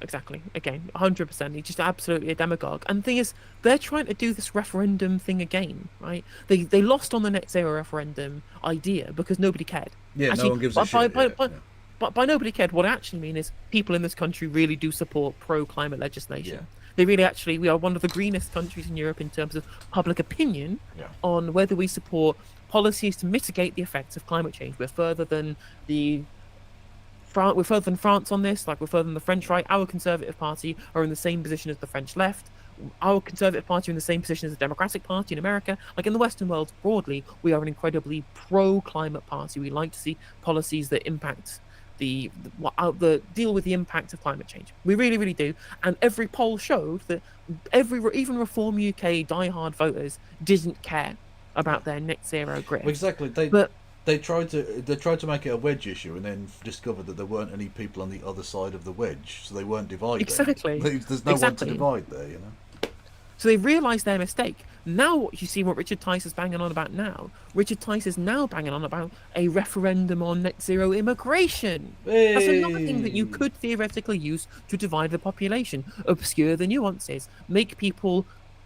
Exactly. Again, 100%. He's just absolutely a demagogue. And the thing is, they're trying to do this referendum thing again, right? They lost on the net zero referendum idea because nobody cared. Yeah, actually, no one gives a shit. But by nobody cared, what I actually mean is people in this country really do support pro-climate legislation. Yeah. They really actually, we are one of the greenest countries in Europe in terms of public opinion on whether we support policies to mitigate the effects of climate change. We're further than France on this, like we're further than the French right. Our Conservative Party are in the same position as the French left. Our Conservative Party are in the same position as the Democratic Party in America. Like in the Western world broadly, we are an incredibly pro-climate party. We like to see policies that impact the deal with the impact of climate change. We really, really do. And every poll showed that even Reform UK diehard voters didn't care about their net zero grid. Exactly. They tried to make it a wedge issue and then discovered that there weren't any people on the other side of the wedge, so they weren't divided. Exactly. There's no one to divide there, you know. So they realised their mistake. Now you see what Richard Tice is banging on about now. Richard Tice is now banging on about a referendum on net zero immigration. Hey. That's another thing that you could theoretically use to divide the population, obscure the nuances, make people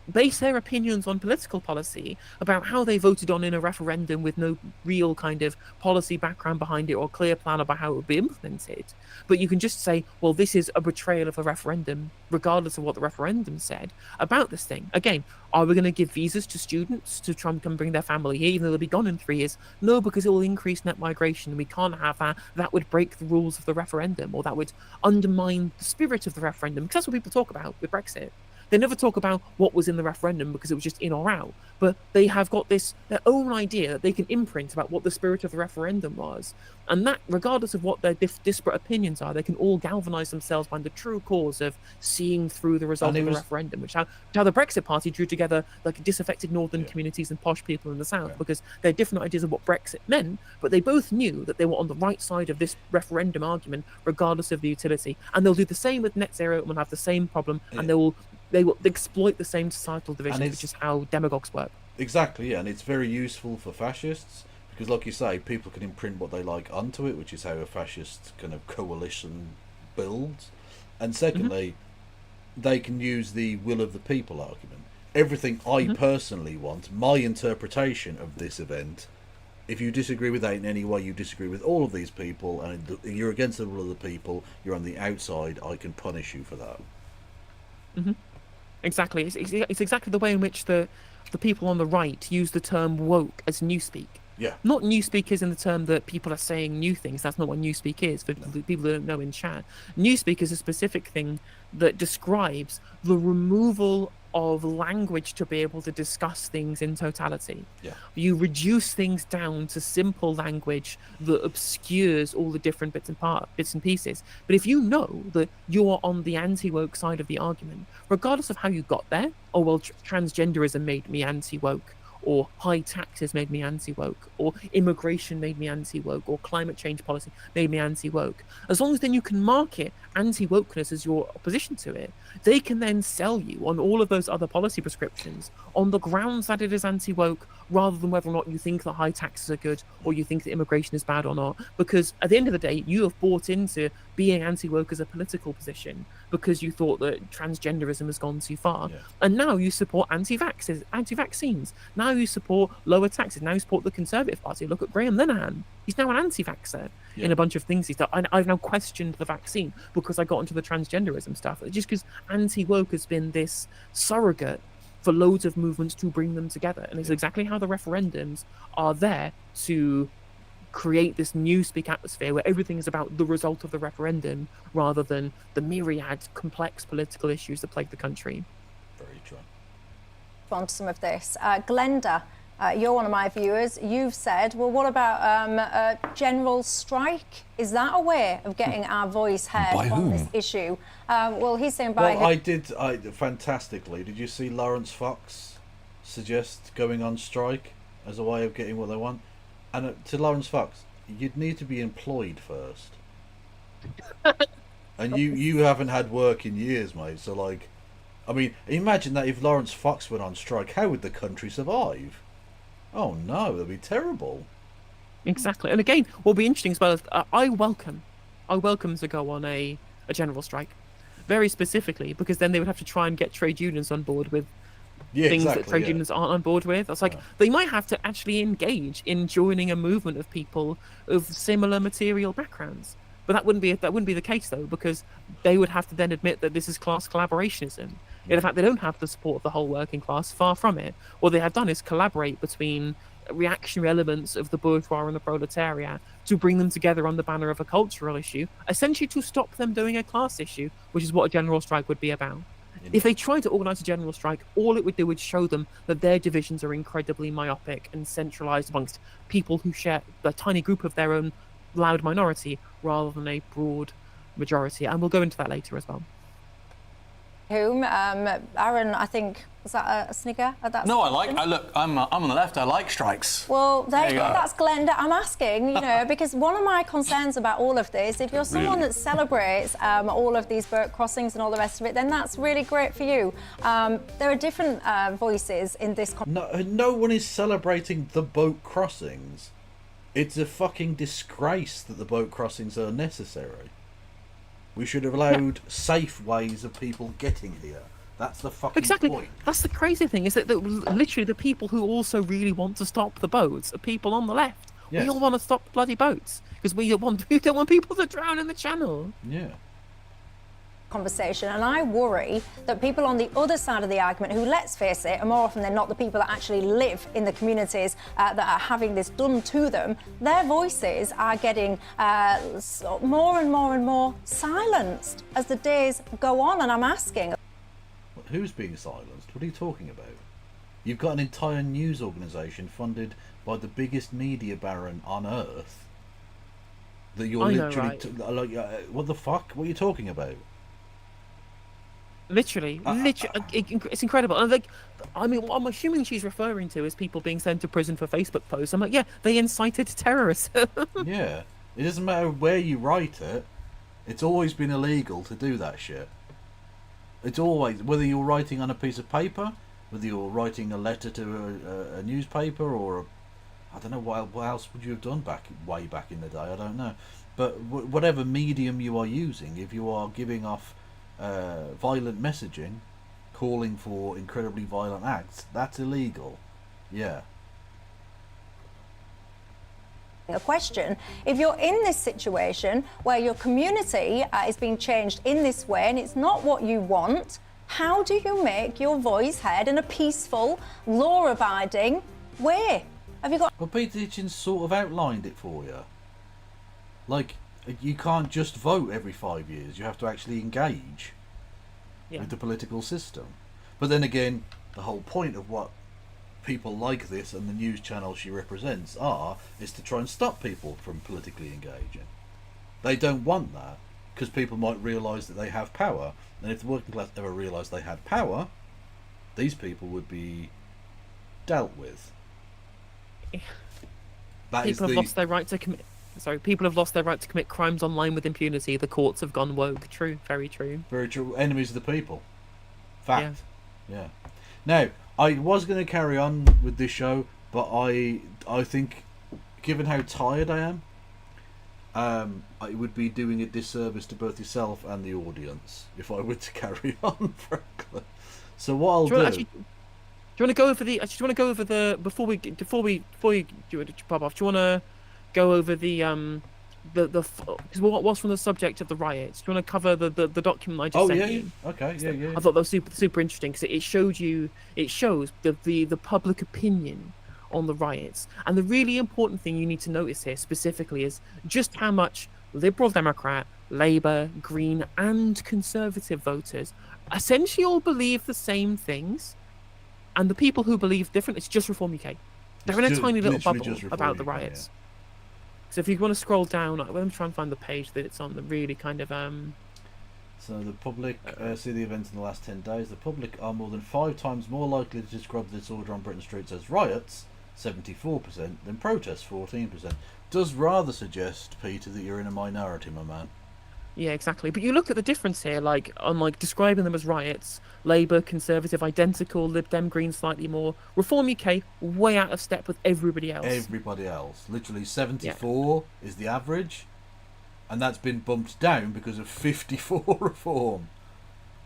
base their opinions on political policy about how they voted on in a referendum with no real kind of policy background behind it or clear plan about how it would be implemented. But you can just say, well, this is a betrayal of the referendum, regardless of what the referendum said about this thing. Again, are we going to give visas to students to try and come bring their family here, even though they'll be gone in 3 years? No, because it will increase net migration. We can't have that. That would break the rules of the referendum, or that would undermine the spirit of the referendum, because that's what people talk about with Brexit. They never talk about what was in the referendum because it was just in or out. But they have got their own idea that they can imprint about what the spirit of the referendum was. And that, regardless of what their disparate opinions are, they can all galvanise themselves behind the true cause of seeing through the result of the referendum, which how the Brexit Party drew together like disaffected northern communities and posh people in the south because they had different ideas of what Brexit meant, but they both knew that they were on the right side of this referendum argument, regardless of the utility. And they'll do the same with net zero and will have the same problem, and they will exploit the same societal divisions, which is how demagogues work. Exactly, yeah, and it's very useful for fascists because, like you say, people can imprint what they like onto it, which is how a fascist kind of coalition builds. And secondly, they can use the will of the people argument. Everything I personally want, my interpretation of this event, if you disagree with that in any way, you disagree with all of these people, and you're against the will of the people, you're on the outside, I can punish you for that. Exactly. It's exactly the way in which the people on the right use the term woke as newspeak. Yeah. Not newspeak is in the term that people are saying new things. That's not what newspeak is for people who don't know in chat. Newspeak is a specific thing that describes the removal of language to be able to discuss things in totality. Yeah. You reduce things down to simple language that obscures all the different bits and pieces. But if you know that you're on the anti-woke side of the argument, regardless of how you got there, oh well, transgenderism made me anti-woke, or high taxes made me anti-woke, or immigration made me anti-woke, or climate change policy made me anti-woke. As long as then you can market anti-wokeness as your opposition to it, they can then sell you on all of those other policy prescriptions on the grounds that it is anti-woke, rather than whether or not you think that high taxes are good or you think that immigration is bad or not. Because at the end of the day, you have bought into being anti-woke as a political position because you thought that transgenderism has gone too far. Yeah. And now you support anti-vaccines. Now you support lower taxes. Now you support the Conservative Party. Look at Graham Linehan. He's now an anti-vaxxer in a bunch of things he's done. I've now questioned the vaccine because I got into the transgenderism stuff. Just because anti-woke has been this surrogate for loads of movements to bring them together. And it's exactly how the referendums are there to create this newspeak atmosphere where everything is about the result of the referendum rather than the myriad complex political issues that plague the country. Very true. on to some of this. Glenda, you're one of my viewers. You've said, well, what about a general strike? Is that a way of getting our voice heard By on whom? this issue? Well, he's saying by Well, fantastically. Did you see Lawrence Fox suggest going on strike as a way of getting what they want? And to Lawrence Fox, you'd need to be employed first. And you haven't had work in years, mate. So, like, I mean, imagine that if Lawrence Fox went on strike, how would the country survive? Oh no, that'd be terrible. Exactly. And again, what'll be interesting as well is I welcome to go on a general strike. Very specifically, because then they would have to try and get trade unions on board with things that trade unions aren't on board with. It's like they might have to actually engage in joining a movement of people of similar material backgrounds. But that wouldn't be the case though, because they would have to then admit that this is class collaborationism. In fact, they don't have the support of the whole working class. Far from it. What they have done is collaborate between reactionary elements of the bourgeois and the proletariat to bring them together on the banner of a cultural issue, essentially to stop them doing a class issue, which is what a general strike would be about. If they tried to organise a general strike, all it would do would show them that their divisions are incredibly myopic and centralised amongst people who share a tiny group of their own loud minority rather than a broad majority. And we'll go into that later as well. whom? Aaron, I think, was that a snigger at that? No, suggestion? I'm on the left. I like strikes. Well, There you go. that's Glenda. I'm asking, because one of my concerns about all of this, if you're someone that celebrates all of these boat crossings and all the rest of it, then that's really great for you. There are different voices in this. No one is celebrating the boat crossings. It's a fucking disgrace that the boat crossings are necessary. We should have allowed safe ways of people getting here. That's the fucking point. That's the crazy thing, is that literally the people who also really want to stop the boats are people on the left. Yes. We all want to stop bloody boats because we don't want people to drown in the channel. Yeah. Conversation, and I worry that people on the other side of the argument, who, let's face it, are more often than not the people that actually live in the communities that are having this done to them, their voices are getting more and more and more silenced as the days go on. And I'm asking, who's being silenced? What are you talking about? You've got an entire news organisation funded by the biggest media baron on earth that you're literally what the fuck? What are you talking about? Literally, it's incredible. And what I'm assuming she's referring to is people being sent to prison for Facebook posts. I'm like, yeah, they incited terrorism. Yeah, it doesn't matter where you write it. It's always been illegal to do that shit. It's always, whether you're writing on a piece of paper, whether you're writing a letter to a newspaper, or I don't know what else would you have done way back in the day. I don't know, but whatever medium you are using, if you are giving off violent messaging, calling for incredibly violent acts, that's illegal. Yeah. a question. If you're in this situation where your community is being changed in this way and it's not what you want, how do you make your voice heard in a peaceful, law-abiding way? Have you got... Well, Peter Hitchens sort of outlined it for you. Like, you can't just vote every 5 years. You have to actually engage with the political system. But then again, the whole point of what people like this and the news channels she represents is to try and stop people from politically engaging. They don't want that, because people might realise that they have power. And if the working class ever realised they had power, these people would be dealt with. People have lost their right to commit... Sorry, people have lost their right to commit crimes online with impunity. The courts have gone woke. True, very true. Very true. Enemies of the people. Fact. Yeah. Now, I was going to carry on with this show, but I think, given how tired I am, I would be doing a disservice to both yourself and the audience if I were to carry on, frankly. So what I'll do... do you want to go over the? Actually, do you want to go over the before we do it, pop off? Do you want to go over the because what's from the subject of the riots? Do you want to cover the document I just sent you? Okay, yeah. I thought that was super interesting because it shows the public opinion on the riots, and the really important thing you need to notice here specifically is just how much Liberal Democrat, Labour, Green, and Conservative voters essentially all believe the same things. And the people who believe different, it's just Reform UK. They're in a tiny little literally bubble just Reform about the UK, yeah. riots. So if you want to scroll down, let me try and find the page that it's on. The really kind of So the public see the events in the last 10 days. The public are more than 5 times more likely to describe the disorder on Britain's streets as riots, 74%, than protests, 14%. Does rather suggest, Peter, that you're in a minority, my man. Yeah, exactly. But you look at the difference here, like on like describing them as riots, Labour, Conservative, identical, Lib Dem, Green slightly more, Reform UK way out of step with everybody else. Everybody else. Literally 74 is the average, and that's been bumped down because of 54 Reform.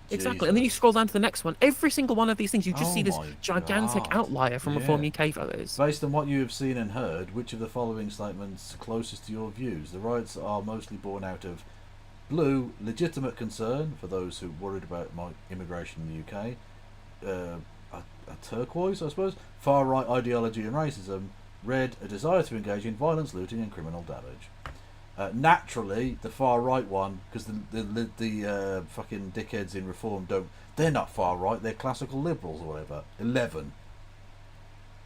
Exactly. And then you scroll down to the next one. Every single one of these things, you just Oh see this my gigantic God. outlier from Yeah. Reform UK voters. Based on what you have seen and heard, which of the following statements closest to your views? The riots are mostly born out of blue, legitimate concern for those who worried about immigration in the UK. A turquoise, I suppose, far-right ideology and racism. Red, a desire to engage in violence, looting and criminal damage. Naturally, the far-right one, because the fucking dickheads in Reform they're not far-right, they're classical liberals or whatever. 11.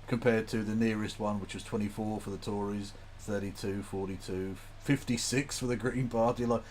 Compared to the nearest one, which was 24 for the Tories, 32, 42, 56 for the Green Party. Like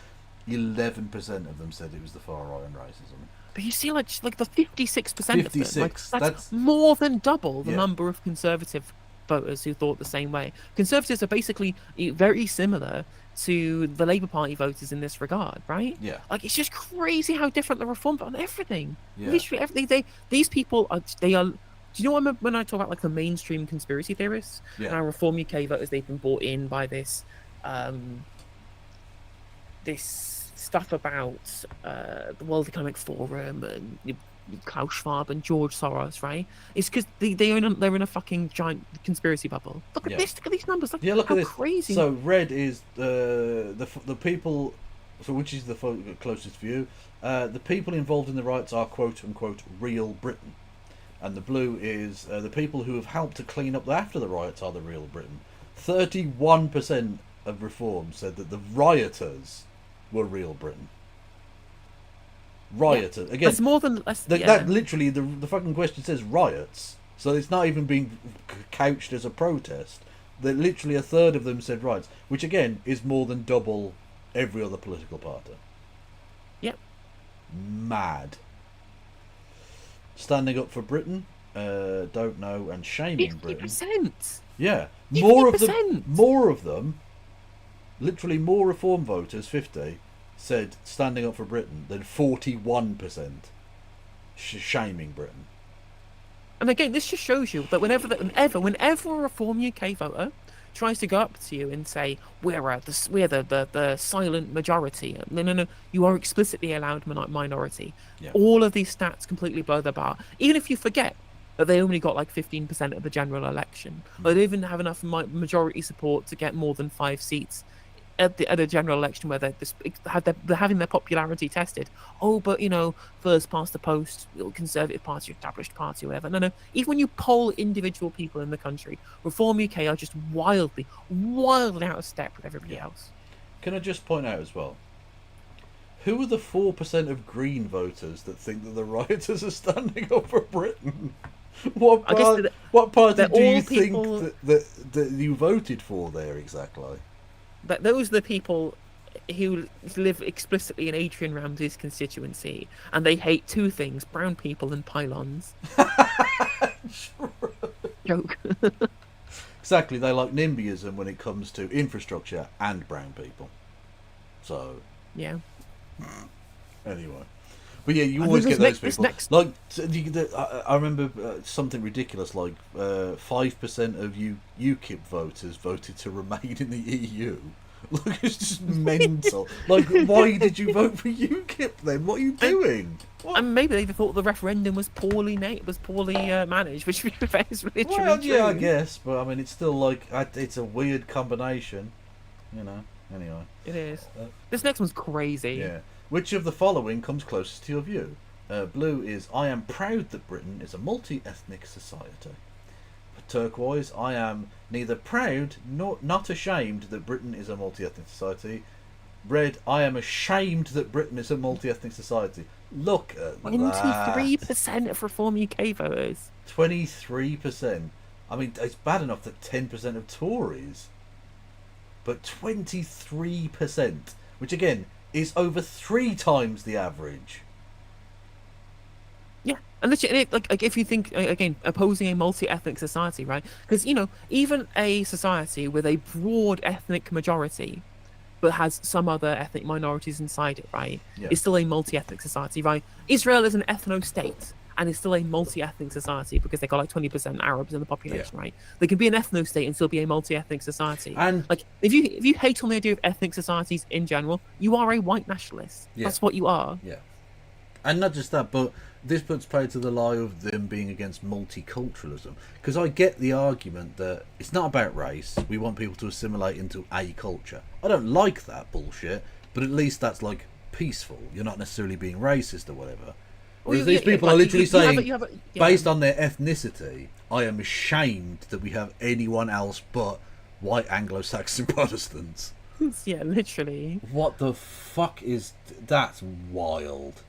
11% of them said it was the far right and racism. But you see, like the 56% of them, like, 56, that's more than double the Yeah. number of Conservative voters who thought the same way. Conservatives are basically very similar to the Labour Party voters in this regard, right? Yeah. Like it's just crazy how different the Reform on everything. Yeah. Literally everything. These people are. They are. Do you know what when I talk about like the mainstream conspiracy theorists? Yeah. And our Reform UK voters, they've been brought in by this. This stuff about the World Economic Forum and Klaus Schwab and George Soros, right? It's because they're in a fucking giant conspiracy bubble. Look at Yeah. this. Look at these numbers. Look, Yeah, look how at this. crazy. So red is the people. So which is the closest view? The people involved in the riots are quote unquote real Britain, and the blue is the people who have helped to clean up after the riots are the real Britain. 31% of Reform said that the rioters were real Britain. Rioters again. That's more than less. That literally the fucking question says riots, so it's not even being couched as a protest. That literally a third of them said riots, which again is more than double every other political party. Yep. Mad. Standing up for Britain, don't know, and shaming Britain. 50%. Yeah, more of them. 50%. More of them. Literally more Reform voters, 50, said standing up for Britain than 41% shaming Britain. And again, this just shows you that whenever a Reform UK voter tries to go up to you and say we're the silent majority, no, you are explicitly allowed minority. Yeah. All of these stats completely blow the bar. Even if you forget that they only got like 15% of the general election, or they didn't have enough majority support to get more than 5 seats at a general election where they're having their popularity tested. Oh, but first past the post, Conservative Party, established party, whatever. No. Even when you poll individual people in the country, Reform UK are just wildly out of step with everybody else. Can I just point out as well, who are the 4% of Green voters that think that the rioters are standing up for Britain? What party do you think that you voted for there exactly? But those are the people who live explicitly in Adrian Ramsey's constituency, and they hate 2 things: brown people and pylons. Joke. Exactly, they like NIMBYism when it comes to infrastructure and brown people. So, Yeah. anyway. But yeah, you And always this get those this people. next- Like, I remember something ridiculous, like 5% of UKIP voters voted to remain in the EU. Look, it's just mental. Like, why did you vote for UKIP then? What are you doing? What? And maybe they thought the referendum was poorly managed, which is literally Well, true. yeah, I guess, but I mean, it's still like it's a weird combination, Anyway, It is. This next one's crazy. yeah. Which of the following comes closest to your view? Blue is I am proud that Britain is a multi-ethnic society. Turquoise, I am neither proud nor not ashamed that Britain is a multi-ethnic society. Red, I am ashamed that Britain is a multi-ethnic society. Look at that. 23% of Reform UK voters. 23%. I mean, it's bad enough that 10% of Tories. But 23%, which again is over 3 times the average. Yeah, and literally, like if you think again, opposing a multi-ethnic society, right? Because even a society with a broad ethnic majority, but has some other ethnic minorities inside it, right? Yeah. Is still a multi-ethnic society, right? Israel is an ethno-state and is still a multi-ethnic society because they got like 20% Arabs in the population, right? They can be an ethno-state and still be a multi-ethnic society. And like if you hate on the idea of ethnic societies in general, you are a white nationalist. Yeah. That's what you are. Yeah. And not just that, but this puts play to the lie of them being against multiculturalism. Because I get the argument that it's not about race. We want people to assimilate into a culture. I don't like that bullshit, but at least that's like peaceful. You're not necessarily being racist or whatever. Whereas these people are literally saying, based on their ethnicity, I am ashamed that we have anyone else but white Anglo-Saxon Protestants. Yeah, literally. What the fuck is... That's wild.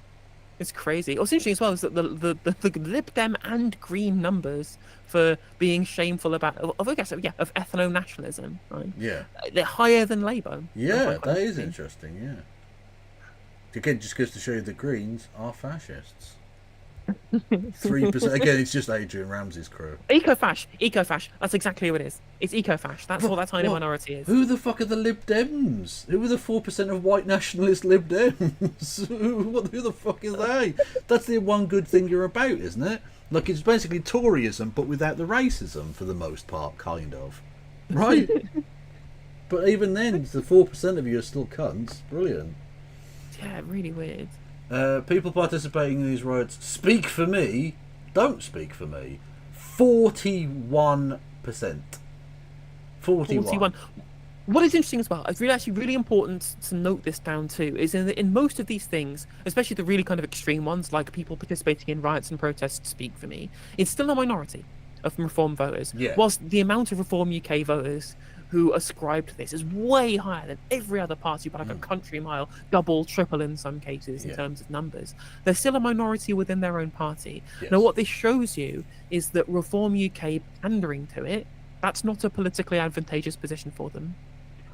It's crazy. What's interesting as well is that the Lib Dem and Green numbers for being shameful about of ethno-nationalism, right? Yeah. They're higher than Labour. Yeah, that is interesting, yeah. Again, just goes to show you the Greens are fascists. 3%. Again, it's just Adrian Ramsey's crew. Eco-fash. That's exactly what it is. It's eco-fash. That's what that tiny minority is. Who the fuck are the Lib Dems? Who are the 4% of white nationalist Lib Dems? Who the fuck is they? That's the one good thing you're about, isn't it? Like, it's basically Toryism, but without the racism, for the most part, kind of. Right? But even then, the 4% of you are still cunts. Brilliant. Yeah, really weird. People participating in these riots speak for me, don't speak for me. 41%. 41. What is interesting as well, it's really important to note this down too, is in most of these things, especially the really kind of extreme ones, like people participating in riots and protests speak for me, it's still a minority of Reform voters. Yeah. Whilst the amount of Reform UK voters who ascribe to this is way higher than every other party by like a country mile, double, triple in some cases in terms of numbers. They're still a minority within their own party. Yes. Now, what this shows you is that Reform UK pandering to it, that's not a politically advantageous position for them.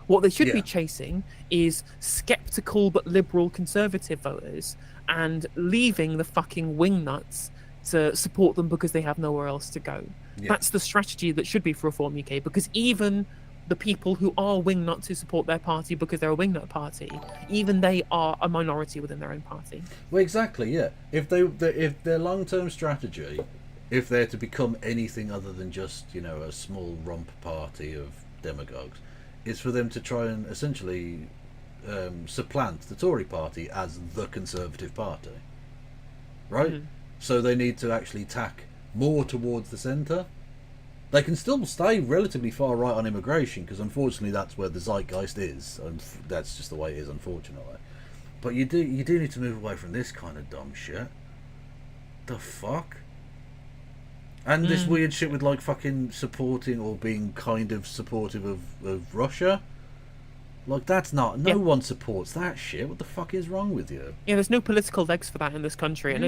What they should be chasing is sceptical but liberal conservative voters and leaving the fucking wingnuts to support them because they have nowhere else to go. Yeah. That's the strategy that should be for Reform UK, because even the people who are wingnuts who support their party because they're a wingnut party, even they are a minority within their own party. Well, exactly, yeah. If their long-term strategy, if they're to become anything other than just, a small rump party of demagogues, is for them to try and essentially supplant the Tory party as the Conservative Party. Right? Mm-hmm. So they need to actually tack more towards the centre. They can still stay relatively far right on immigration, because unfortunately that's where the zeitgeist is, and that's just the way it is, unfortunately. But you do need to move away from this kind of dumb shit. The fuck? And this weird shit with like fucking supporting or being kind of supportive of Russia. Like, that's not... No one supports that shit. What the fuck is wrong with you? Yeah, there's no political legs for that in this country. And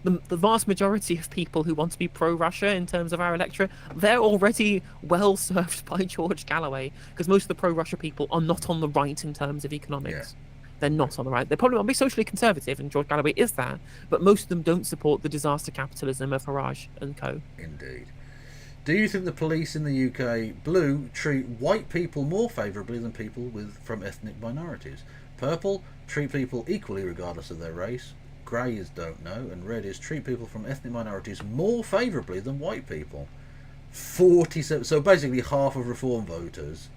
the vast majority of people who want to be pro-Russia in terms of our electorate, they're already well served by George Galloway, because most of the pro-Russia people are not on the right in terms of economics. They're not on the right. They probably won't be socially conservative, and George Galloway is that, but most of them don't support the disaster capitalism of Farage and co. Indeed. Do you think the police in the UK, blue, treat white people more favourably than people from ethnic minorities? Purple, treat people equally regardless of their race. Grey is don't know, and red is treat people from ethnic minorities more favourably than white people. 47. So basically half of Reform voters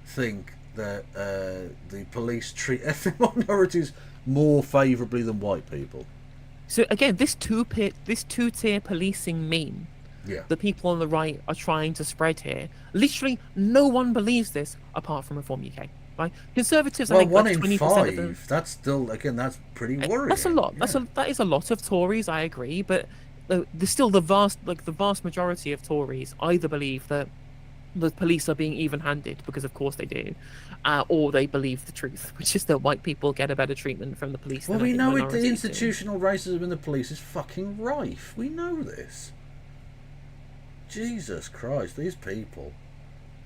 think that the police treat ethnic minorities more favourably than white people. So again, this two-tier policing meme the people on the right are trying to spread here, literally no one believes this apart from Reform UK. Right? Conservatives, I think, 1 like in 20% 5. of them. That's still, again, that's pretty worrying. That's a lot. Yeah. That is a lot of Tories, I agree, but there's still the vast majority of Tories either believe that the police are being even-handed, because of course they do, or they believe the truth, which is that white people get a better treatment from the police. Well, than we know it. The minorities do. institutional racism in the police is fucking rife. We know this. Jesus Christ, these people.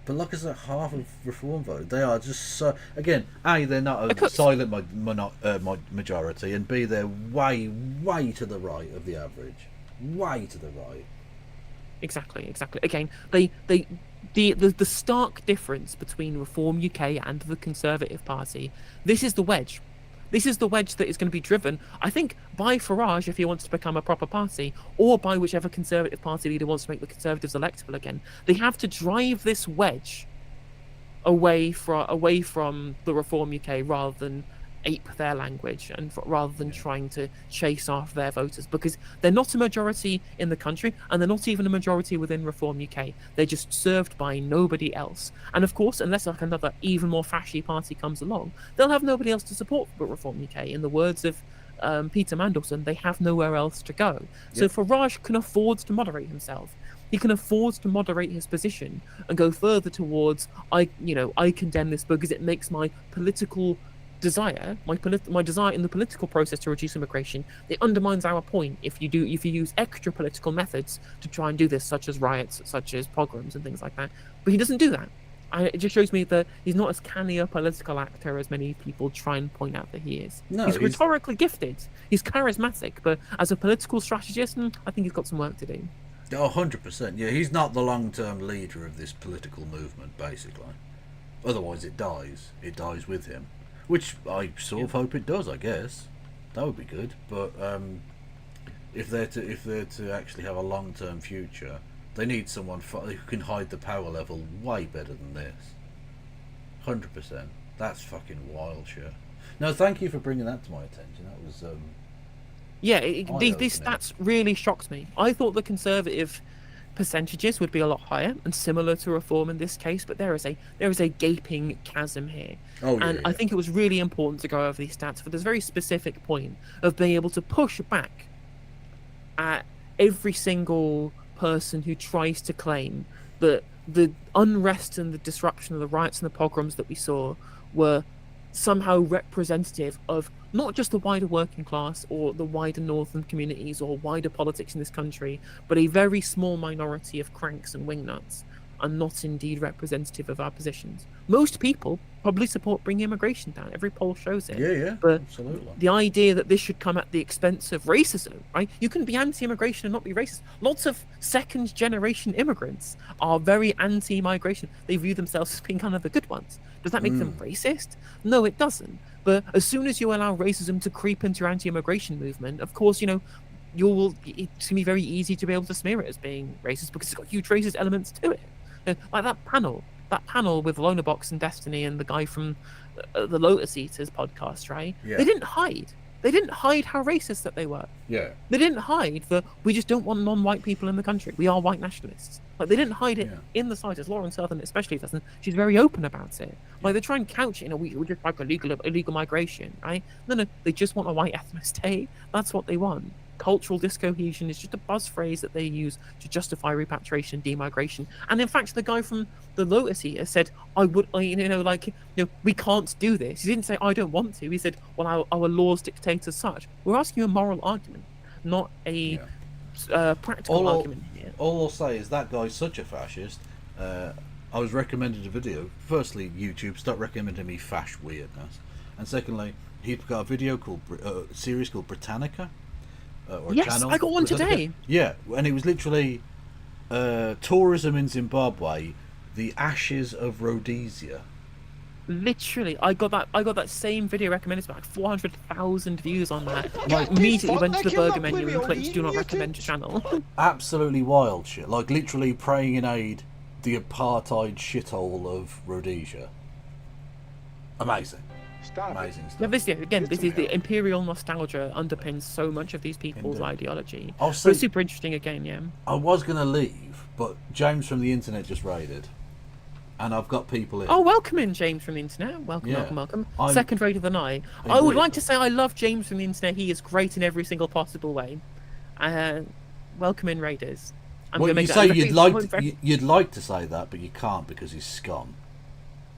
But like I said, half of reform vote, they are just so. Again, A, they're not a silent majority, and B, they're way, way to the right of the average. Way to the right. Exactly. Again, the stark difference between Reform UK and the Conservative Party, this is the wedge. This is the wedge that is going to be driven, I think, by Farage if he wants to become a proper party, or by whichever Conservative Party leader wants to make the Conservatives electable again. They have to drive this wedge away from the Reform UK rather than ape their language, and rather than trying to chase after their voters, because they're not a majority in the country, and they're not even a majority within Reform UK. They're just served by nobody else. And of course, unless like another even more fashy party comes along, they'll have nobody else to support but Reform UK. In the words of Peter Mandelson, they have nowhere else to go. So Farage can afford to moderate himself. He can afford to moderate his position and go further towards I condemn this because it makes my political desire, my desire in the political process to reduce immigration, it undermines our point if you use extra political methods to try and do this, such as riots, such as pogroms and things like that. But he doesn't do that. And it just shows me that he's not as canny a political actor as many people try and point out that he is. No, he's rhetorically gifted, he's charismatic, but as a political strategist, I think he's got some work to do. Oh, 100%. Yeah, he's not the long-term leader of this political movement, basically. Otherwise it dies. It dies with him. Which I sort of hope it does, I guess. That would be good. But if they're to actually have a long-term future, they need someone who can hide the power level way better than this. 100%. That's fucking wild shit. No, thank you for bringing that to my attention. That was these stats really shocked me. I thought the Conservative percentages would be a lot higher and similar to Reform in this case, but there is a gaping chasm here. I think it was really important to go over these stats for this very specific point of being able to push back at every single person who tries to claim that the unrest and the disruption of the riots and the pogroms that we saw were somehow representative of not just the wider working class or the wider northern communities or wider politics in this country, but a very small minority of cranks and wingnuts, are not indeed representative of our positions. Most people probably support bringing immigration down. Every poll shows it. Yeah, but absolutely. The idea that this should come at the expense of racism, right? You can be anti-immigration and not be racist. Lots of second-generation immigrants are very anti-migration. They view themselves as being kind of the good ones. Does that make them racist? No, it doesn't. But as soon as you allow racism to creep into your anti-immigration movement, of course, it's going to be very easy to be able to smear it as being racist because it's got huge racist elements to it. Like that panel with Lona Box and Destiny and the guy from the Lotus Eaters podcast, right? Yeah. They didn't hide how racist that they were. Yeah. They didn't hide that we just don't want non-white people in the country. We are white nationalists. Like, they didn't hide it in the slightest. Lauren Southern especially doesn't. She's very open about it. Like, they try and couch it we just like illegal migration, right? No, they just want a white ethnic state. That's what they want. Cultural discohesion is just a buzz phrase that they use to justify repatriation and demigration. And in fact, the guy from the Lotus Eater said, we can't do this. He didn't say, I don't want to. He said, well, our laws dictate as such. We're asking a moral argument, not a practical argument here. All I'll say is that guy's such a fascist. I was recommended a video. Firstly, YouTube, stop recommending me fash weirdness. And secondly, he's got a video called, series called Britannica. Channel. I got one today. Yeah, and it was literally tourism in Zimbabwe, the ashes of Rhodesia. Literally, I got that same video recommended. It's about 400,000 views on that. I immediately went to the burger menu and clicked "Do not recommend channel." Absolutely wild shit. Like literally praying in aid the apartheid shithole of Rhodesia. Amazing. Amazing stuff. This is the imperial nostalgia underpins so much of these people's ideology. It's super interesting again, yeah. I was going to leave, but James from the internet just raided. And I've got people in. Oh, welcome in, James from the internet. Welcome. Second rate of the night. I would like to say I love James from the internet. He is great in every single possible way. Welcome in, raiders. I'm Well, gonna you make say that you'd like to say that, but you can't because he's scum.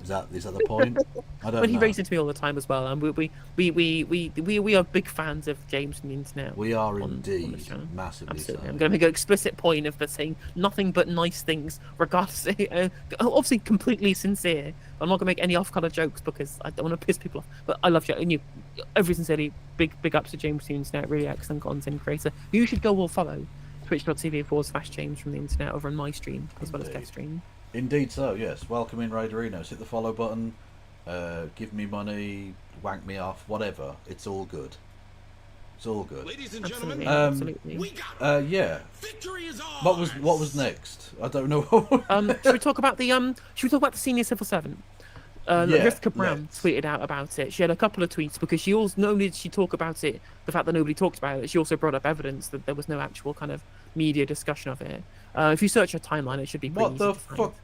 Is that the point? I don't But he know. races to me all the time as well, and we are big fans of James from the internet. We are on indeed this channel. massively Absolutely. so. I'm going to make an explicit point of saying nothing but nice things, regardless. Obviously, completely sincere. I'm not going to make any off-color jokes because I don't want to piss people off. But I love you, and you, every sincerely, big ups to James from the internet. Really excellent content creator. You should go all follow twitch.tv/James from the internet over on my stream as well as guest stream. Indeed so, yes. Welcome in Raiderinos. Hit the follow button, give me money, wank me off, whatever. It's all good. It's all good. Ladies and gentlemen, Absolutely. we got yeah. victory is ours. What was next? I don't know. Should we talk about the senior civil servant? Yeah, Rivka Brown let's. tweeted out about it. She had a couple of tweets because she also, not only did she talk about it, the fact that nobody talked about it, she also brought up evidence that there was no actual kind of media discussion of it. If you search her timeline, it should be pretty What easy the to find. fuck?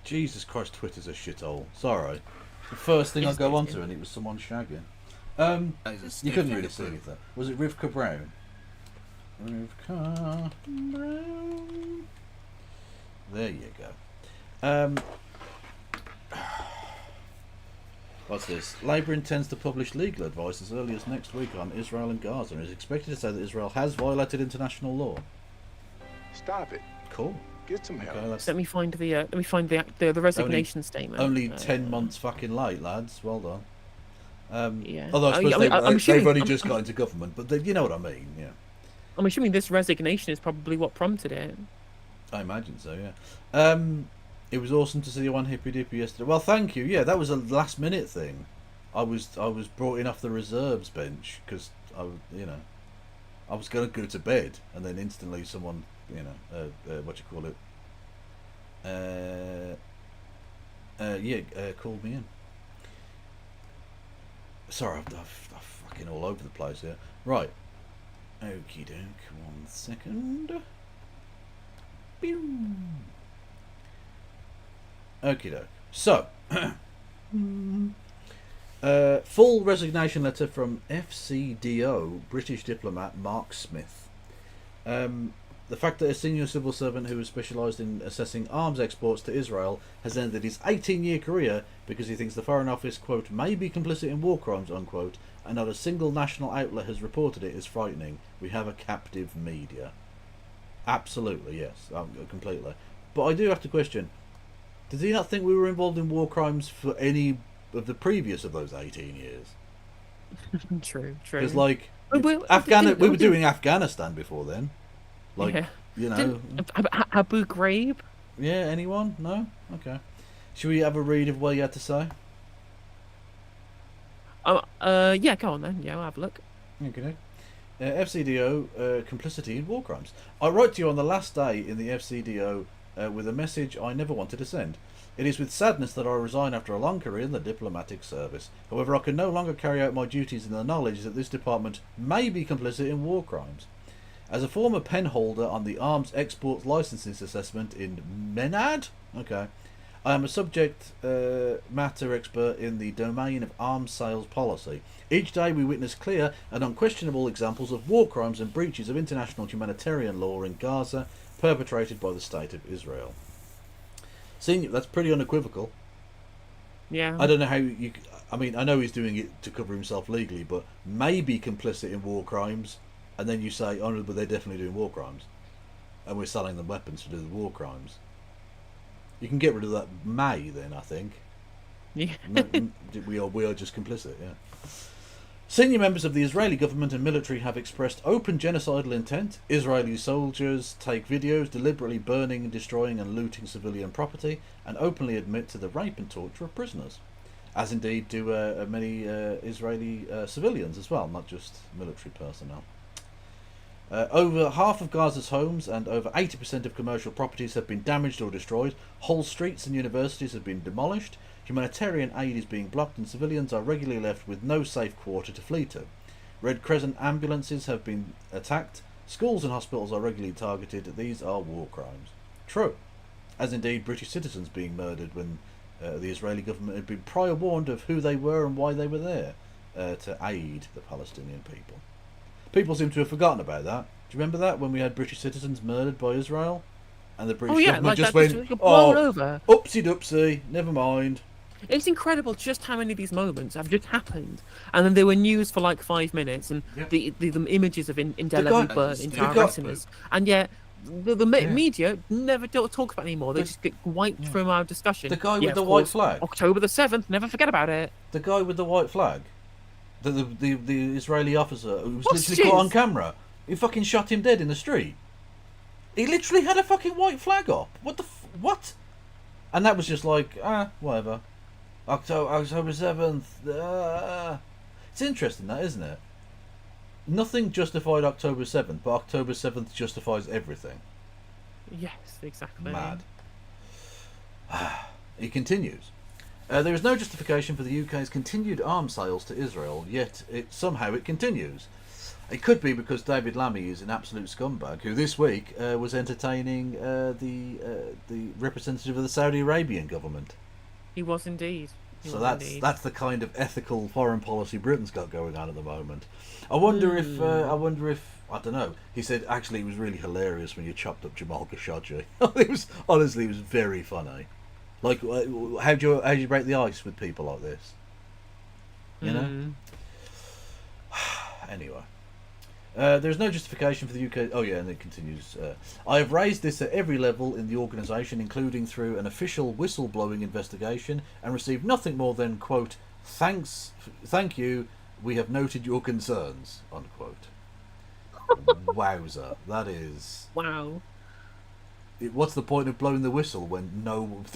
Jesus Christ, Twitter's a shithole. Sorry. The first thing I go onto and it was someone shagging. You couldn't really see anything. Was it Rivka Brown? Rivka Brown. There you go. What's this? Labour intends to publish legal advice as early as next week on Israel and Gaza and is expected to say that Israel has violated international law. Stop it. Cool. Get some help. Okay, Let me find the resignation statement. Only 10 months fucking late, lads. Well done. Yeah. Although I suppose I'm assuming- they've only just got into government, but you know what I mean, yeah. I'm assuming this resignation is probably what prompted it. I imagine so, yeah. It was awesome to see you on Hippy Dippy yesterday. Well, thank you. Yeah, that was a last minute thing. I was brought in off the reserves bench because I was going to go to bed and then instantly someone, called me in. Sorry, I'm fucking all over the place here. Right. Okie doke. 1 second. Pew. Okie doke. So, full resignation letter from FCDO British diplomat Mark Smith. The fact that a senior civil servant who has specialised in assessing arms exports to Israel has ended his 18-year career because he thinks the Foreign Office, quote, may be complicit in war crimes, unquote, and not a single national outlet has reported it is frightening. We have a captive media. Absolutely, yes, completely. But I do have to question, did he not think we were involved in war crimes for any of the previous of those 18 years? True. Because, like, we we were doing Afghanistan before then. Like, Yeah. you know. Abu Ghraib? Yeah, anyone? No? Okay. Should we have a read of what you had to say? Yeah, go on then. Yeah, I'll have a look. Okay. FCDO complicity in war crimes. I wrote to you on the last day in the FCDO with a message I never wanted to send. It is with sadness that I resign after a long career in the diplomatic service. However, I can no longer carry out my duties in the knowledge that this department may be complicit in war crimes. As a former pen holder on the Arms Exports Licenses Assessment in MENAD, I am a subject matter expert in the domain of arms sales policy. Each day we witness clear and unquestionable examples of war crimes and breaches of international humanitarian law in Gaza perpetrated by the State of Israel. Senior, that's pretty unequivocal. Yeah. I don't know how you... I mean, I know he's doing it to cover himself legally, but maybe complicit in war crimes, and then you say, oh no, but they're definitely doing war crimes. And we're selling them weapons to do the war crimes. You can get rid of that may then, I think. Yeah. we are just complicit, yeah. Senior members of the Israeli government and military have expressed open genocidal intent. Israeli soldiers take videos deliberately burning, destroying and looting civilian property and openly admit to the rape and torture of prisoners. As indeed do many Israeli civilians as well, not just military personnel. Over half of Gaza's homes and over 80% of commercial properties have been damaged or destroyed. Whole streets and universities have been demolished. Humanitarian aid is being blocked and civilians are regularly left with no safe quarter to flee to. Red Crescent ambulances have been attacked. Schools and hospitals are regularly targeted. These are war crimes. True. As indeed British citizens being murdered when the Israeli government had been prior warned of who they were and why they were there to aid the Palestinian people. People seem to have forgotten about that. you remember that when we had British citizens murdered by Israel, and the British Oh yeah, government like just that, went, just blown "Oh, over. oopsie doopsie, never mind." It's incredible just how many of these moments have just happened, and then they were news for like 5 minutes, and Yeah. the images of indelible guy- burnt into the our guy- retinas, and yet the media never don't talk about it anymore. They just get wiped from our discussion. The guy with Yeah, the of white course, flag. October the 7th. Never forget about it. The guy with the white flag, the Israeli officer who was What's literally caught on this? camera, who fucking shot him dead in the street. He literally had a fucking white flag up. What? And that was just like, whatever. October 7th. It's interesting, that, isn't it? Nothing justified October 7th, but October 7th justifies everything. Yes, exactly. Mad. He continues. There is no justification for the UK's continued arms sales to Israel, yet somehow it continues. It could be because David Lammy is an absolute scumbag who this week was entertaining the representative of the Saudi Arabian government. He was indeed. He So was indeed. that's the kind of ethical foreign policy Britain's got going on at the moment. I wonder if I don't know. He said actually it was really hilarious when you chopped up Jamal Khashoggi. It was very funny. Like how do you break the ice with people like this? You know. Anyway. There's no justification for the UK. Oh yeah, and it continues. I have raised this at every level in the organisation, including through an official whistleblowing investigation, and received nothing more than quote thank you. We have noted your concerns. Unquote. Wowzer, that is. Wow. What's the point of blowing the whistle when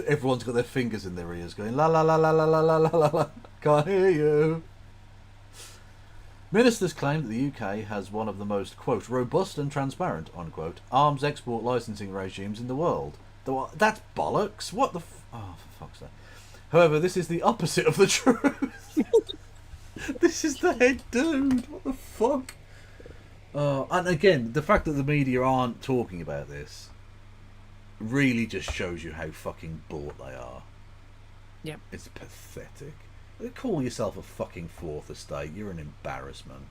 everyone's got their fingers in their ears going la la la la la la la la la? Can't hear you. Ministers claim that the UK has one of the most, quote, robust and transparent, unquote, arms export licensing regimes in the world. That's bollocks. What the oh, for fuck's sake. However, this is the opposite of the truth. This is the head dude. What the fuck? And again, the fact that the media aren't talking about this really just shows you how fucking bored they are. Yep. It's pathetic. Call yourself a fucking fourth estate. You're an embarrassment.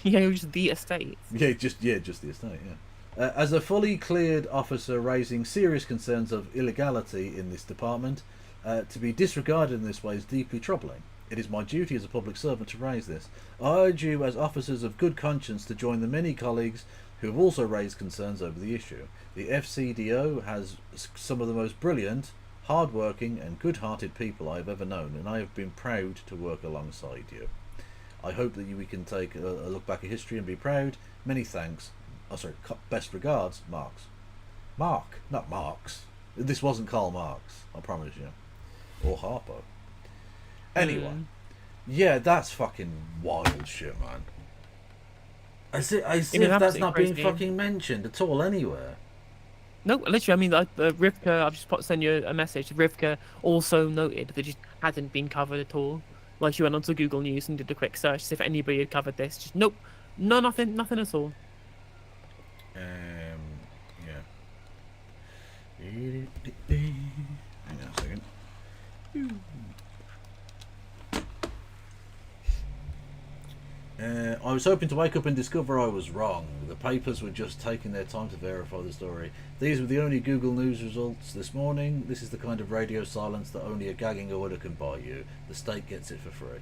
Yeah, it was the estate. Yeah, just the estate. Yeah. As a fully cleared officer raising serious concerns of illegality in this department, to be disregarded in this way is deeply troubling. It is my duty as a public servant to raise this. I urge you, as officers of good conscience, to join the many colleagues who have also raised concerns over the issue. The FCDO has some of the most brilliant, hard-working and good-hearted people I have ever known, and I have been proud to work alongside you. I hope that we can take a look back at history and be proud. Many thanks. Best regards, Marx. Mark, not Marx. This wasn't Karl Marx, I promise you. Or Harpo. Anyway, yeah, that's fucking wild shit, man. As if that's not being fucking mentioned at all anywhere. No, literally, I mean, Rivka, I've just sent you a message. Rivka also noted that it just hadn't been covered at all. Like, she went onto Google News and did a quick search as if anybody had covered this. Just, nope. No, nothing at all. Yeah. Hang on a second. I was hoping to wake up and discover I was wrong. The papers were just taking their time to verify the story. These were the only Google News results this morning. This is the kind of radio silence that only a gagging order can buy you. The state gets it for free.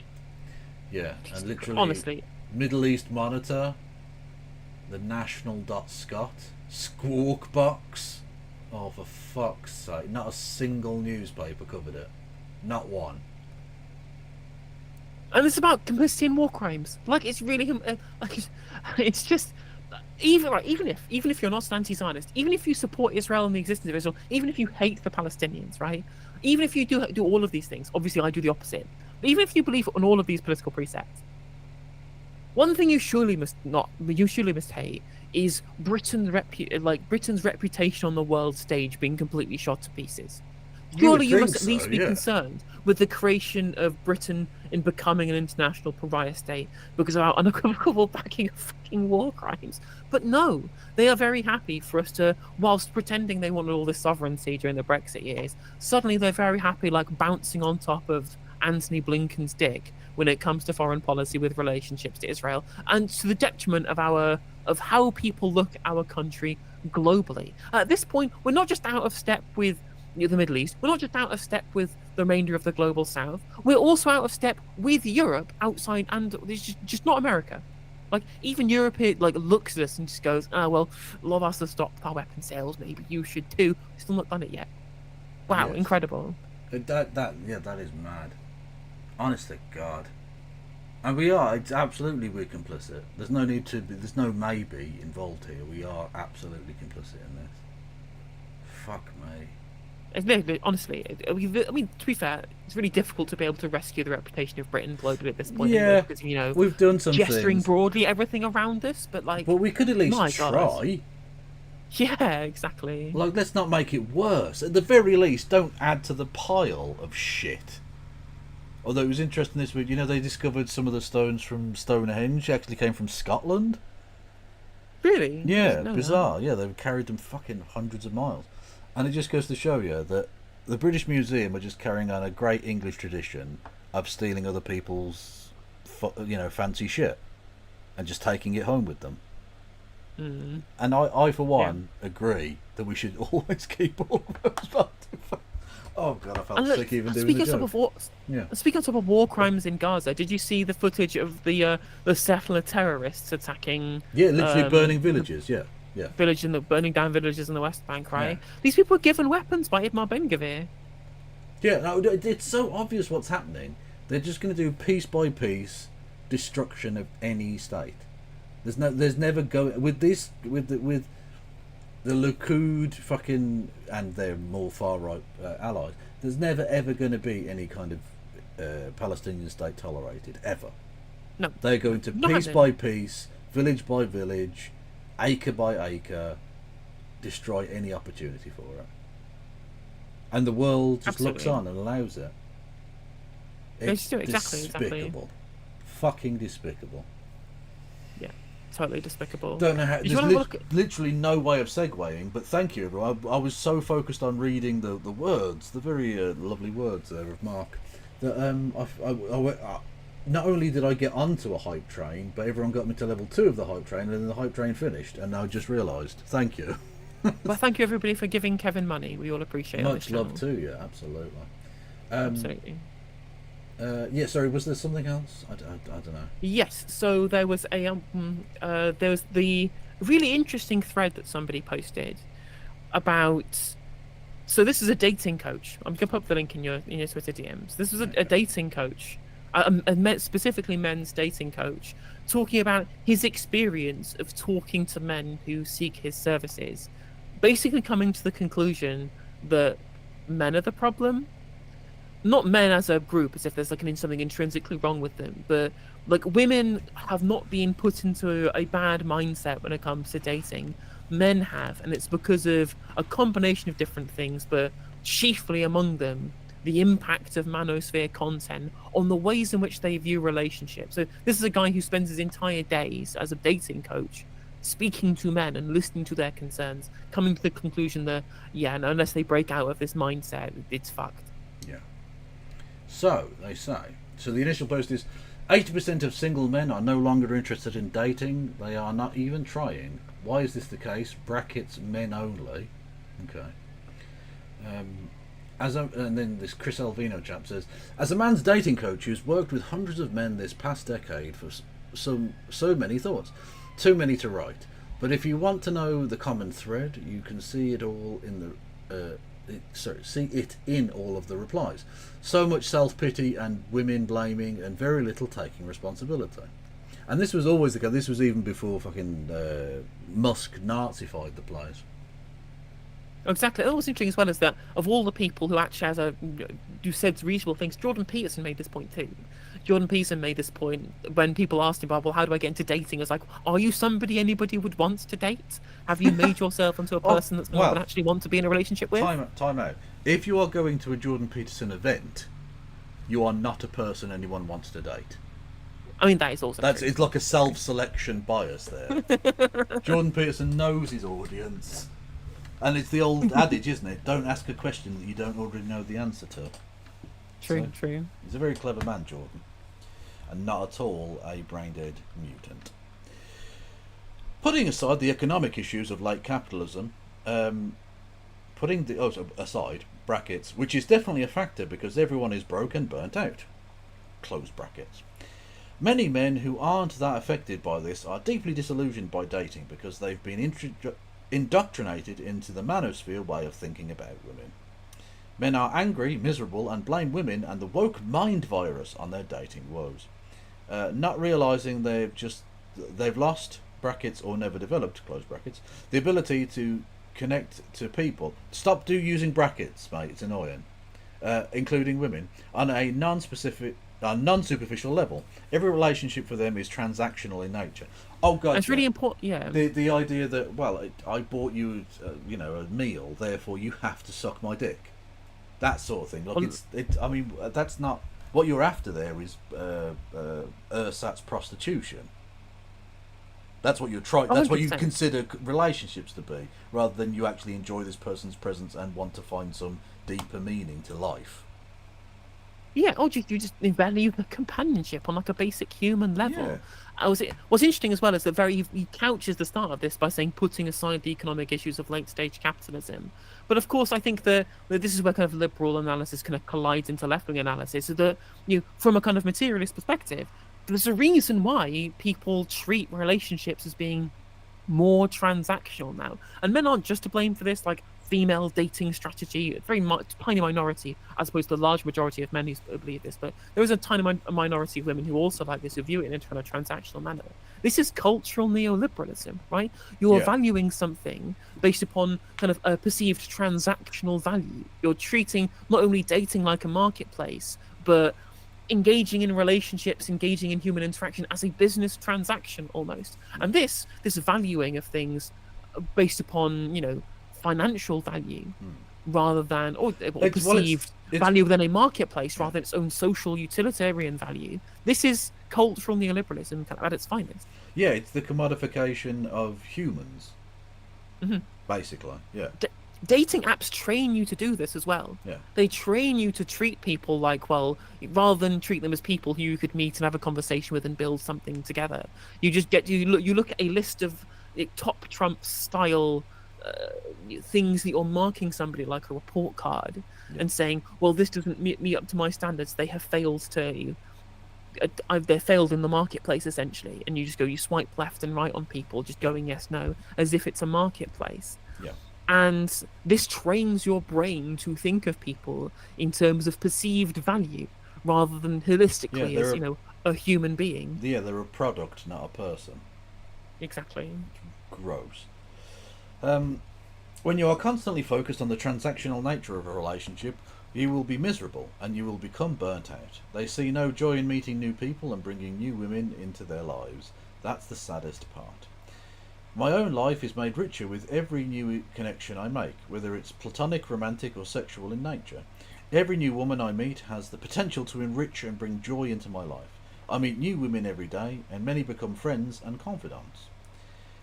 Yeah, and literally... Honestly. Middle East Monitor, the National.Scot, Squawk Box. Oh, for fuck's sake. Not a single newspaper covered it. Not one. And it's about complicity in war crimes. Like, it's really it's just even if you're not an anti-Zionist, even if you support Israel and the existence of Israel, even if you hate the Palestinians, right? Even if you do all of these things, obviously I do the opposite. But even if you believe in all of these political precepts, one thing you surely must hate is Britain's reputation on the world stage being completely shot to pieces. Surely you must at least be concerned with the creation of Britain in becoming an international pariah state because of our unequivocal backing of fucking war crimes. But no, they are very happy for us to, whilst pretending they wanted all this sovereignty during the Brexit years, suddenly they're very happy like bouncing on top of Anthony Blinken's dick when it comes to foreign policy with relationships to Israel, and to the detriment of our of how people look at our country globally. At this point, we're not just out of step with the Middle East. We're not just out of step with the remainder of the global South. We're also out of step with Europe outside, and it's just not America. Like, even Europe looks at us and just goes, "Oh well, a lot of us have stopped our weapon sales. Maybe you should too." We've still not done it yet. Wow, Yes. incredible. That is mad. Honest to God. And we are, it's absolutely, we're complicit. There's no need to be, there's no maybe involved here. We are absolutely complicit in this. Fuck me. Honestly, I mean, to be fair, it's really difficult to be able to rescue the reputation of Britain globally at this point. Yeah, because, you know, we've done some gesturing things. broadly everything around us, but like, But we could at least my try. God. Yeah, exactly. Like, let's not make it worse. At the very least, don't add to the pile of shit. Although it was interesting this week, you know, they discovered some of the stones from Stonehenge actually came from Scotland. Really? Yeah, No, bizarre. Yeah, they carried them fucking hundreds of miles. And it just goes to show you that the British Museum are just carrying on a great English tradition of stealing other people's, fancy shit and just taking it home with them. Mm. And I for one, agree that we should always keep all of those artifacts. Oh god, I felt And look, sick even doing speaking the of joke. speaking of war crimes in Gaza, did you see the footage of the settler terrorists attacking? Yeah, literally burning villages. Yeah. Burning down villages in the West Bank, right? Yeah. These people were given weapons by Itamar Ben-Gvir. Yeah, no, it's so obvious what's happening. They're just going to do piece by piece destruction of any state. There's never going with the Likud fucking and their more far right allies. There's never ever going to be any kind of Palestinian state tolerated ever. No, They're going to not piece happening. by piece, village by village, acre by acre, destroy any opportunity for it. And the world just looks Absolutely. on and allows it. They It's just do it, exactly. despicable. Fucking despicable. Yeah, totally despicable. Don't know how. Did you There's wanna look at- literally no way of segueing, but thank you, everyone. I was so focused on reading the words, the very lovely words there of Mark, that not only did I get onto a hype train, but everyone got me to level 2 of the hype train, and then the hype train finished, and I just realised. Thank you. Well, thank you everybody for giving Kevin money. We all appreciate it. on Much this love channel. to you, absolutely. Absolutely. Yeah, sorry, was there something else? I don't know. Yes. So there was the really interesting thread that somebody posted about. So this is a dating coach. I'm gonna put up the link in your Twitter DMs. This was a dating coach, specifically men's dating coach, talking about his experience of talking to men who seek his services, basically coming to the conclusion that men are the problem. Not men as a group, as if there's something intrinsically wrong with them, but like women have not been put into a bad mindset when it comes to dating. Men have, and it's because of a combination of different things, but chiefly among them, the impact of manosphere content on the ways in which they view relationships. So this is a guy who spends his entire days as a dating coach speaking to men and listening to their concerns, coming to the conclusion that, unless they break out of this mindset, it's fucked. Yeah. So, they say. So the initial post is 80% of single men are no longer interested in dating. They are not even trying. Why is this the case? Brackets, men only. Okay. And then this Chris Alvino chap says, as a man's dating coach who's worked with hundreds of men this past decade for so many thoughts, too many to write. But if you want to know the common thread, you can see it all in the see it in all of the replies. So much self-pity and women blaming and very little taking responsibility. And this was always the case. This was even before fucking Musk Nazified the place. Exactly. And what's interesting as well is that of all the people who actually who said reasonable things, Jordan Peterson made this point too. Jordan Peterson made this point when people asked him about, well, how do I get into dating? It's like, are you somebody anybody would want to date? Have you made yourself into a person that someone would actually want to be in a relationship with? Time out. If you are going to a Jordan Peterson event, you are not a person anyone wants to date. I mean, that is also true. It's like a self-selection bias there. Jordan Peterson knows his audience. And it's the old adage, isn't it? Don't ask a question that you don't already know the answer to. True. He's a very clever man, Jordan. And not at all a brain-dead mutant. Putting aside the economic issues of late capitalism, aside brackets, which is definitely a factor because everyone is broke and burnt out, close brackets. Many men who aren't that affected by this are deeply disillusioned by dating because they've been indoctrinated into the manosphere way of thinking about women. Men are angry, miserable, and blame women and the woke mind virus on their dating woes, not realising they've lost brackets or never developed close brackets the ability to connect to people. Stop using brackets, mate. It's annoying. Including women on a non-superficial level. Every relationship for them is transactional in nature. Oh god, it's really important. Yeah. The idea that I bought you, a meal, therefore you have to suck my dick. That sort of thing. I mean, that's not what you're after. There is ersatz prostitution. That's what you're trying. That's what you consider relationships to be, rather than you actually enjoy this person's presence and want to find some deeper meaning to life. Yeah, or you just value the companionship on like a basic human level. Yeah. What's interesting as well is that he couches the start of this by saying putting aside the economic issues of late stage capitalism. But of course, I think that this is where kind of liberal analysis kind of collides into left wing analysis. So that from a kind of materialist perspective, there's a reason why people treat relationships as being more transactional now, and men aren't just to blame for this. Like female dating strategy, very tiny minority as opposed to the large majority of men who believe this, but there is a tiny minority of women who also like this, who view it in a kind of transactional manner. This is cultural neoliberalism, right? You're valuing something based upon kind of a perceived transactional value. You're treating not only dating like a marketplace, but engaging in relationships, engaging in human interaction as a business transaction almost. And this valuing of things based upon, financial value rather than or perceived value within a marketplace rather than its own social utilitarian value. This is cultural neoliberalism at its finest. Yeah, it's the commodification of humans, basically. Yeah. Dating apps train you to do this as well. Yeah. They train you to treat people like, rather than treat them as people who you could meet and have a conversation with and build something together. You just you look at a list of top Trump style things that you're marking somebody like a report card and saying, well, this doesn't meet up to my standards. They have failed to. They're failed in the marketplace essentially, and you swipe left and right on people, just going yes, no, as if it's a marketplace. Yeah. And this trains your brain to think of people in terms of perceived value rather than holistically as a human being. Yeah, they're a product, not a person. Exactly. Gross. When you are constantly focused on the transactional nature of a relationship, you will be miserable and you will become burnt out. They see no joy in meeting new people and bringing new women into their lives. That's the saddest part. My own life is made richer with every new connection I make, whether it's platonic, romantic, or sexual in nature. Every new woman I meet has the potential to enrich and bring joy into my life. I meet new women every day, and many become friends and confidants.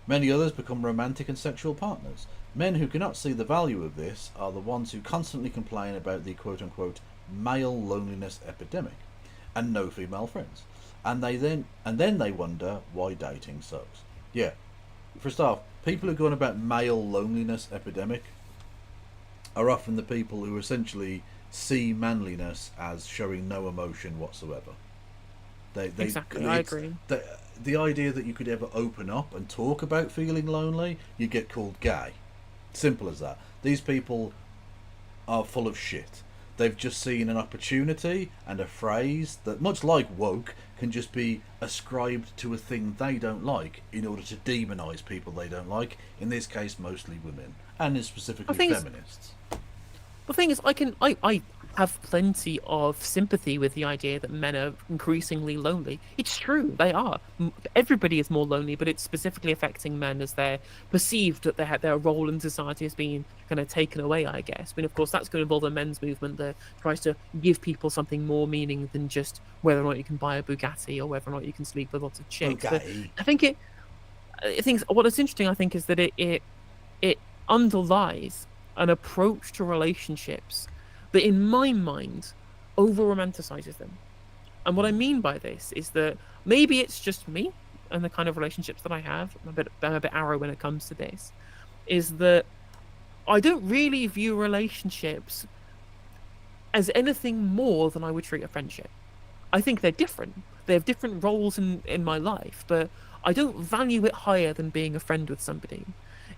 Many others become romantic and sexual partners. Men who cannot see the value of this are the ones who constantly complain about the quote-unquote male loneliness epidemic and no female friends. And then they wonder why dating sucks. Yeah. For a start, people who go on about male loneliness epidemic are often the people who essentially see manliness as showing no emotion whatsoever. Exactly, I agree. The idea that you could ever open up and talk about feeling lonely, you get called gay. Simple as that. These people are full of shit. They've just seen an opportunity and a phrase that, much like woke, can just be ascribed to a thing they don't like in order to demonise people they don't like, in this case mostly women, and specifically feminists. The thing is, I have plenty of sympathy with the idea that men are increasingly lonely. It's true, they are. Everybody is more lonely, but it's specifically affecting men as they're perceived that their role in society has been kind of taken away, I guess. I mean, of course, that's going to involve a men's movement that tries to give people something more meaning than just whether or not you can buy a Bugatti or whether or not you can sleep with lots of chicks. Okay. I think what is interesting, I think, is that it underlies an approach to relationships that, in my mind, over romanticizes them. And what I mean by this is that maybe it's just me, and the kind of relationships that I have, I'm a bit arrow when it comes to this, is that I don't really view relationships as anything more than I would treat a friendship. I think they're different. They have different roles in my life, but I don't value it higher than being a friend with somebody.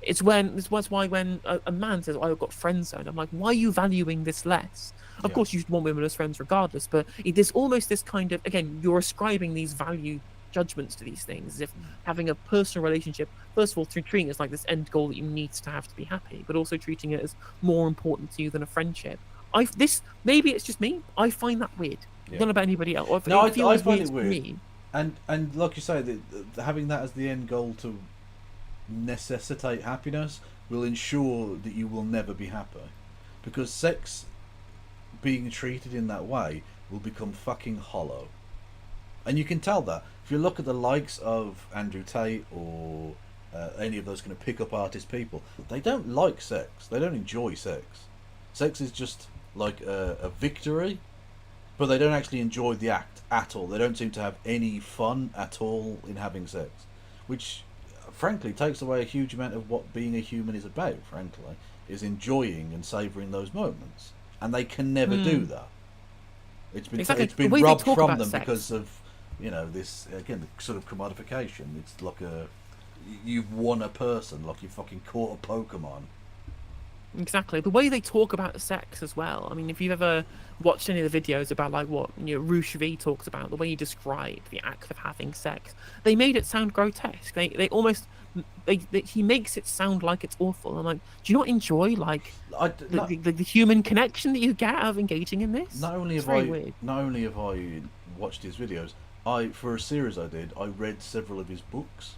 It's why when a man says, "I've got friend zoned," I'm like, "Why are you valuing this less?" Of course, you want women as friends regardless, but there's almost this kind of, again, you're ascribing these value judgments to these things, as if having a personal relationship, first of all, through treating it as like this end goal that you need to have to be happy, but also treating it as more important to you than a friendship. Maybe it's just me. I find that weird. I don't know about anybody else. I find it weird. Me. And like you say, having that as the end goal to necessitate happiness will ensure that you will never be happy, because sex being treated in that way will become fucking hollow. And you can tell that if you look at the likes of Andrew Tate or any of those kind of pick-up artist people, they don't like sex. They don't enjoy sex. Sex is just like a victory, but they don't actually enjoy the act at all. They don't seem to have any fun at all in having sex, which frankly takes away a huge amount of what being a human is about, frankly, is enjoying and savouring those moments. And they can never do that. It's been robbed from them because of, this, again, the sort of commodification. It's like you've won a person, like you fucking caught a Pokemon. Exactly. The way they talk about sex as well. I mean, if you've ever watched any of the videos about like what Roosh V talks about, the way he described the act of having sex, they made it sound grotesque. They almost he makes it sound like it's awful. I'm like, do you not enjoy like the human connection that you get out of engaging in this? Not only have I watched his videos, for a series I did, I read several of his books.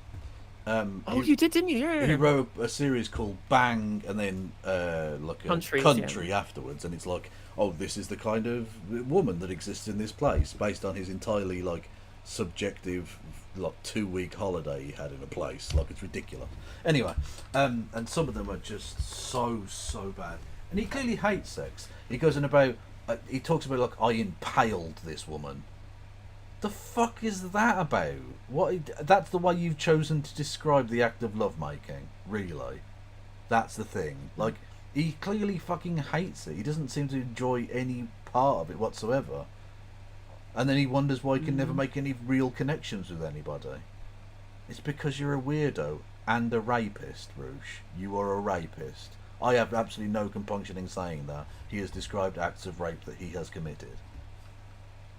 You did, didn't you? Yeah. He wrote a series called Bang, and then like a country afterwards, and it's like, oh, this is the kind of woman that exists in this place, based on his entirely like subjective, like 2-week holiday he had in a place. Like, it's ridiculous. Anyway, and some of them are just so bad, and he clearly hates sex. He goes in about, he talks about like, I impaled this woman. The fuck is that about? That's the way you've chosen to describe the act of lovemaking, really? That's the thing. Like, he clearly fucking hates it. He doesn't seem to enjoy any part of it whatsoever. And then he wonders why he can never make any real connections with anybody. It's because you're a weirdo and a rapist, Roosh. You are a rapist. I have absolutely no compunction in saying that. He has described acts of rape that he has committed.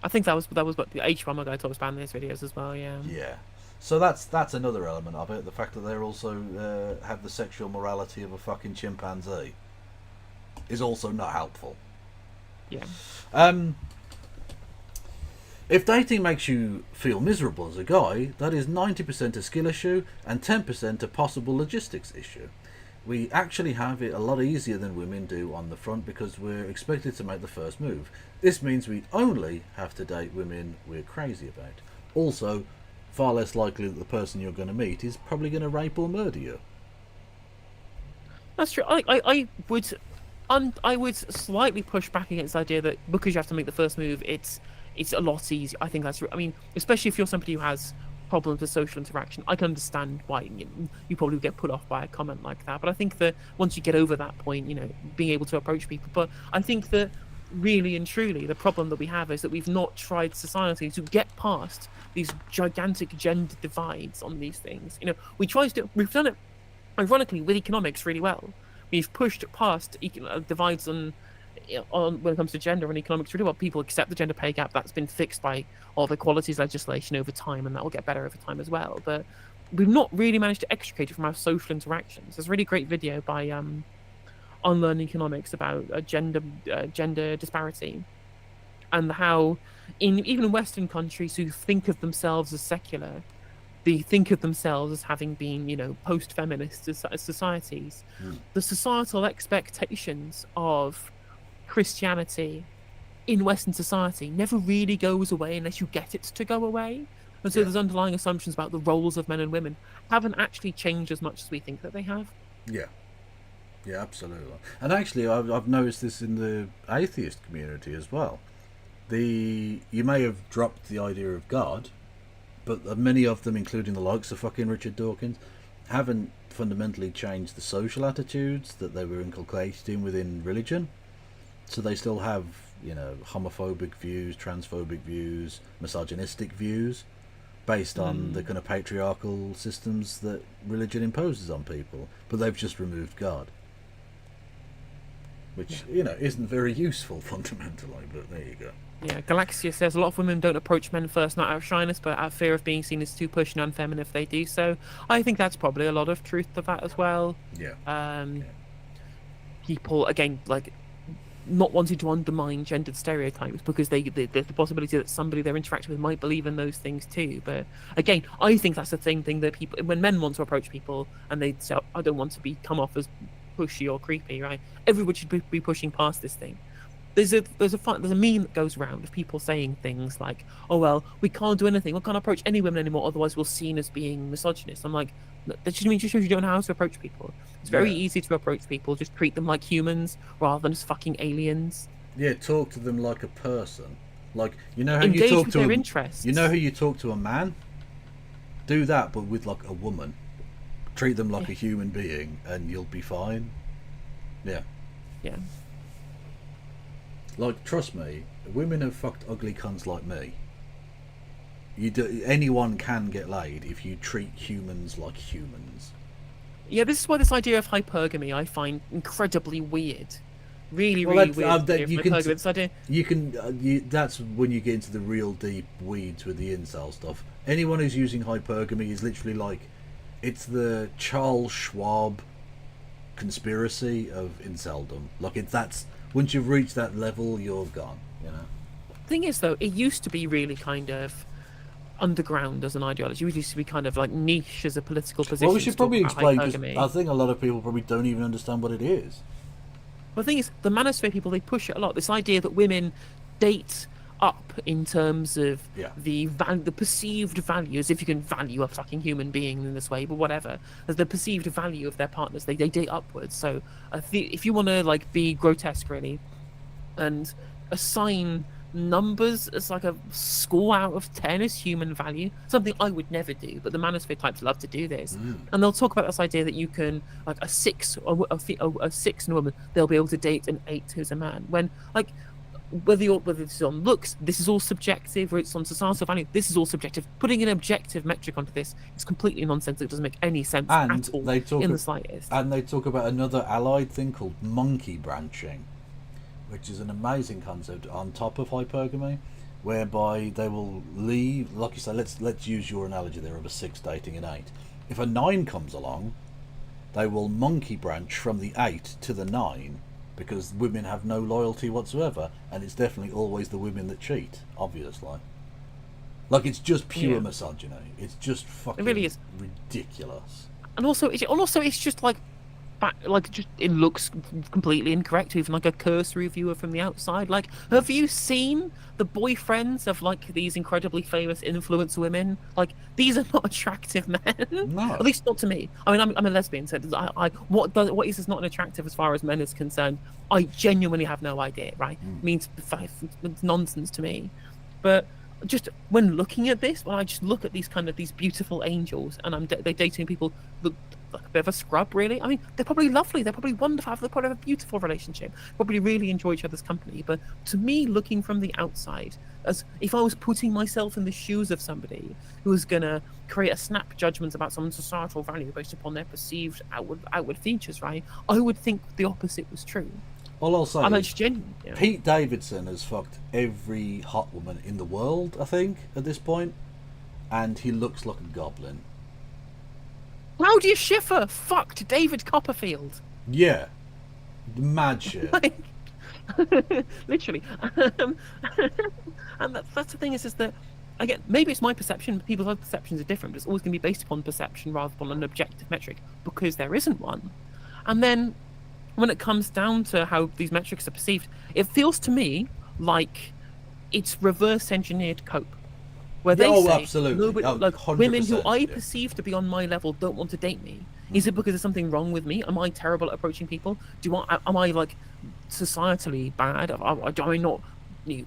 I think that was what the H1 guy talks about in his videos as well. Yeah. Yeah. So that's another element of it. The fact that they're also have the sexual morality of a fucking chimpanzee is also not helpful. Yeah. If dating makes you feel miserable as a guy, that is 90% a skill issue and 10% a possible logistics issue. We actually have it a lot easier than women do on the front because we're expected to make the first move. This means we only have to date women we're crazy about. Also, far less likely that the person you're going to meet is probably going to rape or murder you. That's true. I would slightly push back against the idea that because you have to make the first move, it's a lot easier. I think that's. I mean, especially if you're somebody who has problems with social interaction, I can understand why you probably would get put off by a comment like that. But I think that once you get over that point, being able to approach people. But I think that really and truly, the problem that we have is that we've not tried society to get past these gigantic gender divides on these things. We've done it, ironically, with economics really well. We've pushed past divides on when it comes to gender and economics really well. People accept the gender pay gap. That's been fixed by all the equalities legislation over time, and that will get better over time as well. But we've not really managed to extricate it from our social interactions. There's a really great video by Unlearn Economics about gender disparity, and how even in Western countries who think of themselves as secular, they think of themselves as having been, post-feminist societies. The societal expectations of Christianity in Western society never really goes away unless you get it to go away. And so there's underlying assumptions about the roles of men and women haven't actually changed as much as we think that they have. Yeah, absolutely. And actually, I've noticed this in the atheist community as well. You may have dropped the idea of God, But many of them, including the likes of fucking Richard Dawkins, haven't fundamentally changed the social attitudes that they were inculcated in within religion. So they still have, you know, homophobic views, transphobic views, misogynistic views, based on the kind of patriarchal systems that religion imposes on people. But they've just removed God. Which, you know, isn't very useful fundamentally, but there you go. Yeah, Galaxia says a lot of women don't approach men first, not out of shyness, but out of fear of being seen as too pushy and unfeminine if they do so. I think that's probably a lot of truth to that as well. Yeah. People, again, like, not wanting to undermine gendered stereotypes because there's the possibility that somebody they're interacting with might believe in those things too. But again, I think that's the same thing that people, when men want to approach people and they say, I don't want to come off as pushy or creepy, right? Everybody should be pushing past this thing. There's a meme that goes around of people saying things like, oh well, we can't do anything, we can't approach any women anymore, otherwise we're seen as being misogynist. I'm like, that just means you don't know how to approach people. It's very easy to approach people, just treat them like humans rather than as fucking aliens. Yeah, talk to them like a person. Like, you know how Engage you talk with to their interests. You know how you talk to a man? Do that, but with like a woman. Treat them like a human being and you'll be fine. Yeah. Yeah. Like, trust me, women have fucked ugly cunts like me. Anyone can get laid if you treat humans like humans. Yeah, this is why this idea of hypergamy I find incredibly weird. Really weird. This idea. You can. That's when you get into the real deep weeds with the incel stuff. Anyone who's using hypergamy is literally like, it's the Charles Schwab conspiracy of inceldom. Like, that's once you've reached that level, you're gone. You know. Thing is, though, it used to be really kind of underground as an ideology. It used to be kind of like niche as a political position. Well, we should probably explain, because hypergamy. I think a lot of people probably don't even understand what it is. Well, the thing is, the manosphere people, they push it a lot. This idea that women date up in terms of the perceived values, if you can value a fucking human being in this way, but whatever, as the perceived value of their partners, they date upwards. So if you want to like be grotesque really and assign numbers as like a score out of 10 as human value, something I would never do, but the manosphere types love to do this. And they'll talk about this idea that you can, like a 6 in a woman, they'll be able to date an 8 who's a man, when like whether it's on looks, this is all subjective, or it's on societal value, this is all subjective. Putting an objective metric onto this is completely nonsense. It doesn't make any sense at all in the slightest. And they talk about another allied thing called monkey branching, which is an amazing concept on top of hypergamy, whereby they will leave, like you say, let's use your analogy there of a 6 dating an 8. If a 9 comes along, they will monkey branch from the 8 to the 9, because women have no loyalty whatsoever, and it's definitely always the women that cheat, obviously. Like, it's just pure misogyny. It's just fucking really is ridiculous. And also it's just like it looks completely incorrect to even like a cursory viewer from the outside. Like, have you seen the boyfriends of like these incredibly famous influencer women? Like, these are not attractive men. No. At least not to me. I mean, I'm a lesbian, so what is this not attractive as far as men is concerned? I genuinely have no idea. Right? It means it's nonsense to me. But just when looking at this, when I just look at these beautiful angels, and they're dating people that like a bit of a scrub, really. I mean, they're probably lovely, they're probably wonderful, they probably have a beautiful relationship, probably really enjoy each other's company. But to me, looking from the outside, as if I was putting myself in the shoes of somebody who was gonna create a snap judgment about someone's societal value based upon their perceived outward features, right, I would think the opposite was true. All I'll say is genuine, Pete Davidson has fucked every hot woman in the world, I think, at this point, and he looks like a goblin. Claudia Schiffer fucked David Copperfield. Yeah. Mad shit. Like, literally. And that's the thing is that, again, maybe it's my perception, people's other perceptions are different, but it's always going to be based upon perception rather than an objective metric, because there isn't one. And then when it comes down to how these metrics are perceived, it feels to me like it's reverse engineered cope. Where they say, absolutely. like women who I perceive to be on my level don't want to date me. Is it because there's something wrong with me? Am I terrible at approaching people? Am I like societally bad? Am I not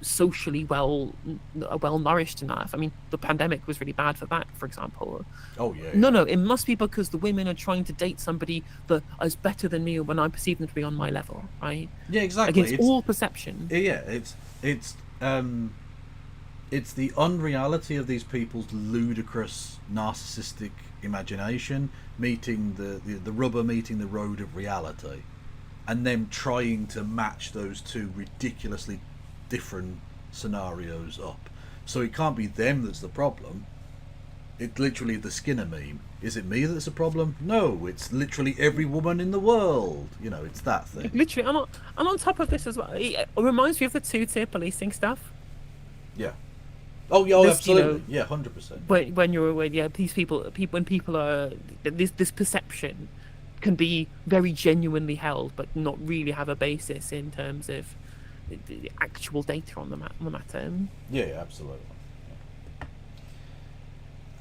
socially well nourished enough. I mean, the pandemic was really bad for that, for example. Oh yeah. No, it must be because the women are trying to date somebody that is better than me when I perceive them to be on my level, right? Yeah, exactly. Against all perception. Yeah, it's the unreality of these people's ludicrous narcissistic imagination meeting the rubber meeting the road of reality, and them trying to match those two ridiculously different scenarios up. So it can't be them that's the problem. It's literally the Skinner meme. Is it me that's a problem? No, it's literally every woman in the world. You know, it's that thing. Literally, and on top of this as well, it reminds me of the two-tier policing stuff. Yeah. Oh yeah, This, absolutely. Yeah, 100%. When you're aware, yeah, these people when people are this perception can be very genuinely held, but not really have a basis in terms of the actual data on the matter. Yeah, absolutely.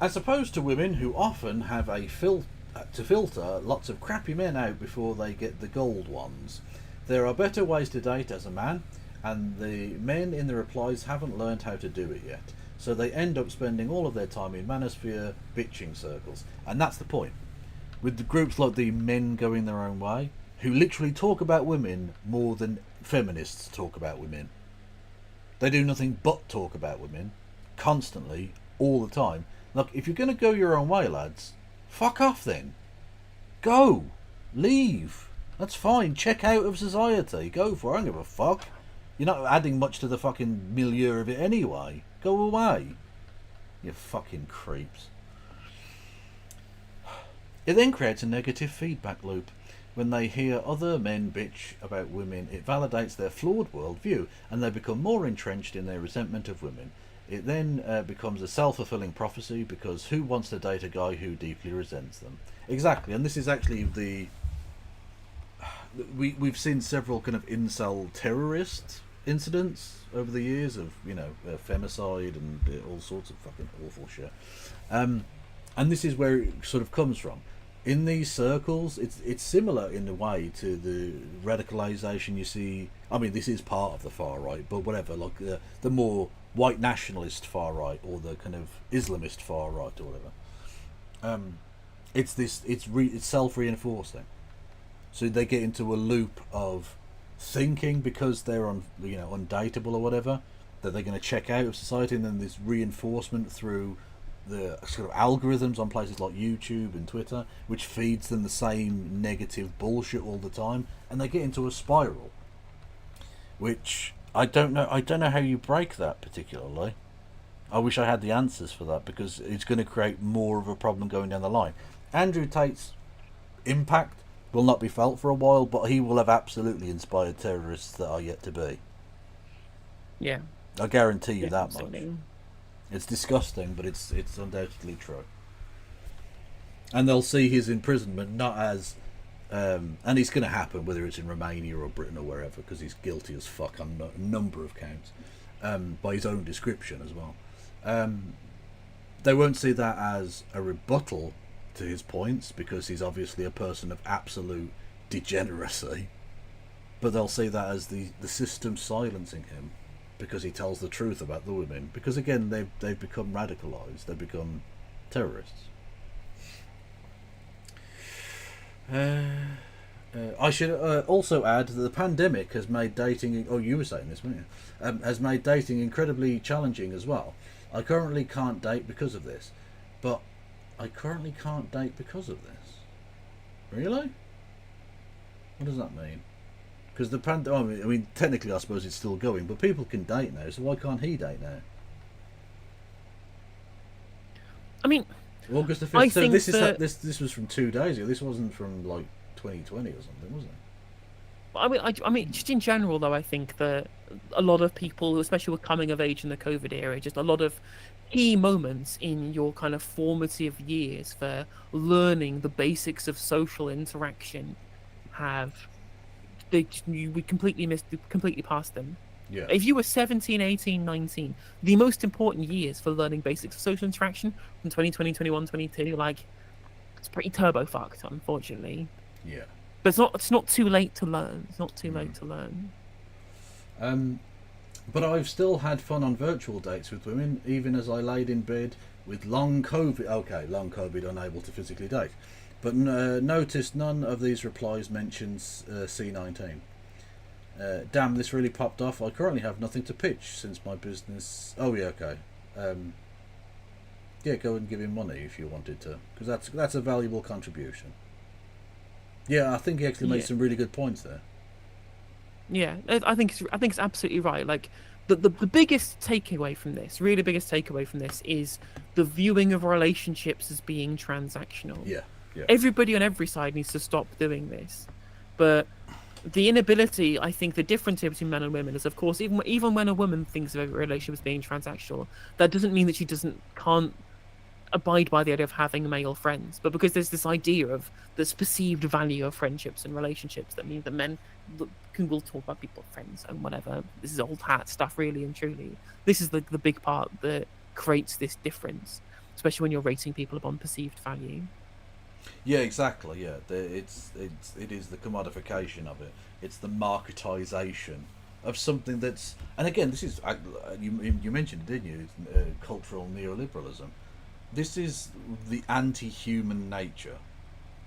As opposed to women who often have to filter lots of crappy men out before they get the gold ones. There are better ways to date as a man, and the men in the replies haven't learned how to do it yet. So they end up spending all of their time in manosphere bitching circles. And that's the point. With the groups like the Men Going Their Own Way, who literally talk about women more than feminists talk about women. They do nothing but talk about women, constantly, all the time. Look, if you're going to go your own way, lads, fuck off then. Go. Leave. That's fine. Check out of society. Go for it. I don't give a fuck. You're not adding much to the fucking milieu of it anyway. Go away. You fucking creeps. It then creates a negative feedback loop. When they hear other men bitch about women, it validates their flawed worldview, and they become more entrenched in their resentment of women. It then becomes a self-fulfilling prophecy, because who wants to date a guy who deeply resents them? Exactly, and this is actually we've seen several kind of incel terrorist incidents over the years of, you know, femicide and all sorts of fucking awful shit. And this is where it sort of comes from. In these circles, it's similar in a way to the radicalization you see. I mean, this is part of the far right, but whatever, like the more white nationalist far right, or the kind of Islamist far right, or whatever. It's self-reinforcing. So they get into a loop of thinking, because they're undateable or whatever, that they're going to check out of society, and then this reinforcement through the sort of algorithms on places like YouTube and Twitter, which feeds them the same negative bullshit all the time, and they get into a spiral, which I don't know how you break that particularly. I wish I had the answers for that, because it's going to create more of a problem going down the line. Andrew Tate's impact will not be felt for a while, but he will have absolutely inspired terrorists that are yet to be. Yeah. I guarantee you that absolutely. much. It's disgusting, but it's undoubtedly true. And they'll see his imprisonment not as... and it's going to happen, whether it's in Romania or Britain or wherever, because he's guilty as fuck on a number of counts, by his own description as well. They won't see that as a rebuttal to his points, because he's obviously a person of absolute degeneracy, but they'll see that as the system silencing him, because he tells the truth about the women, because again they've become radicalized, they've become terrorists. I should also add that the pandemic has made dating... Oh, you were saying this, weren't you? Has made dating incredibly challenging as well. I currently can't date because of this. But I currently can't date because of this. Really? What does that mean? Because the pandemic... I mean, technically I suppose it's still going, but people can date now, so why can't he date now? I mean... August the 5th. So this was from 2 days ago. This wasn't from, like, 2020 or something, was it? I mean, just in general, though, I think that a lot of people, especially with coming of age in the COVID era, just a lot of key moments in your kind of formative years for learning the basics of social interaction we completely passed them. Yeah. If you were 17, 18, 19, the most important years for learning basics of social interaction from 2020, 21, 22, like, it's pretty turbo fucked, unfortunately. Yeah. But it's not too late to learn. It's not too late to learn. But I've still had fun on virtual dates with women, even as I laid in bed with long COVID. Okay, long COVID, unable to physically date. But notice none of these replies mentions C19. Damn, this really popped off. I currently have nothing to pitch since my business. Oh yeah, okay. Yeah, go and give him money if you wanted to, because that's a valuable contribution. Yeah, I think he actually made some really good points there. Yeah, I think it's absolutely right. Like the biggest takeaway from this, really biggest takeaway from this, is the viewing of relationships as being transactional. Yeah. Everybody on every side needs to stop doing this. But the inability, I think, the difference here between men and women is, of course, even when a woman thinks of a relationship as being transactional, that doesn't mean that she can't abide by the idea of having male friends. But because there's this idea of this perceived value of friendships and relationships, that means that men will talk about people friends and whatever. This is old hat stuff, really and truly. This is the big part that creates this difference, especially when you're rating people upon perceived value. Yeah, exactly. Yeah, it is the commodification of it. It's the marketization of something that's, and again, this is you mentioned it, didn't you? Cultural neoliberalism. This is the anti-human nature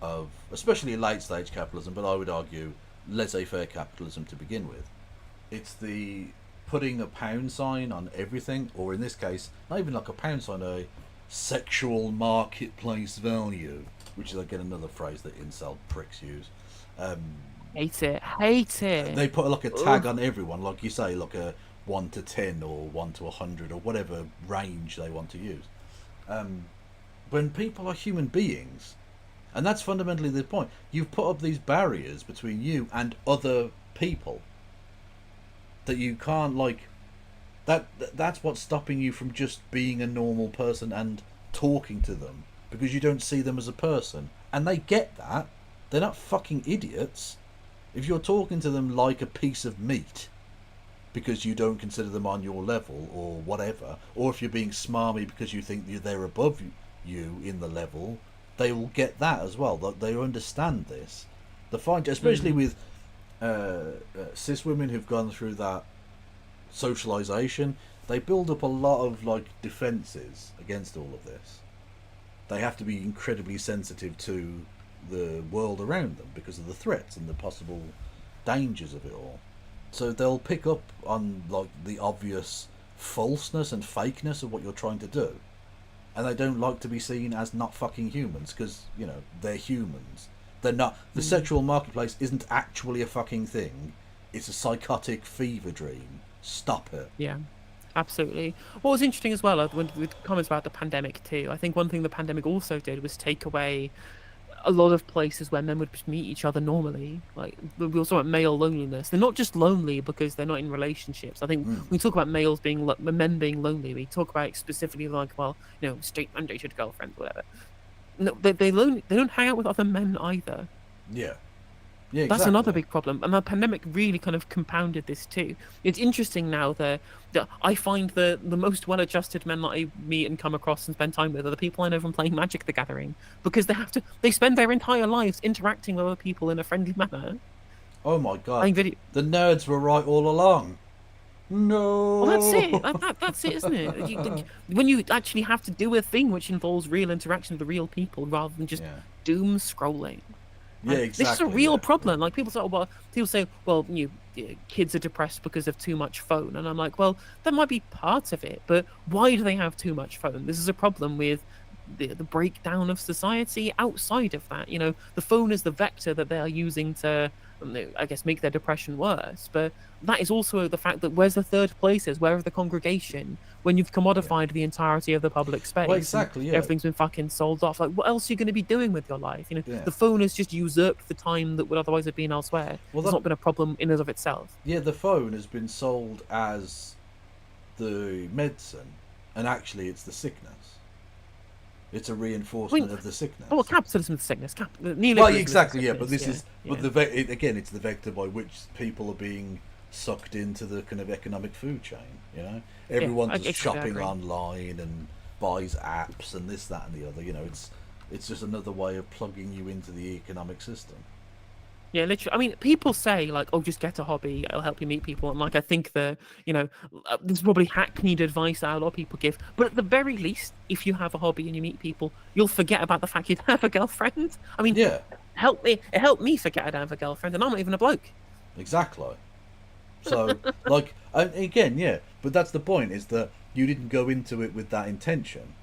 of, especially late-stage capitalism, but I would argue laissez-faire capitalism to begin with. It's the putting a pound sign on everything, or in this case, not even like a pound sign, a sexual marketplace value, which is again another phrase that incel pricks use. Hate it. They put like a tag on everyone, like you say, like a 1 to 10 or 1 to 100 or whatever range they want to use. When people are human beings, and that's fundamentally the point. You've put up these barriers between you and other people that you can't, like, that's what's stopping you from just being a normal person and talking to them, because you don't see them as a person, and they get that. They're not fucking idiots. If you're talking to them like a piece of meat because you don't consider them on your level or whatever, or if you're being smarmy because you think they're above you in the level, they will get that as well. They understand this. Especially with cis women who've gone through that socialization, they build up a lot of like defenses against all of this. They have to be incredibly sensitive to the world around them because of the threats and the possible dangers of it all. So they'll pick up on like the obvious falseness and fakeness of what you're trying to do, and they don't like to be seen as not fucking humans, because, you know, they're humans. They're not. The sexual marketplace isn't actually a fucking thing. It's a psychotic fever dream. Stop it. Yeah, absolutely. What was interesting as well, with comments about the pandemic too, I think one thing the pandemic also did was take away a lot of places where men would just meet each other normally. Like, we also about male loneliness. They're not just lonely because they're not in relationships. I think when we talk about men being lonely, we talk about it specifically like, well, you know, straight undated girlfriends, whatever. No, they don't hang out with other men either. Yeah, That's another big problem, and the pandemic really kind of compounded this too. It's interesting now that I find the most well-adjusted men that I meet and come across and spend time with are the people I know from playing Magic: The Gathering, because they spend their entire lives interacting with other people in a friendly manner. Oh my god, the nerds were right all along. No. Well, that's it. That's it, isn't it? When you actually have to do a thing which involves real interaction with the real people rather than just doom scrolling. Yeah, exactly. This is a real problem. Like, people say, well, kids are depressed because of too much phone, and I'm like, well, that might be part of it, but why do they have too much phone? This is a problem with the breakdown of society outside of that. You know, the phone is the vector that they are using to, I guess, make their depression worse. But that is also the fact that where's the third places? Where are the congregation? When you've commodified the entirety of the public space, well, exactly, yeah. Everything's been fucking sold off. Like, what else are you going to be doing with your life? You know, the phone has just usurped the time that would otherwise have been elsewhere. Well, it's not been a problem in and of itself. Yeah, the phone has been sold as the medicine, and actually it's the sickness. It's a reinforcement of the sickness. Well, capitalism is sickness. Well, exactly, yeah. But this is, but again, it's the vector by which people are being sucked into the kind of economic food chain. You know, everyone's just shopping online and buys apps and this, that, and the other. You know, it's just another way of plugging you into the economic system. Yeah, literally. I mean, people say like, "Oh, just get a hobby; it'll help you meet people." And like, I think that there's probably hackneyed advice that a lot of people give. But at the very least, if you have a hobby and you meet people, you'll forget about the fact you have a girlfriend. I mean, Yeah. it helped me forget I don't have a girlfriend, and I'm not even a bloke. Exactly. So, like, and again, yeah, but that's the point, is that you didn't go into it with that intention.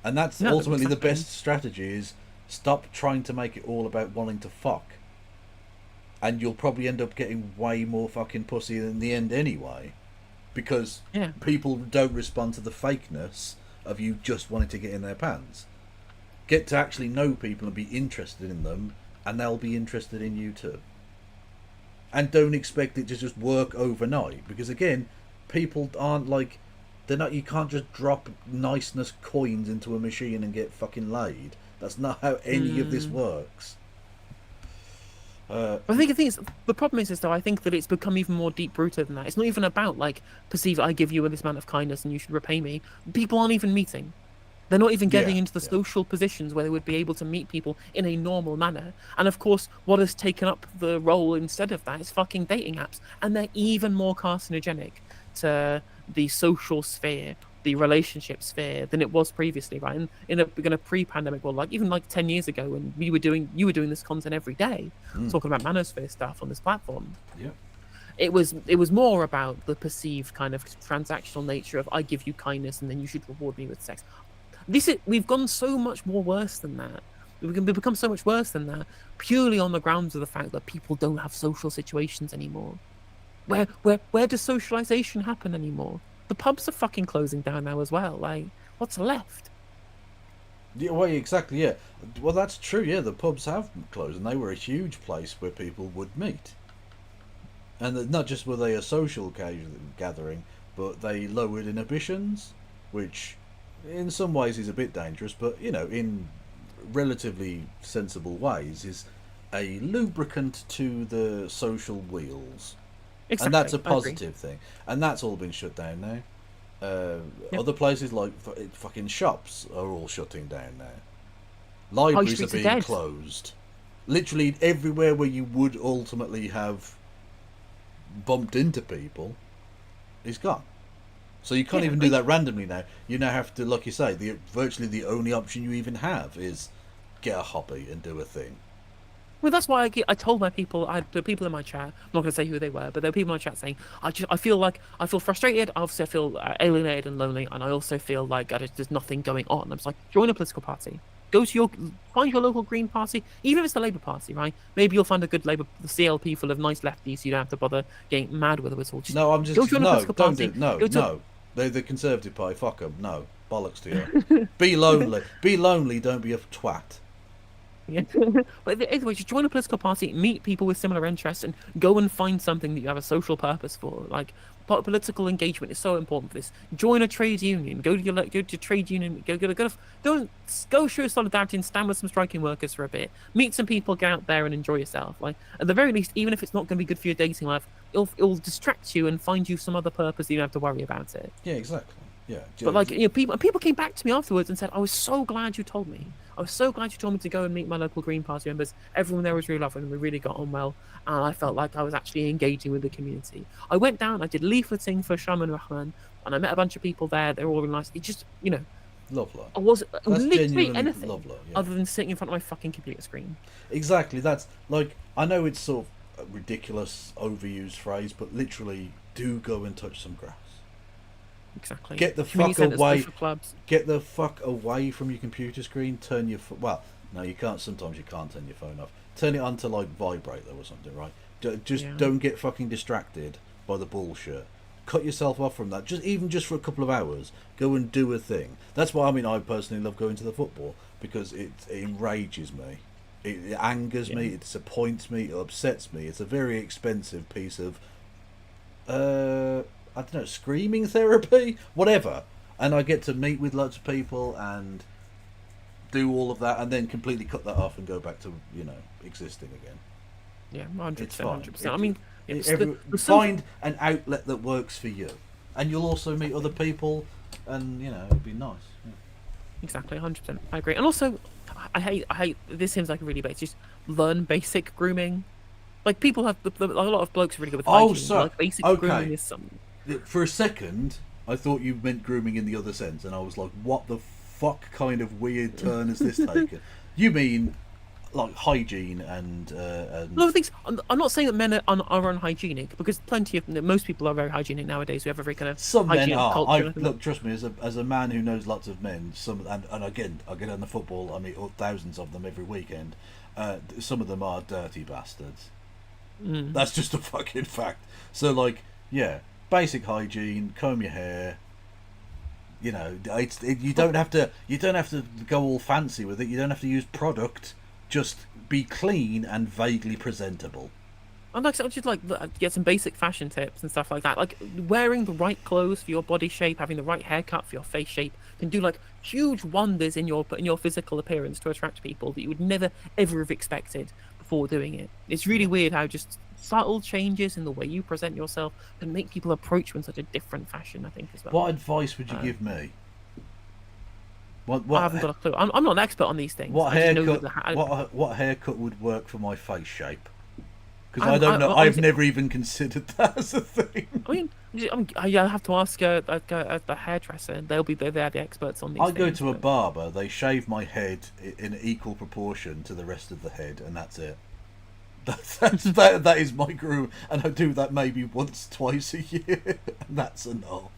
And that's No, ultimately the exactly. best strategy, is stop trying to make it all about wanting to fuck. And you'll probably end up getting way more fucking pussy in the end anyway. Because Yeah. people don't respond to the fakeness of you just wanting to get in their pants. Get to actually know people and be interested in them, and they'll be interested in you too. And don't expect it to just work overnight, because again, people aren't like, they're not. You can't just drop niceness coins into a machine and get fucking laid. That's not how any of this works. I think the thing is, the problem is though, I think that it's become even more deep rooted than that. It's not even about like perceive I give you this amount of kindness and you should repay me. People aren't even meeting. They're not even getting Yeah, into the yeah. social positions where they would be able to meet people in a normal manner. And of course, what has taken up the role instead of that is fucking dating apps. And they're even more carcinogenic to the social sphere, the relationship sphere, than it was previously, right? And in a pre-pandemic world, like even like 10 years ago when you were doing this content every day, talking about manosphere stuff on this platform, Yeah. it was more about the perceived kind of transactional nature of I give you kindness and then you should reward me with sex. We've gone so much more worse than that. We've become so much worse than that, purely on the grounds of the fact that people don't have social situations anymore. Where does socialization happen anymore? The pubs are fucking closing down now as well. Like, what's left? Yeah, well, exactly, yeah. Well, that's true, yeah. The pubs have closed, and they were a huge place where people would meet. And not just were they a social gathering, but they lowered inhibitions, which in some ways is a bit dangerous, but, in relatively sensible ways is a lubricant to the social wheels. Exactly. And that's a I agree. positive thing. And that's all been shut down now. Other places like fucking shops are all shutting down now. Libraries are streets are being dead. closed. Literally everywhere where you would ultimately have bumped into people is gone. So you can't Yeah, even do that randomly now. You now have to, like you say, virtually the only option you even have is get a hobby and do a thing. Well, that's why I told my people, the people in my chat, I'm not going to say who they were, but there were people in my chat saying, I feel frustrated, obviously I feel alienated and lonely, and I also feel like there's nothing going on. I was like, join a political party. Find your local Green Party, even if it's the Labour Party, right? Maybe you'll find a good Labour, the CLP full of nice lefties, so you don't have to bother getting mad with it at all. No, I'm just go join a no, political don't party. do it. No, Go to- no. They're the Conservative Party. Fuck them. No, bollocks to you. Be lonely. Be lonely. Don't be a twat. Yeah. But anyway, just join a political party, meet people with similar interests, and go and find something that you have a social purpose for. Like, political engagement is so important for this. Join a trade union. Go to trade union. Go show solidarity and stand with some striking workers for a bit. Meet some people, get out there and enjoy yourself. Like, at the very least, even if it's not going to be good for your dating life, it'll distract you and find you some other purpose. So you don't have to worry about it. Yeah, exactly. Yeah. But like, people came back to me afterwards and said, "I was so glad you told me. I was so glad you told me to go and meet my local Green Party members. Everyone there was really lovely and we really got on well. And I felt like I was actually engaging with the community. I went down, I did leafleting for Shaman Rahman, and I met a bunch of people there. They were all really nice. It just, lovely. I was literally genuinely anything lovely, yeah. other than sitting in front of my fucking computer screen." Exactly. That's like, I know it's sort of a ridiculous, overused phrase, but literally, do go and touch some grass. Exactly. Get the Community fuck centres, away. social clubs. Get the fuck away from your computer screen. Turn your well, no, you can't. Sometimes you can't turn your phone off. Turn it on to like vibrate though or something, right? Just Yeah. don't get fucking distracted by the bullshit. Cut yourself off from that. Just for a couple of hours, go and do a thing. That's why I personally love going to the football, because it enrages me. It angers me. It disappoints me. It upsets me. It's a very expensive piece of I don't know, screaming therapy, whatever. And I get to meet with lots of people and do all of that, and then completely cut that off and go back to existing again. Yeah, 100%. It's fine. 100%. I mean, Find an outlet that works for you, and you'll also meet other people, and it'd be nice. Yeah. Exactly, 100%. I agree. And also, I hate. This seems like a really basic. Just learn basic grooming. Like people have a lot of blokes are really good with Oh, hygiene. so Like basic okay. grooming is something. For a second, I thought you meant grooming in the other sense, and I was like, what the fuck kind of weird turn has this taken? You mean like hygiene and No, things. I'm not saying that men are unhygienic, because plenty of most people are very hygienic nowadays. We have a very kind of some men hygienic are. culture. Look, trust me, as a man who knows lots of men, and again, I get on the football. I meet thousands of them every weekend. Some of them are dirty bastards. That's just a fucking fact. So, like, yeah, basic hygiene, comb your hair. You know, you don't have to go all fancy with it. You don't have to use product. Just be clean and vaguely presentable. I'd just like get some basic fashion tips and stuff like that. Like wearing the right clothes for your body shape, having the right haircut for your face shape can do like huge wonders in your physical appearance to attract people that you would never ever have expected before doing it. It's really weird how just subtle changes in the way you present yourself can make people approach you in such a different fashion, I think, as well. What advice would you give me? What I haven't got a clue. I'm not an expert on these things. What I just know haircut? that What haircut would work for my face shape? Because I don't know. I've never even considered that as a thing. I mean, I have to ask the hairdresser. They're the experts on these. I go to a barber. They shave my head in equal proportion to the rest of the head, and that's it. That is my groom, and I do that maybe once, twice a year, and that's enough.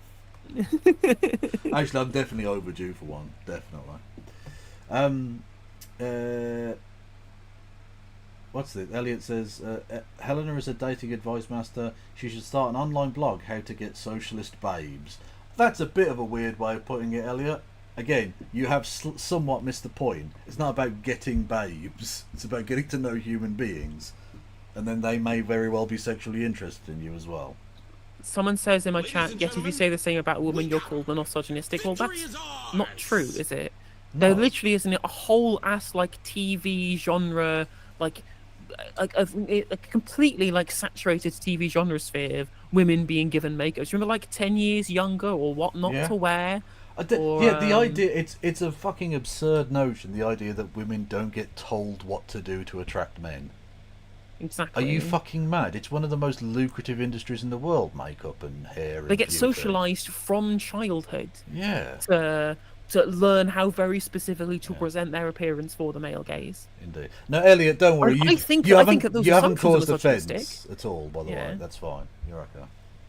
Actually, I'm definitely overdue for one. Definitely. What's it? Elliot says Helena is a dating advice master. She should start an online blog, how to get socialist babes. That's a bit of a weird way of putting it, Elliot. Again, you have somewhat missed the point. It's not about getting babes. It's about getting to know human beings, and then they may very well be sexually interested in you as well. Someone says in my chat, yet if you say the same about a woman, you're called misogynistic. Well, that's not true, is it? There literally isn't a whole ass like TV genre, like a completely like saturated TV genre sphere of women being given makeups. Remember, like 10 years younger or what not to wear. The idea it's a fucking absurd notion. The idea that women don't get told what to do to attract men. Exactly. Are you fucking mad? It's one of the most lucrative industries in the world, makeup and hair. They get socialized from childhood. Yeah. To learn how very specifically to present their appearance for the male gaze. Indeed. No, Elliot, don't worry. I think you haven't assumptions caused are offence at all, by the way. That's fine. You're okay.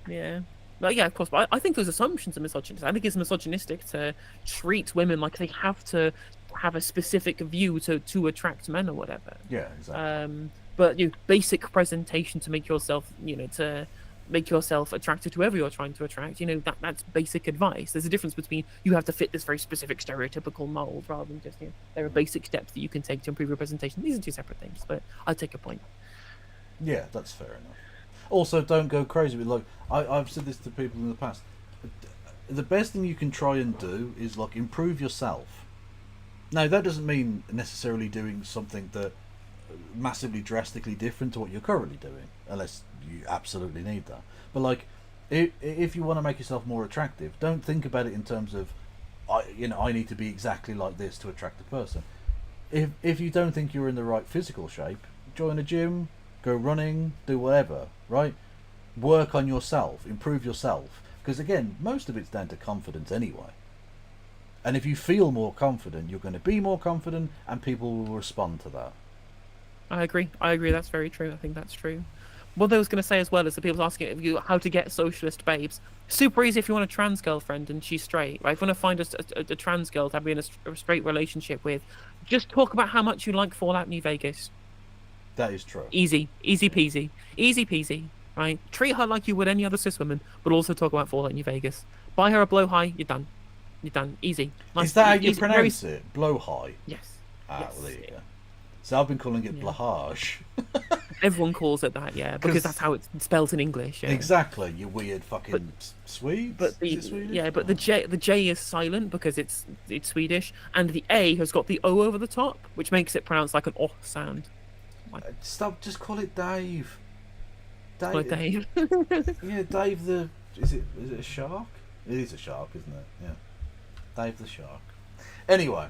Yeah. But yeah, of course. But I think those assumptions are misogynistic. I think it's misogynistic to treat women like they have to have a specific view to attract men or whatever. Yeah, exactly. But basic presentation to make yourself, to make yourself attractive to whoever you're trying to attract. That's basic advice. There's a difference between you have to fit this very specific stereotypical mold rather than just there are basic steps that you can take to improve your presentation. These are two separate things, but I take your point. Yeah, that's fair enough. Also, don't go crazy with I've said this to people in the past. The best thing you can try and do is improve yourself. Now, that doesn't mean necessarily doing something that massively drastically different to what you're currently doing, unless you absolutely need that. But if you want to make yourself more attractive, don't think about it in terms of I need to be exactly like this to attract a person. If you don't think you're in the right physical shape, join a gym, go running, do whatever, right? Work on yourself, improve yourself, because again, most of it's down to confidence anyway. And if you feel more confident, you're going to be more confident, and people will respond to that. I agree. That's very true. I think that's true. What I was going to say as well is that people asking you how to get socialist babes. Super easy if you want a trans girlfriend and she's straight, right? If you want to find a trans girl to be in a straight relationship with, just talk about how much you like Fallout New Vegas. That is true. Easy peasy, right? Treat her like you would any other cis woman, but also talk about Fallout New Vegas. Buy her a blowhigh, you're done. Easy. Nice, is that how you pronounce it? Blowhigh? Yes. Yes. Well, there you go. So I've been calling it blahage. Everyone calls it that, because that's how it's spelled in English. Yeah. Exactly, you weird fucking Swede. But the J is silent because it's Swedish, and the A has got the O over the top, which makes it pronounced like an O sound. Stop! Just call it Dave. Call it Dave. Yeah, Dave the. Is it a shark? It is a shark, isn't it? Yeah, Dave the shark. Anyway.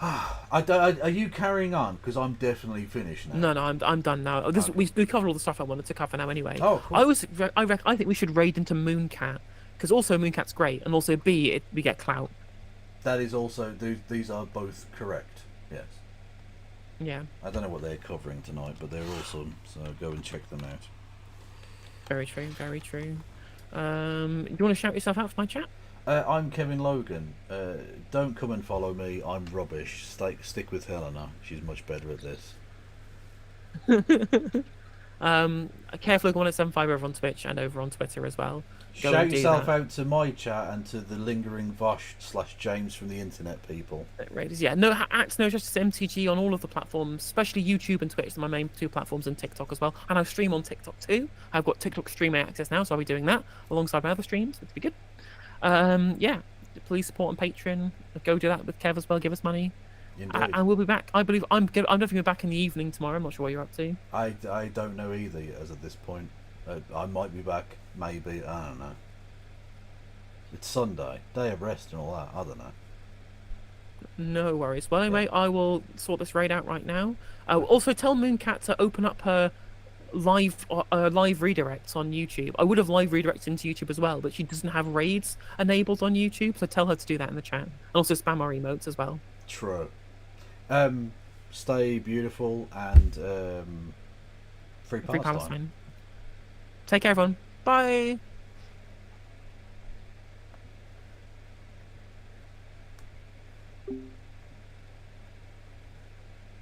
Are you carrying on? Because I'm definitely finished now. No, I'm done now. We covered all the stuff I wanted to cover now anyway. Oh, cool. I think we should raid into Mooncat because also Mooncat's great, and also B, we get clout. That is also these are both correct. Yes. Yeah. I don't know what they're covering tonight, but they're awesome. So go and check them out. Very true. Very true. Do you want to shout yourself out for my chat? I'm Kevin Logan. Don't come and follow me. I'm rubbish. Stick with Helena. She's much better at this. Careful175 over on Twitch and over on Twitter as well. Go Shout and do yourself that. out to my chat and to the lingering Vosh/James from the internet people. Raiders, yeah. No, at No Justice MTG on all of the platforms, especially YouTube and Twitch, are my main 2 platforms, and TikTok as well. And I stream on TikTok too. I've got TikTok streaming access now, so I'll be doing that alongside my other streams, which would be good. Yeah, please support on Patreon. Go do that with Kev as well. Give us money, and we'll be back. I believe I'm definitely back in the evening tomorrow. I'm not sure what you're up to. I don't know either as of this point. I might be back, maybe. I don't know. It's Sunday, day of rest and all that. I don't know. No worries. Well, anyway, I will sort this raid out right now. Also, tell Mooncat to open up her live redirects on YouTube. I would have live redirected into YouTube as well, but she doesn't have raids enabled on YouTube, so tell her to do that in the chat. And also spam our emotes as well. True. Stay beautiful and free Palestine. Take care, everyone. Bye.